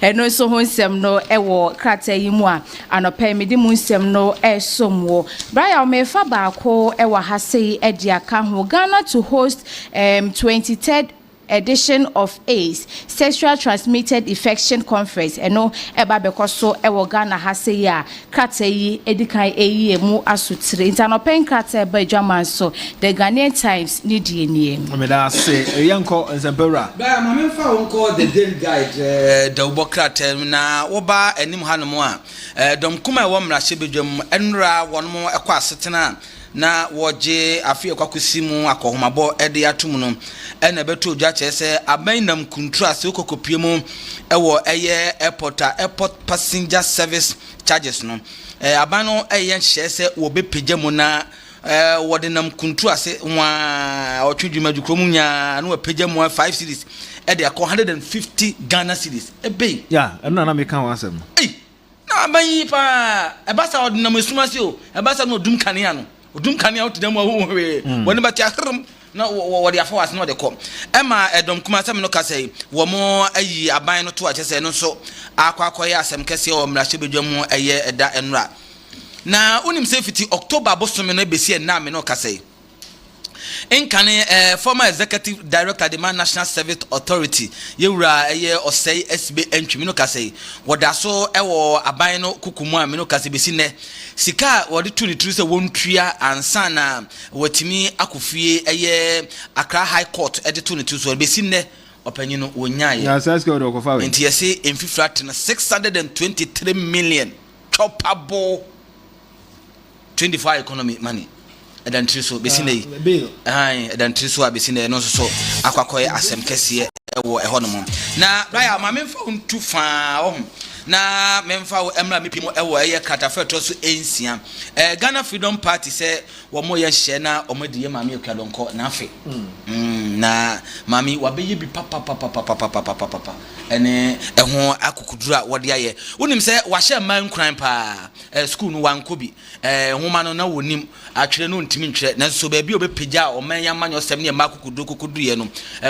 And also honsem no ewo krate yimu a anopa mede mu nsem no esomwo. Brian mefa baako ewa ha sei edi aka ho Ghana to host 23rd edition of AIDS Sexual Transmitted Infection Conference eno eba bekoso ewo Ghana ha sei a krate yi edikan eyi emu asutire intanopen krate ba German so the Ghanaian Times ni die nie me da say yanko nzempera ba ma me fa wonko the daily guide the ubokrate na wo ba anim hanom a dom kuma wo mra hyebedwam enra wonom ekwa asetena na woje afie kwakosi mu akohomabo ede atum no ena beto dwa chese abanam kuntra se okokopie mu ewo eye airport passenger service charges no abano eye hyese wo bepegya mu na wode nam kuntra se wa otwedwuma dwukromu nya na wapegya mu 5 cities ede akọ 150 Ghana cities ebe ya ena na me kan wasem na abayi pa ebasa wode nam esumase o ebasa no dum kanea no odum kania out dem wo we woni ba tiahrum na wo de afa no de ko ema edom kuma asem no kasai wo mo ayi aban no to a chese no so akwakoye asem kese o mra hyebedwam eye eda enra na unim se fiti October bosome no besi na me no kasai former executive director of the National Service Authority yewura eye osei SB entwi no kasai wodaso ewo aban no kukumu a me no kasai besi ne sika wodi tu ni tru se wontria ansa na watimi akofie eye Accra High Court editu ni tru so besi ne opanyino wonyaye ya saske wodi okofa we enti yesi infifrat na 623 million chopable 25 economy money edan triso besine edan triso abesine no so akwakoye asem kese ewo ehonom na raya ma memfa untu fa na memfa emra mepimo ewo eye katafeto so ensia Ghana Freedom Party se wo mo ye hye na omodi ye mami okadonko na afi na mami wabeye bi papa ene eho akukudura wode aye wonim se wahye man kran pa school no wanko bi homa no na wonim atwere no ntimi ntwere na so ba bi obepagya o man yamanyo osem ne makukudu ye no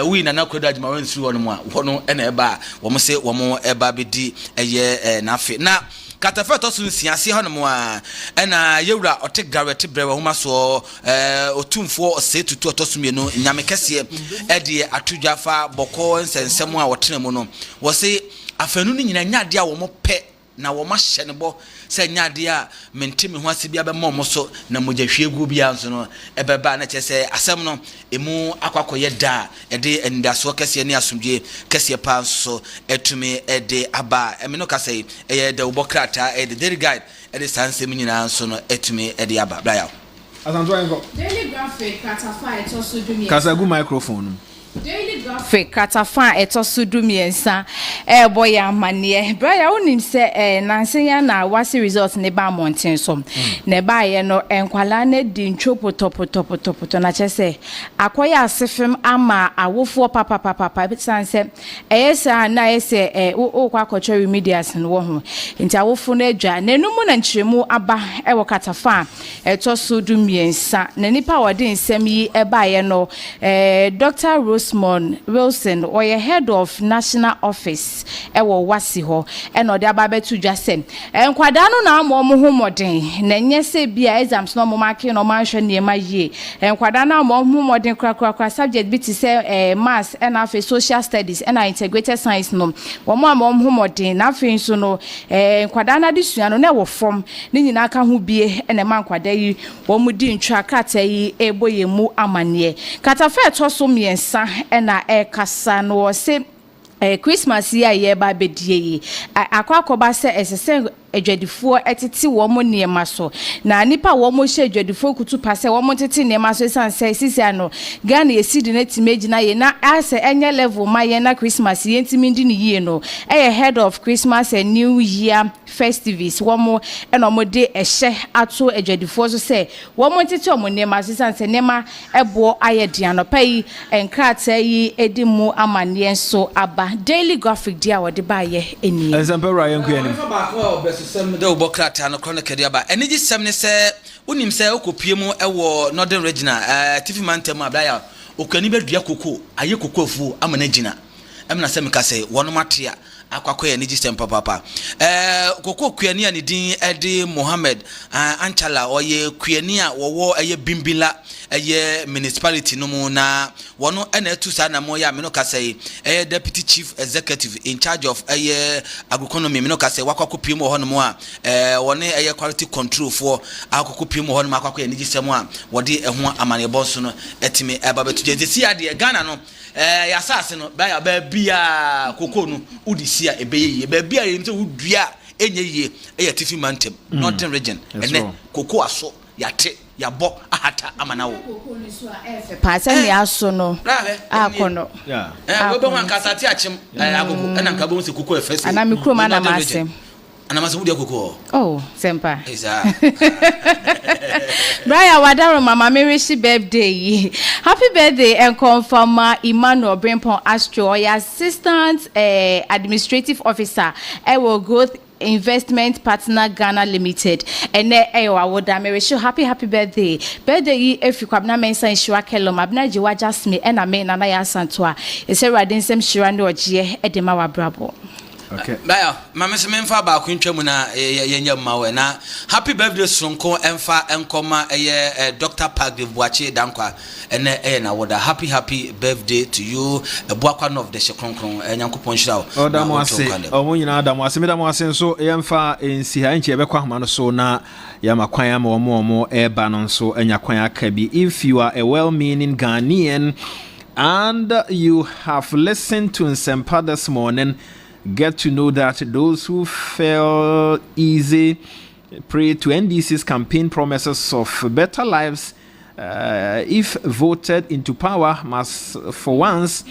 wi na nakodo adwuma wan siri wono a wono ena eba wo mo se wo mo eba bedi eye na afi na katafeto so nsiase hono a ena yewura ote garret brewa homa so otumfo osetutu otosumie no nyame kese ede atudwafa boko nsensem a wotena mu no wo se afanu ni nyina nyade a wo mo pe na wo ma hye ne bo se nyade a mentimi ho ase bia be mo so na mogahwiegu bia nso no ebeba na chese asem no emu akwakoye da ede endaso kese ne asomdwe kese pa nso etumi ede aba emeno kase eye de ubokrata ede daily guide ede sansem nyina nso no etumi ede aba bra ya asanto engo daily graphic katafa etoso dumi kasagu microphone daily graphic katafa etoso dumiensa boy amane bra ya onim se nansen ya na wasi result ne ba mountain so ne ba ye no enkwala na di ntwopo topoto na chese akoya asefem ama awofo papa bisanse eyesa na ese okwa kocho remedials no wo ho nti awofo na adwa nenumu na nkyeremu aba ewo katafa etoso dumiensa na nipa wode nsem yi eba ye no Dr. Rosemond Wilson or your head of national office ewo wasi ho eno de ababe to jasem enkwada no na mo homoden na nye se bia exams no mo marking no manhwe niema yie enkwada na mo homoden krakrakra subject bit say maths and afi social studies and integrated science no wo mo homoden na afi so no enkwada na de sua no na wo form ni nyina aka ho bie ene ma enkwada yi wo mu di ntwa krata yi eboye mu amane katafa to so miensa ena kasa no se Christmas ya ye ba bedie akwakoba se esese adwadifo etiti wo mo niema so na nipa wo mo hye adwadifo kutu pase wo mo tete niema so sanse sisi ano Ghana yesidi na timeji na ye na ase enye level ma ye na Christmas ye ntimi ndi ni ye no head of Christmas and New Year festivities wo mo eno mo de ehye ato adwadifo so se wo mo tete mo niema so sanse niema ebo ayedian no pai enkrata yi edimu amane so aba daily graphic dia wo de ba ye eni example Ryan Kuyani sem de obokrata no chronicle dia ba enigi sem ne se unim se okopie mu ewo northern regional tifi mantem abaya okani bedua koko aye koko afu amana gina emna sem ka se wono matia akwakoye enigi sem papa koko kuani ani din edi Mohammed Anchala oye kuani a wowo eye bimbila eye municipality no mu na wono ena etu sa na mo ya me no ka say deputy chief executive in charge of eye agroeconomy me no ka say wakwakopi mu ho no mo a wone eye quality control for akwakopi mu ho no akwakoye enigi sem a wode eho amane boso no etime eba betu je si ade Ghana no ya sase no ba bia koko no udisia ebeye ba bia yemse udua enye ye eye tifi mantem northern region ene koko aso yate yabo ahata amanawo koko ni so efe pasa ni aso no akono we be wan kasati achim agogo ena nka bo se koko efe se ana mikro ma na masem ana maso wudi koko sempa eza Brian Wadaro mama Mirishi birthday. Happy birthday and confirm Emmanuel Brimpon Astro, your assistant administrative officer, Ewo Growth Investment Partner Ghana Limited. And Ewa Mirishi happy birthday. Birthday if you kwabna mensa insura kelo mabna jiwa jasmi and ame nana ya santwa. Ese radin sem shirando ojie edema wa brabo. Okay. Baya, mama se memfa ba kwintwa mu na yenya mawe na happy birthday sonko emfa enkoma Dr. Pagde Boache Dankwa ene na woda happy birthday to you Boakwa of the Shekronkron Nyankopon Shirawo. Odamo ase omo nyina Adamo ase medamo ase nso yemfa ensi ha nche bekwa homa no so na ya makwan ya omo eba no nso anyakwan aka bi. If you are a well-meaning Ghanaian and you have listened to Nsempa this morning, get to know that those who fell easy prey to NDC's campaign promises of better lives if voted into power must for once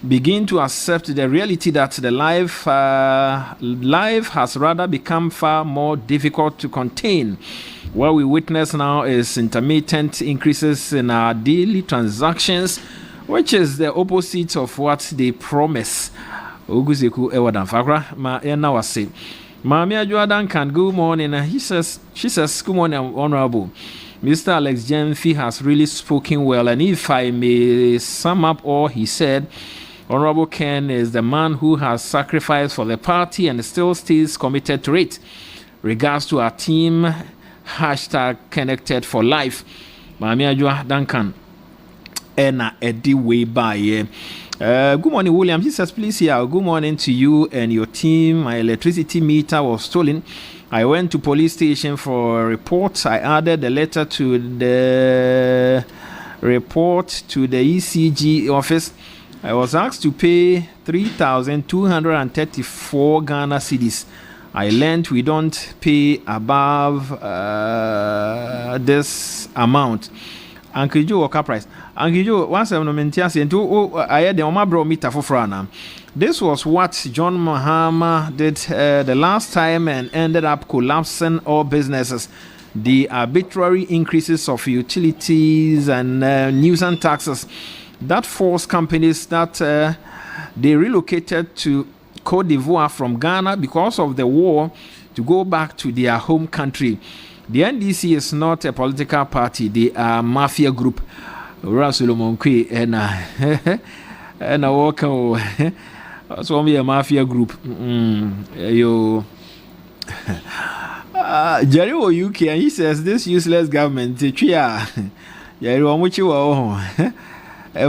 begin to accept the reality that the life has rather become far more difficult to contain. What we witness now is intermittent increases in our daily transactions, which is the opposite of what they promise. Oguzeku ewadan fakra ma yana wase Mami Ajuadan can good morning. She says good morning, honorable Mr. Alex Jemfi has really spoken well, and if I may sum up all he said, Honorable Ken is the man who has sacrificed for the party and still stays committed to it. Regards to our team, #connected for life. Mami Ajuadan can ena edi way by good morning, William. He says, please here, good morning to you and your team. My electricity meter was stolen. I went to police station for a report. I added the letter to the report to the ECG office. I was asked to pay 3,234 Ghana cedis. I learned we don't pay above this amount. Uncle Joe Oka price. Uncle Joe, once I'm mentioning into I had the Omabro meter for Frana. This was what John Mahama did the last time and ended up collapsing all businesses. The arbitrary increases of utilities and nuisance taxes that forced companies that they relocated to Cote d'Ivoire from Ghana because of the war to go back to their home country. The NDC is not a political party, they are a mafia group. Solomon Kwe and And I walk on. So me a mafia group. Yo. Jerry or UK, and he says this useless government. Jerry,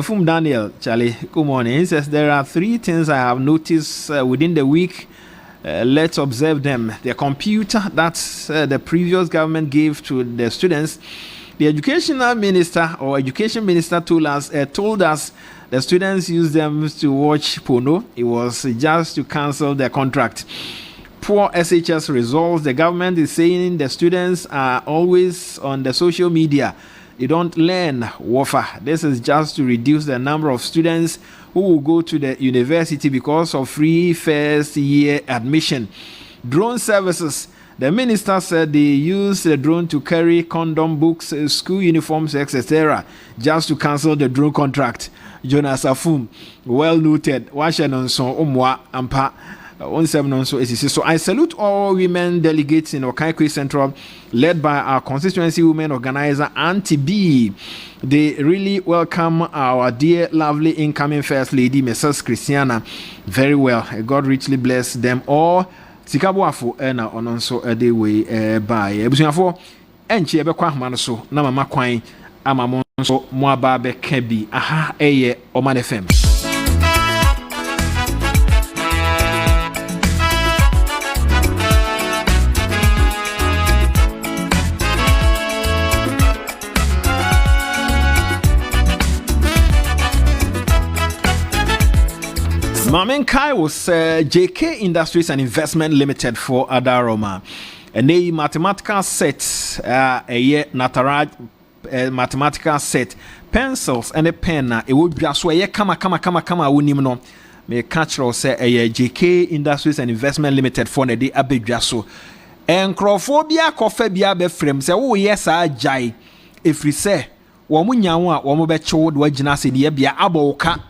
from Daniel, Charlie, good morning. He says there are 3 things I have noticed within the week. Let's observe them. The computer that the previous government gave to the students. The education minister told us the students used them to watch porno. It was just to cancel the contract. Poor SHS results. The government is saying the students are always on the social media. They don't learn WAFA. This is just to reduce the number of students who will go to the university because of free first year admission. Drone services. The minister said they use the drone to carry condom, books, school uniforms, etc. just to cancel the drone contract. Jonas Afum, well noted. So I salute all women delegates in Okaikwe Central, led by our constituency women organizer Auntie B. They really welcome our dear, lovely incoming First Lady, Mrs. Christiana, very well. God richly bless them all. Sikabuafo na ononso ade we by ebusuafo enchi ebekwa ahoma no so na mama kwan ama mo so mo aba be ka bi aha eye Omanfm. Mamen Kai was JK Industries and Investment Limited for Adaroma. And a mathematical set, a Nataraj mathematical set, pencils and a pen. It would be as well. Kama unimno. May catch or say a JK Industries and Investment Limited for a day abejaso. And Crophobia Coffebia be frame say, oh yes, I jai. If we say, Wamunyawa, Wamobecho, Wajinasi, the Abia Aboka.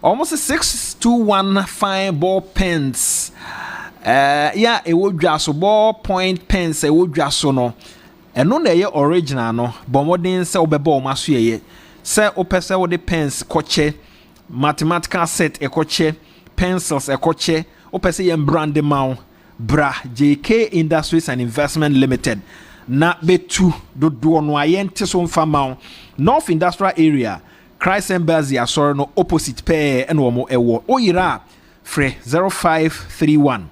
Almost 621 fine ball pens. Yeah, it would just so ball point pens. It would just so no. And no, they original no. But more than say obebo masuye. Say opese with the pens koche, mathematical set a koche, pencils a koche. Opese yem brand mount bra JK Industries and Investment Limited. Na betu do noyente so mfamount North Industrial Area. Christ Embassy asoro no opposite pair and womo ewo oyira fre 0531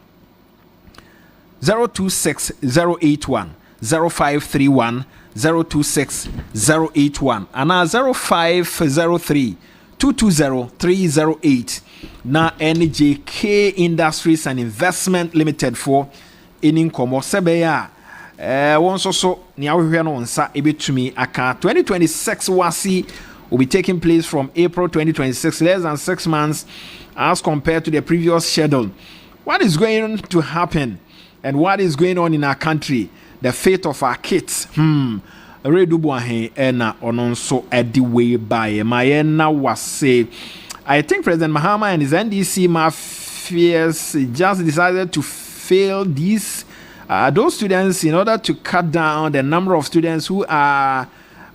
026081 0531 026081 ana 0503 220308 na NJK Industries and Investment Limited for in komo sebeya won so ni ahwehwe no nsa ebetumi aka 2026 wasi will be taking place from April 2026, less than 6 months as compared to the previous schedule. What is going to happen and what is going on in our country? The fate of our kids. Redubuahe ena ononso way by Mayena was say. I think President Mahama and his NDC mafias just decided to fail these those students in order to cut down the number of students who are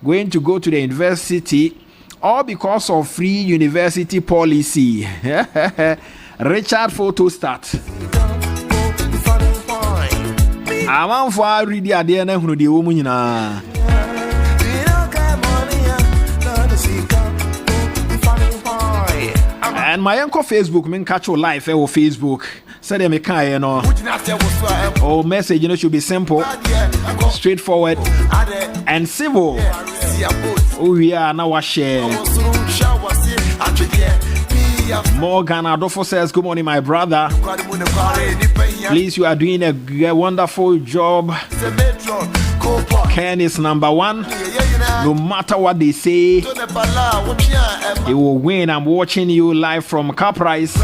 going to go to the university, all because of free university policy. Richard photo start. I'm for ready at the end of the woman. And my uncle Facebook, men catch your life or Facebook. Say them a kind, you know. Or message, you know, should be simple, straightforward, and civil. Oh yeah, now I share. Morgan Adolfo says, good morning, my brother. Please, you are doing a wonderful job. Ken is number one. No matter what they say, he will win. I'm watching you live from Caprice.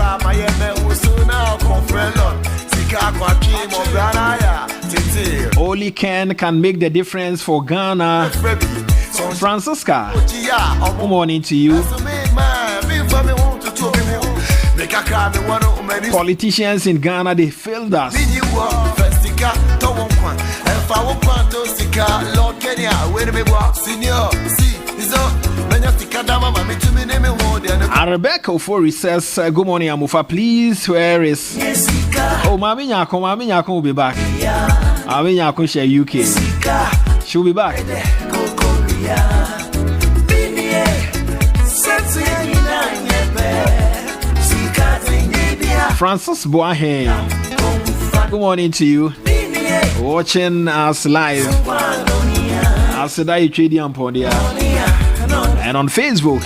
Only Ken can make the difference for Ghana. Francisca, good morning to you. Politicians in Ghana, they failed us. Rebecca Ofori says, good morning, Amufa. Please, where is... Oh, Mami Nyako will be back. Mami Nyako share UK. She'll be back. Francis Boahen, good morning to you. Watching us live. Asadai Trading Ampodia. And on Facebook.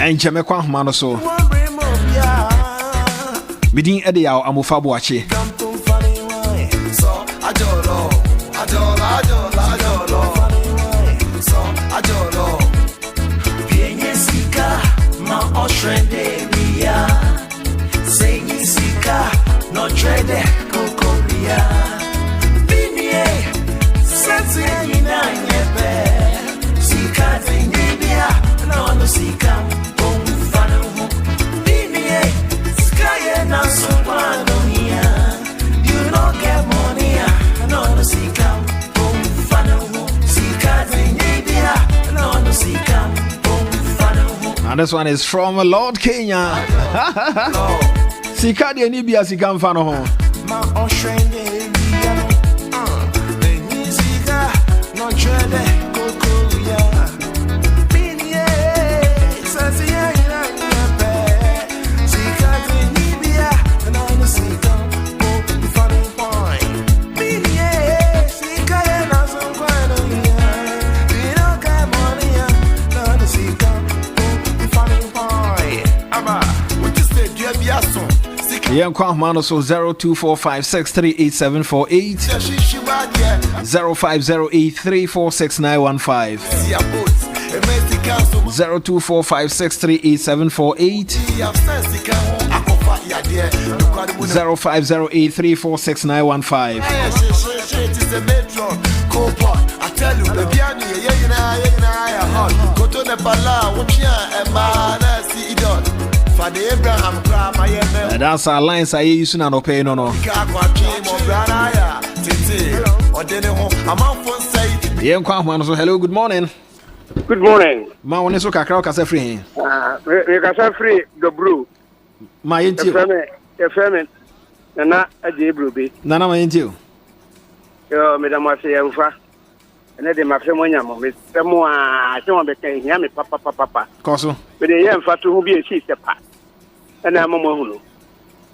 And Jamaica Mano so Bidin Edia Amufa Boache. And this one is from Lord Kenya. Sikadi Nibia Sikam Fano. Young Kwamano so 0245638748 0508346915 0245638748 0508346915 that's our lines I use no pay no. Hello, good morning. Good morning. Ma one so kakra ka free. We ka free the brew. Ma yenti. FM na aje brew bi. Nana ma yenti. Yo madam wa se yamfa. Na de ma fe mo nya mo me se mo a se mo be kan hia me papa. Koso. We de yamfa to hu bi e si sepa. Na mo hunu.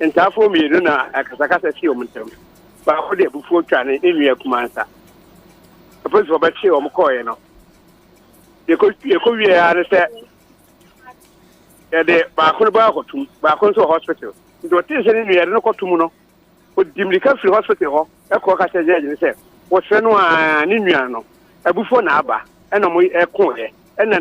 Ntafo mi no na akasakasa si o mntem. Ba ho de bufu twa ne nua kumansa. Suppose for bachi o mkoye no. Ye ko wie ya se ya de ba ko ba ko tum ba ko so hospital. Ndo tin se ne nua no ko tum no. O dimrika free hospital ho e ko ka se je ne se. Wo se no a ne nua no. Abufu na aba. E no mo e ko ye. E na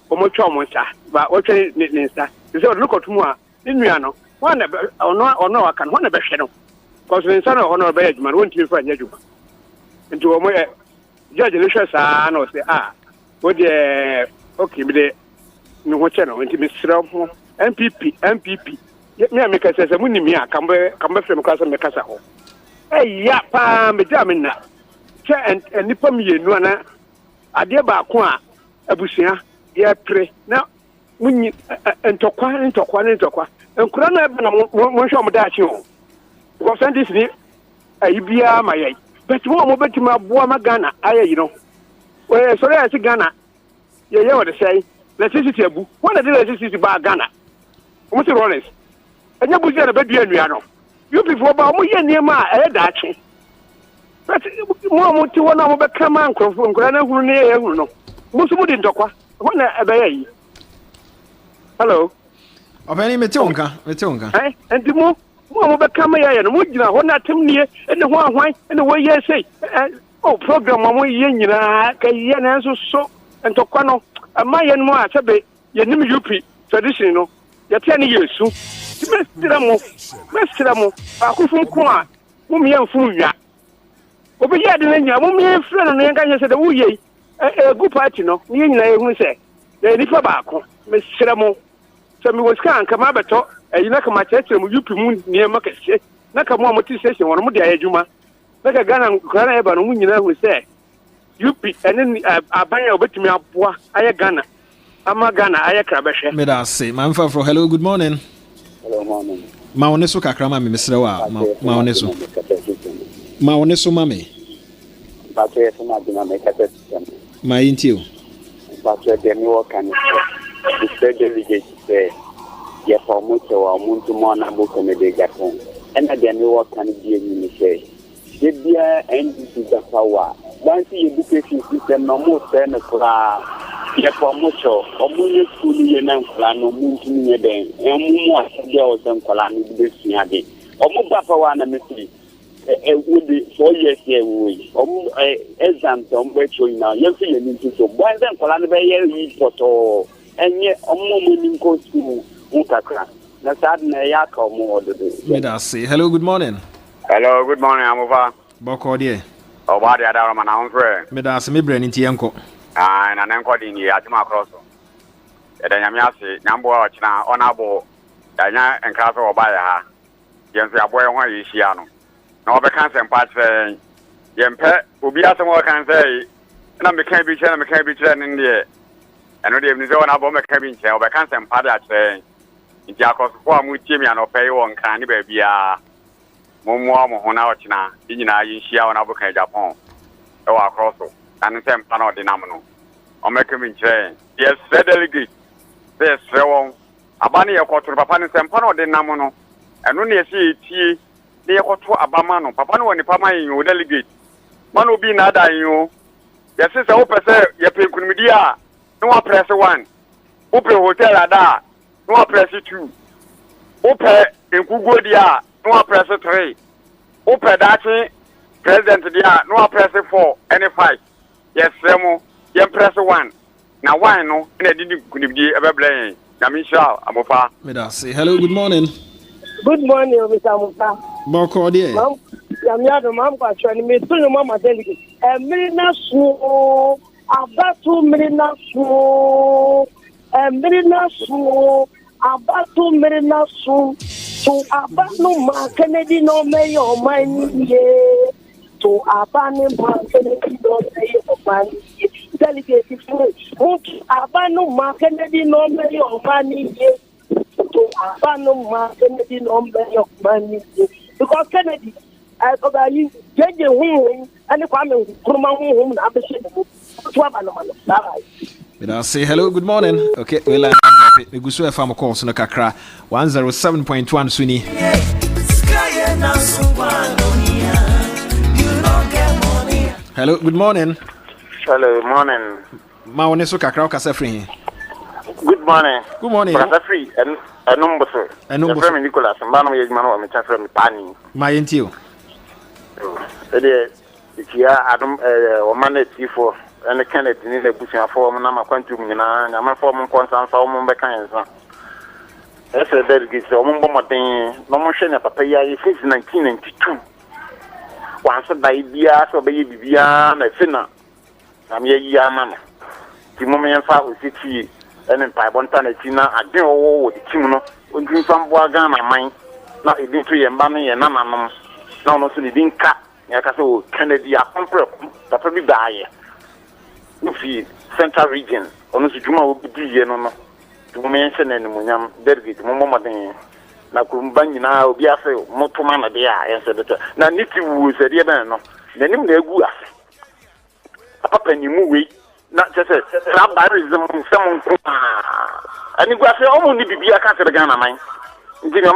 o mo twa mo nsa. Ba o twa ne nsa. Se o no ko tum a ne nua no. One ono aka no na be hwe no. Cause nsa no ono be adwuma no wonti fa anya adwuma. Nti o mo judge no hwe saa na o se o de okay me de no ho che no nti me sira ho MPP me ameka sese munimi a kambe frem kasa me kasa ho ya pa me da me na che nipa mienu ana ade ba ko a abusua ya pre na munyi ntokwa nkura na ebe na mo hwe mo da achi ho ko send ni ayibia mayai but mo betima boa magana ayi no we sorry I see Ghana ye what they say electricity abu what the electricity ba Ghana mo se rollers anya buzi na be dua nua no you people ba mo ye niema a da achi but mo ti wona mo be kama nkura na hunu ne ye hunu no mo so mo di ndokwa wona ebe yi hello Obani mete onka enti mo be kama ya no mo gina ho na temnie ene ho ahwan ene wo ye sei o program mo ye nyina ka ye na nso so entokwa no ama ye no a sebe ye nim UP tradition no ye te ne yesu mesira mo akufun ko a mo me yamfu nwa obi ye de nya mo me fira no ye kan ye se de wo ye good party no ye nyina ye hu se de nipa ba ko mesira mo So me was can come abeto e na kama cheche mu yupi mu nie makese na kama mo ti station wono mo de ayadwuma na ka Ghana kwana e ba no mu nyina hu se yupi ene abanya obetumi aboa aye Ghana ama Ghana aye krabehwe me da say man fa for hello good morning. Hello morning. Ma oneso kakra ma me mesre wa ma oneso ma oneso ma me Patrick from Adina make a system. ma intio Patrick de mi work and the state delegate say ye for much or muntu mo na book me de Japan. And de mi work and the me say the bia NDC the power. Once you education system no more say na kura ye for much or munye school ye na kura no muntu ni den. E mu asede o dem kura ni be suade. O mu papa wa na me see would be 4 years here we exam some way showing now you see you need to so boy then for an be photo and yet on go to Utakra na sad na ya ka mo do me da say hello good morning. Hello good morning I'm over Boko there oba dia da ma na onfre me da say me brand nti enko na nenko di ni atuma cross e da nyame ase nyambo a ochina onabo da nya enka so oba ya ha yenso aboy ho yi hia no na obeka nsempa tse yempe obi asem o kan say na me kan bi kire ne ndie eno de mi ze wona bo me kan bi nche obeka nsempa da tse nti akosofo a mu tie mi ana opei won kan ne ba bia mo ho na ochina nyina yi hia wona bo kan Japan e wa crosso na nsempa na odi nam no o me kan bi nche yes delegate this rewon abane ye kwotoro papa nsempa na odi nam no eno ne esi tie de yakoto abama no papa no woni pama yin delegate man obi na da yin yes say o pese ye pe kunmidi a no wa press 1 o pe hotel ada no wa press 2 o pe enkugo dia no wa press 3 o pe dachi president dia no wa press 4 and 5 yes remo ye press 1 na 1 no na didi kunmidi e be blen na mi sha amofa me da say hello good morning. Good morning, Mr. Musa. Boko there. Yamiado mam kwa chani me tunu mama delegate. Mirina su abatu mirina su mirina su abatu mirina su to abanu ma Kennedy no mayo mani ye to abanu ma Kennedy no mayo mani ye delegate free abanu ma Kennedy no mayo mani ye to abanu ma Kennedy no mayo mani ye because Kennedy about you, judging whom and if I'm from my home, I'll be saying, I say hello, good morning. Okay, well, I'm happy. We go to a farm call, so Kakra 107.1 Suni. Hello, good morning. Hello, morning. Ma one so Kakra kasa free. Good morning. Good morning. Kasa free and number sir. And number from Nicholas and Bano Yegmano and Mr. from Pani. My intio. Here, Adam, Oman T4 and the candidate in the Bush form, Nama Quantum, and I'm a former concern for Mumbai. As a delegate, Omomba, no motion of Papaya is 1992. Once a baby, so baby, beyond a sinner. I'm a yaman. The moment I was city and in Pibontan, I do all the Kimono, and drink some Boagan, my mind. Not a bit to money and Namam. No, no, so they didn't cut. Yakaso Kennedy, a compre, the probably die. No fee, Central Region, on the Juma will be no. To mention any Munyam, delegate, Momo, Nakumbani now, be a fail, Motomana, they are answered the now Niki was a dear man, the name they go after. A papa in movie, not just a slap barrism, someone. And you got only be a cancer Ghana mine. Jimmy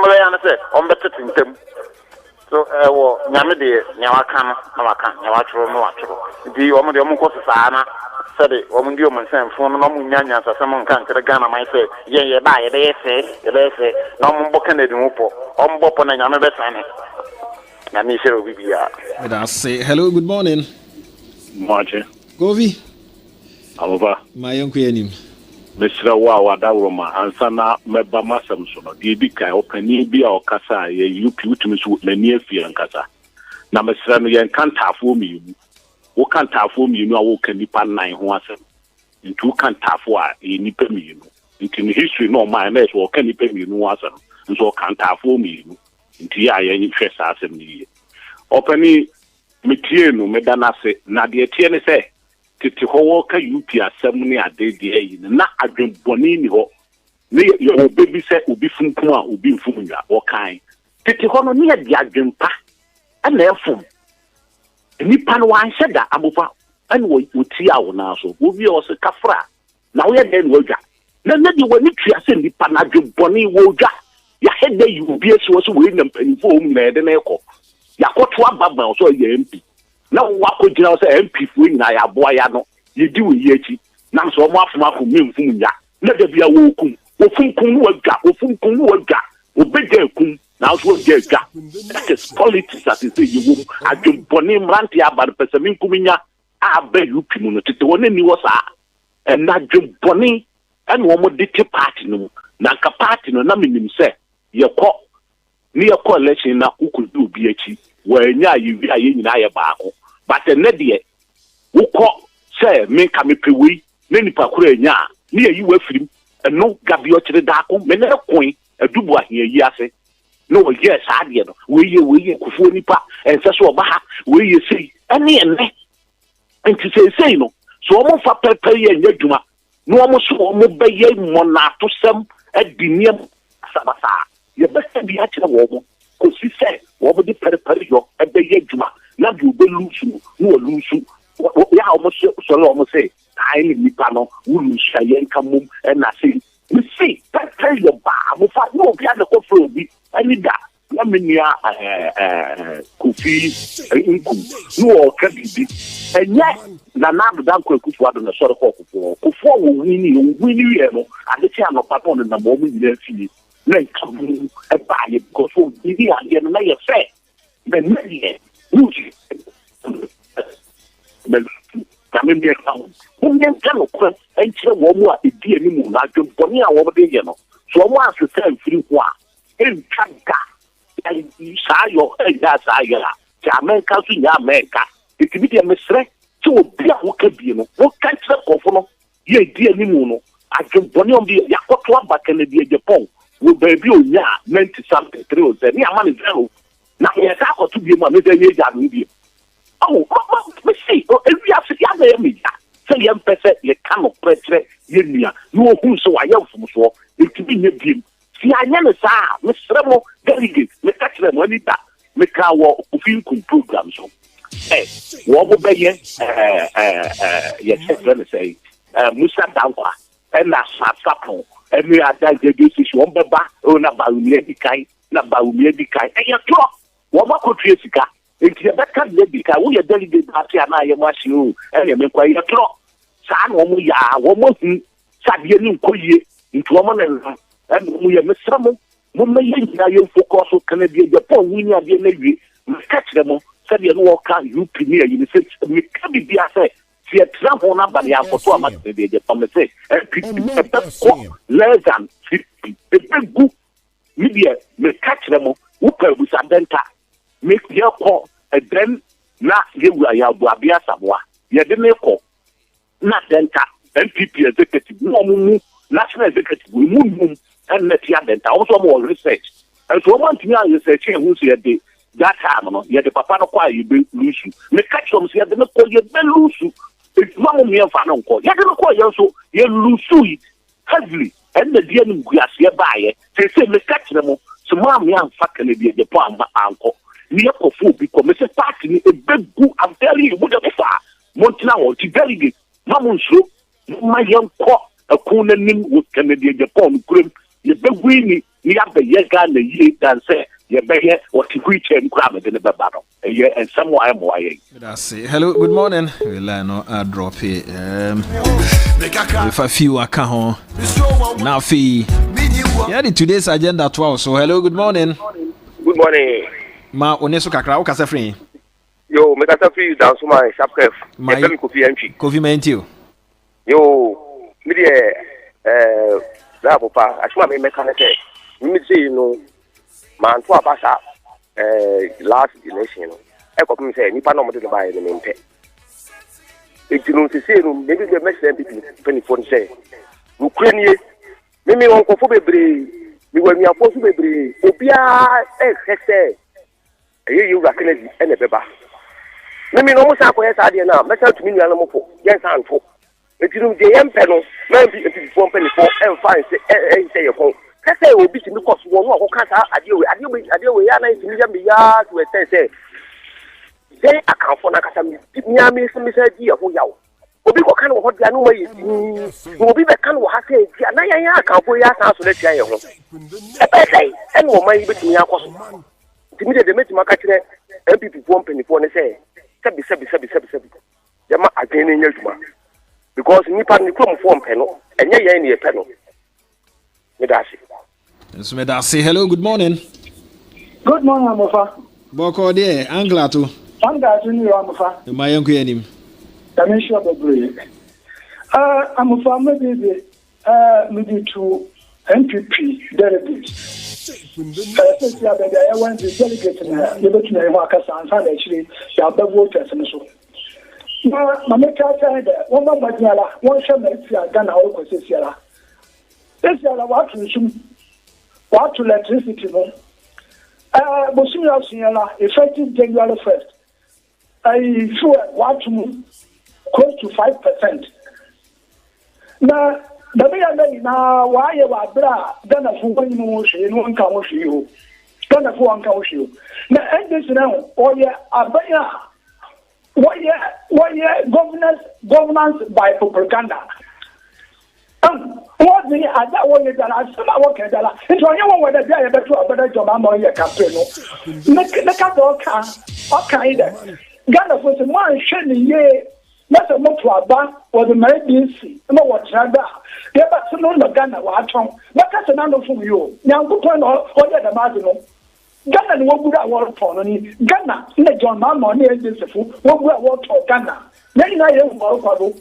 said, on better in them. So, Yamade, Yawakan, Nawakan, Yawatro, Noatro. The woman, the Omuko Sana, said it, woman, you and Sam, for no Munyans, or someone can to the Ghana, might say, yeah, buy, they say, no Mumbokan, the Mupo, Ombopon and Yamabe Sane. Nanisha will be here. I say, hello, good morning. Marche. Govi. I'm over. My uncle, him. Mr. Wawa Daroma, and Sana Meba Massamson, the big guy, open Nibia or Casa, you put me to the near fear and Casa. Now, Mr. can't have for me. Who can't have for me, you know, who can be pan 9 who has into can't have for a nipper me. nti history no my na so ka nipa mienu asa no nso kantafo mienu nti ya ye hwe sa asem ni opani metie no medana se na de tie ne se tete ho ka UP asem ni ade de yi na adwenboni ni ho ne yo obi se obi funkum a obi mfumnya wo kan tete ho no ne ya de adwenpa ana efum nipa no wan hyeda amofa ana wo ti awo na so obi o se kafra na wo ye den wo dwa na de wani tua se nipa na adwenboni wo dwa ya hede yi obi esi wo so we na mpanifo om na de na ekọ yakoto ababa so ye MP na wakogina so MP fu nyina ya boa ya no ye di we yechi na so mo afuma ko memfum nya na da bia wo kum wo funkum wo dwa wo funkum wo dwa wo bega kum na so ge dwa that is politics as say you wo adwoboni mranti abar pesamin kuminya aba UP mu no tete woni ni wo sa na adwoboni en wo mo dite party no na ka party no na minim se ye ko ni ye ko election na ukudu obi achi wanya yiwi aye nyina ye baako but ne de wukọ se me ka me pewi ne nipa kura nya ne yi wafirim eno gabi o kire daako me ne koin adubu ahia yi ase no yes ade no we ye kufuo nipa ense so oba ha we ye sei ene ene enti sei no so omo fa pepe ye nya dwuma no omo so omo be ye monato sem adiniem sabasa ye best bi a kire wo mo ko si se wo be pere yo e be ye dwuma na du be lusu no lusu ya omo so lo omo say ai nipa no wo lusu ye nkamum e na say we see pere yo ba mo fa no bi a ko fro bi ani da na menia kofi inkum no ka bibi enye na dan ko kufu ado na soro ko kufu wo wini ye no ade ti ano papa no na mo mu nyina fie na nkamu e ba ye ko so bibi ade no na ye fe ben ne uji ben kamen bi ka unyen kan ko en kire wo mu a edi ani mu na adwoboni a wo de ye no so mo asese mfiri ho a en kanka sayo ya sayo la America su nya America itimi de mesre ti obi a wo ka bi no wo ka kire kofo no ye edi ani mu no adwoboni on bi yakoto abaka na bi Japan wo baby onya 90 something 3 ni amani zero na ye ka ko tu bi mu a me de ye ja no bi oh me see every after ya na me ja se ye mpese ye ka no pretre ye nia no hu so wa ye fum so itimi nye bi si anya ne sa mesre mo delegate me ka kire mo ni da me ka wo ofinkum program so wo bo be ye ye se say Musa Dankwa na sasapo emi ada jeje si won beba o na ba umi edikai na ba umi edikai ye to wo ma ko tue sika enti e beka de edikai wo ye delegate party na ye mo ahye o ene me kwa ye to sa na wo mo ya wo mo hu sabie ni nkoyie nti wo mo na and we are Mr. Mumma Yinka, you focus on Canadian Japan, we are the Navy, catch them, said you know, can you near you? We can be the affair. See a trap on up by the alpha for a month, the Japan say, less than 50. The big book media may catch them, whooper with a denta, make your call, and then not give you a Babia Samoa. You didn't call, not denta, MPP executive, no national executive, we move. And let you have also more research. And so one thing I research who's here that time, no, you had the papa no quite you be loose. Me catch them, see, they call you be loose. It's one me and Fanon call. You don't call you so you lose heavily. And the dear Guas here by they say, me catch them, so mammy and fucking the palm uncle. Near Kofu because Mr. Party a big good, I'm telling you, would have far. Montanao, to delegate, Mamun Sloop, my young cock, a corner name with Canadian Japan, grim. You be winning, you have the Yaga and the Ye than say, you be here what you reach and grab it in the battle. And somewhere I'm away. That's it. Hello, good morning. Well, I know I drop it. If I feel I can't home. Now, fee. Yeah, today's agenda 12. So, hello, good morning. Good morning. Ma, Oneso Kakra, what's a friend? Yo, make us a free down to my sharp clef. My coffee entry. Coffee mentio. Yo, media, Papa, I should have mechanic. You see, you know, man, to a basa, last election. I could say, Nipa no to buy the main pet. If you know to say, maybe the next MPP 24 say, Ukraine, Mimi on ko fo bebre mi wa mi afo so bebre obia ehese eyi wa Kennedy ene beba mimi no musa ko yesa de na mesa tumi nua no mofo yen san fo etirum je yen pe no man bi eti fo pe ni fo en fine say ye ko kase obi timi ko so wonu akokasa ade we ya na timi ya me ya to say say akanfo na kasa mi ami se mi say di ho yawo obi ko kan wo dia no ma yi obi be kan wo ha say dia na yan akanfo ya san so le tia ye ho e say en wo man yi betimi akoso timi de metima ka kire MPP fo mpanifo ne say sabi yama agene nya djuma because nipa ni krom fo mpe no enye yen ne yepe no me da se yes me da se hello good morning Amofa boko de anglato ni Amofa ma yanku yanim tamen sure bebre Amofa me be to MPP delegate especially I want the delegate na you bet na wa kasa ansa na actually ya be voters no so na me ka say that one ma diala one share na ti aga na o ko sesiala wa to electricity no bosu ya siala effective January 1st I sure what to close to 5%. Na dabe ya na waye wa bra Ghana fu wani mo hwe no nka wo hwe ho Ghana fu nka wo hwe na endesi na oye abaya oye governance by propaganda what the ada oye dala sama wo ke dala nto onye won wada bia ye beto abada joba ma oye campaign no na ka do ka ida Ghana fu se mo anhwe ni ye na se mo to aba wo the MDC no wo trada ya ba se no na Ghana wa aton na ka se na no fu yo nyankopon no o de da ma de no Ghana ni wo bura wo to no ni Ghana na John Mahama na agency fu wo bura wo to Ghana na ina ye wo kwado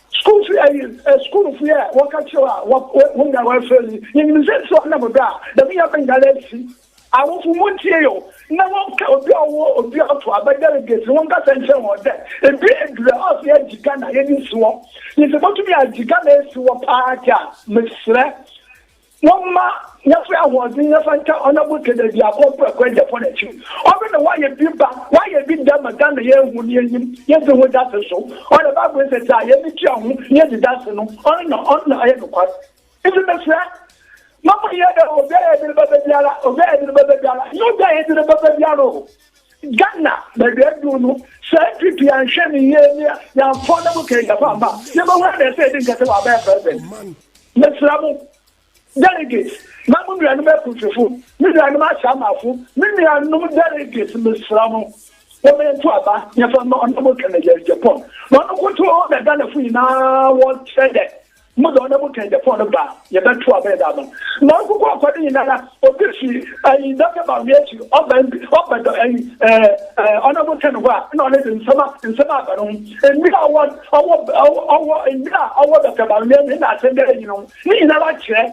school fee wo ka chewa wo nga wa feli yin se so na boda da mi ya bengalesi awofu montie yo na won ka obi ato abadelegate won ka sense won de ebi edure of ya Ghana ye ni so ni se botu mi a Ghana esi wo paaja mesre won ma ya fi awodin ya fanta onabu kede di akopra kwende for na chi obi na wa ye bi da Ghana ye hu ni enyim ye se ho da so ona ba bo se ta ye bi tia hu ye di da so no ona aye no kwa ibi mesre Mama yada obe edin baba biara no da edin baba biara Ghana be do no say pipi anhwe ni ye ya fona mo ke ga famba ye ba wa na say edin kete wa ba president mesramo delegate mamu nua no be kufufu mi nua no ma shamafo mi nua no delegate mesramo wo me to aba ye fa no mo ke na Japan no ko to o be Ghana fu na wo said mo do na mo ke Japan ba ye be to aba da ba no ko akwadi na na obishi ayi da ke ba we chi oba do ona mo ten wa no le nsama ba no mi awo da ke ba we na atende you know ni na ba kire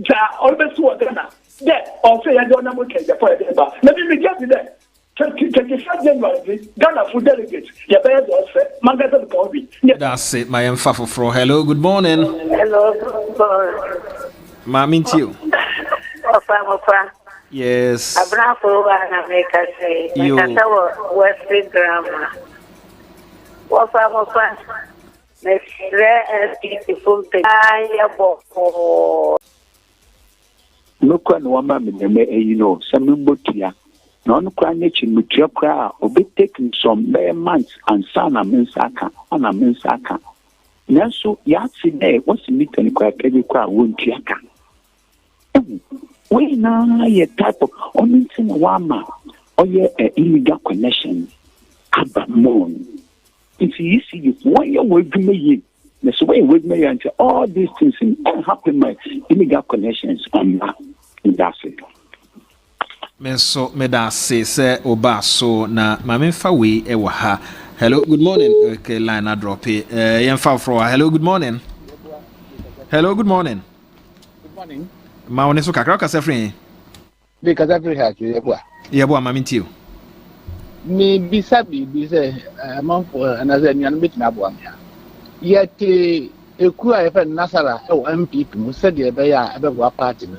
ja always wo Ghana de o fe ya do na mo ke Japan ba na bi mi get there 25 January, Ghana for delegate. That's it, my for. Hello, good morning. Hello, good morning. Mami you. Opa. Yes. Abra for one make us say. West grammar. Opa. Look on one man, you know, some Mutia. Non cranich in Mutia, or be taken some bare months and Sana Mensaka, Anna Mensaka. Nanso, Yatsi Day, what's the meat and crack every crowd won't yaka. We now a type of only Wama or ye illegal connection. Abba moon. It's easy if 1 year with me. That's way with me until all these things happen my illegal connections on that. That's it. Menso meda se oba so na mamemfa we e wa ha. Hello, good morning. Okay, line na drop e. Yemfa fro. Hello, good morning. Hello, good morning. Good morning. Ma woni so kakra ka se free. Be ka se free ha ki yebo. Yebo ma minti o. Me bisa bi se amamfo anaze nyan bit na bo amia. Yete eku a yefe nasara e MPP mu said e be ya e be wa party no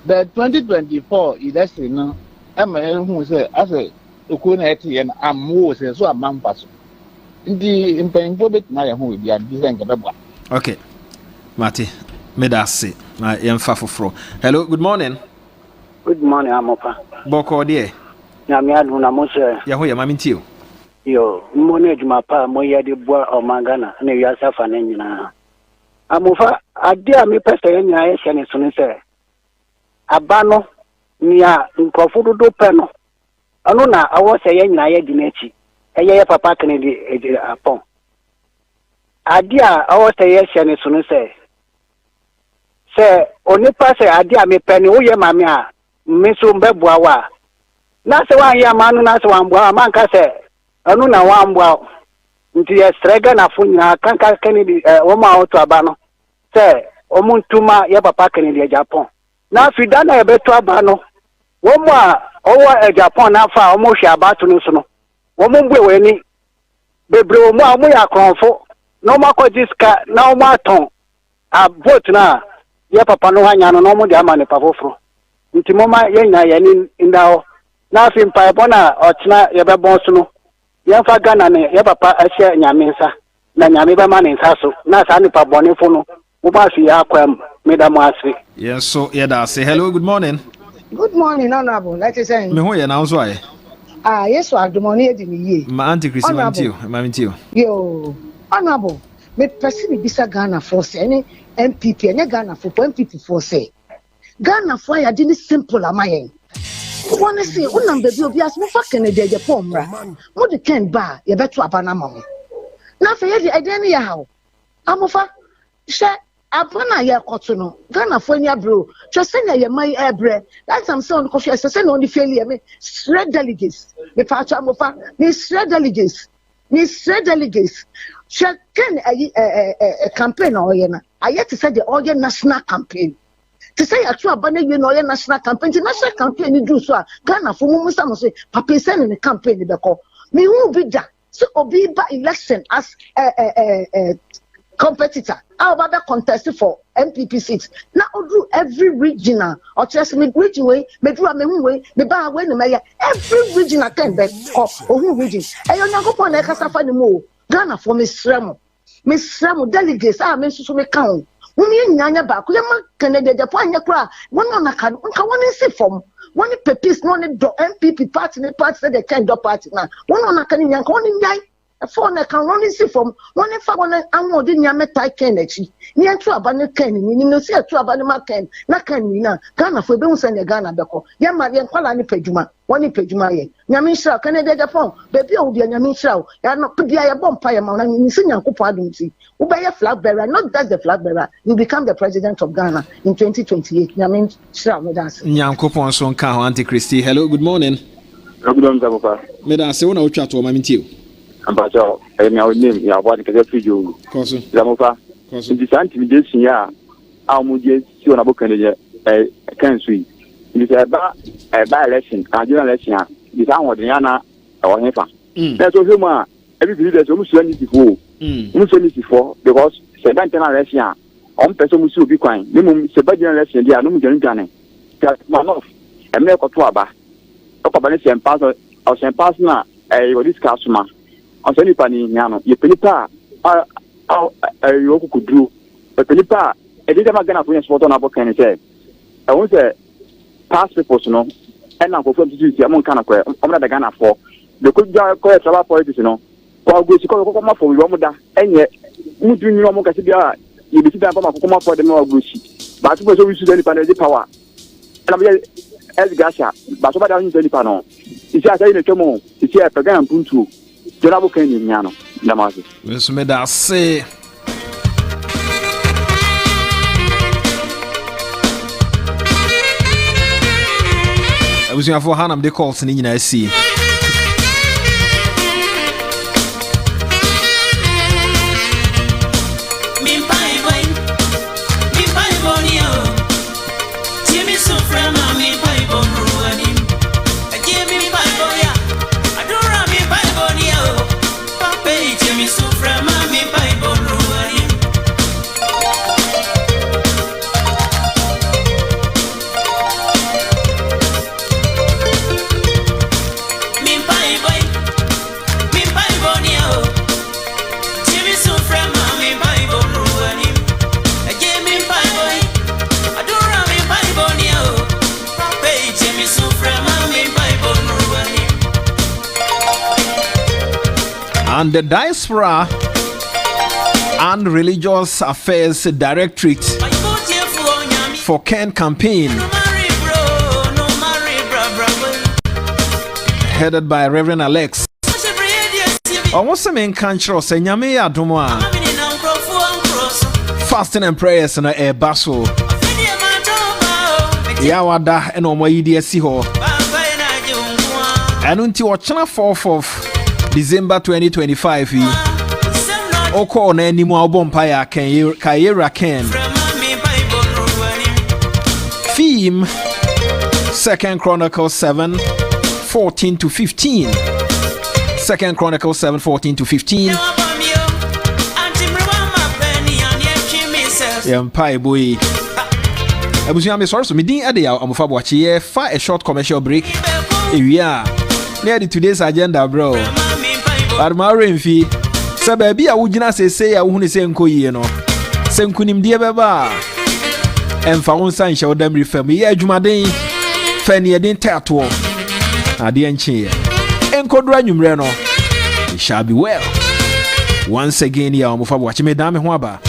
the 2024 election no e ma hu say ase eku na eti ye na amwo say so amampa so ndi mpanyimfo betima ye ho bia bi se nke beba. Okay Mate medase na yemfa foforo. Hello, good morning. Good morning, Amopa. Boko de Na me adu na mo se ya ho ya mamintio yo mo ne djuma pa mo ya de boa o mangana na wi asafa na nyina Amofa ade a me pese nyina ye hye ne so ne se abano nia nkofo dodo pe no anu na awo se ye nyina ye di na chi ye papa Kennedy apon ade a awo se ye hye ne so ne se onipa se ade a me pe ne wo ye mame a me so mbeboa wa na se wan ya manu na se wan boa man ka se anu na wan boa nti ye strega na fu nyina kan Kennedy wo ma auto aba no se o mun tuma ye papa Kennedy Japan na fida na ye beto aba no wo mo a owo Japan na fa o mo hwe aba to no so no wo mo mbwe we ni bebre wo mo a mo ya konfo no ma ko jiska na o ma ton a vote na ye papa no hanya no no mo de ama ne pafoforo nti mo ma ye nya ye ni ndao na fi mpa bona otena ye be bon so no ye fa Ghana ne ye papa ahye nyame nsa na nyame be ma ne nsa so na sa ni pa bone fo no mo ba fi akwam me da mo ase. Yes, so yeah da say hello, good morning. Good morning, honorable. Let us say Me ho ye na nso aye. Yes, so adomoni e di ni ye. Ma auntie Chrissy mamintio. Yo, honorable. Me person bisa Ghana force any MPP any Ghana for MPP force. Ghana for ya di ni simple amayen. One say unam baby obi as mo fa Kennedy Japan mra. Mo de ken ba ye beto abana mo. Na fa ye di eden ya hawo. Amofa she abana ye koto no. Ghana for nya bro. Twese ye mai ebre. That am say on ko hwe se no the failure me shred delegates. Me pa cha amofa me shred delegates. Me shred delegates. She ken a campaign o ye na. Aye to say the all national campaign. To say atu abana you know national campaign, the national campaign ni do so Ghana for mu musa no say papa send in the campaign be ko me who be da so obi ba election as competitor how about contest for MPP seats na odu every regional or just me region way me do me hu way me ba way no me every regional ten be ko ohu region e yo nyankopon na kasa fa ni mo Ghana for me sremo delegates me so me count Wuni nyanya ba ko yema Kennedy Japan nya kra wono na ka nka woni si fom woni pepis no ne do MPP party ne party say the kind of party na wono na ka nya nka woni nyai for na ka woni si fom woni fa woni anwo de nya meta ken achi ni entu aba ne ken ni no si etu aba ne ma ken na ken ni na Ghana fo be hu se ne Ghana be ko yema ye nkwala ne padwuma woni padwuma ye nyame nhira Kennedy Japan baby o bia nyame nhira ya no bia ye bompa ye ma na ni si nyankopon adonti wo be ye flag bearer not just the flag bearer you become the president of Ghana in 2028 nyame nhira me dance nyankopon so nka ho Auntie Christy. Hello, good morning. Good morning, Papa. Me da se wona wo twa to mamintio Ambacho me our name ya body ke fi jo koso Zamofa koso ndi intimidation ya amuje si ona bokane kan sui ndi se ba election general election ndi sa won de yana o hefa na so fe mu a every leader so mu so ni tifo mu so ni tifo because se ba internal election on person mu si obi kwan ni mu se ba general election dia no mu janu jane ka manof emle ko to aba ko ba ni se pass o se pass na e wodi ska suma on se ni pani nyano ye penipa yo ku kudru penipa e dey ma Ghana for sport na bokan say e won say past people no e na ko from titi amon kana ko o na da Ghana for the ko ja ko e travel politics no ko go si ko ma for wo mo da enye mu du ni mo ka si bia ye bi ti da pa ma ko ma for dem no go si ba tu so wi su da ni panel di power na be el gasha ba so ba da ni da ni pa no isi asa ni twemo isi e pega mpuntu jona bo kan ni nyano na ma se so me da se abusuafo hanam de calls ni nyina si and the Diaspora and Religious Affairs Directorate for Ken campaign, headed by Reverend Alex. Almost a main country, Senyame Adomwa. Fasting and prayers in a basso. Yawada and Omoidi Siho. And until China 4th of December 2025, Oko on any more bompire Kayera Ken. Theme 2 Chronicles 7:14 to 15. 2 Chronicles 7:14 to 15. Yampai boy. Abusiame sorry so me din ade ya amofa boachi ye fa a short commercial break. We are near the today's agenda, bro. Armaremfi se baby a wugina sese ya wo hunu se nkoyi no. Se nkunim de beba. Emfa won san hye odam refam ye adwumaden fa ne den tato. Ade enche. Enkodura nwumre no. It shall be well. Once again, ya amofa boachi me dame ho aba.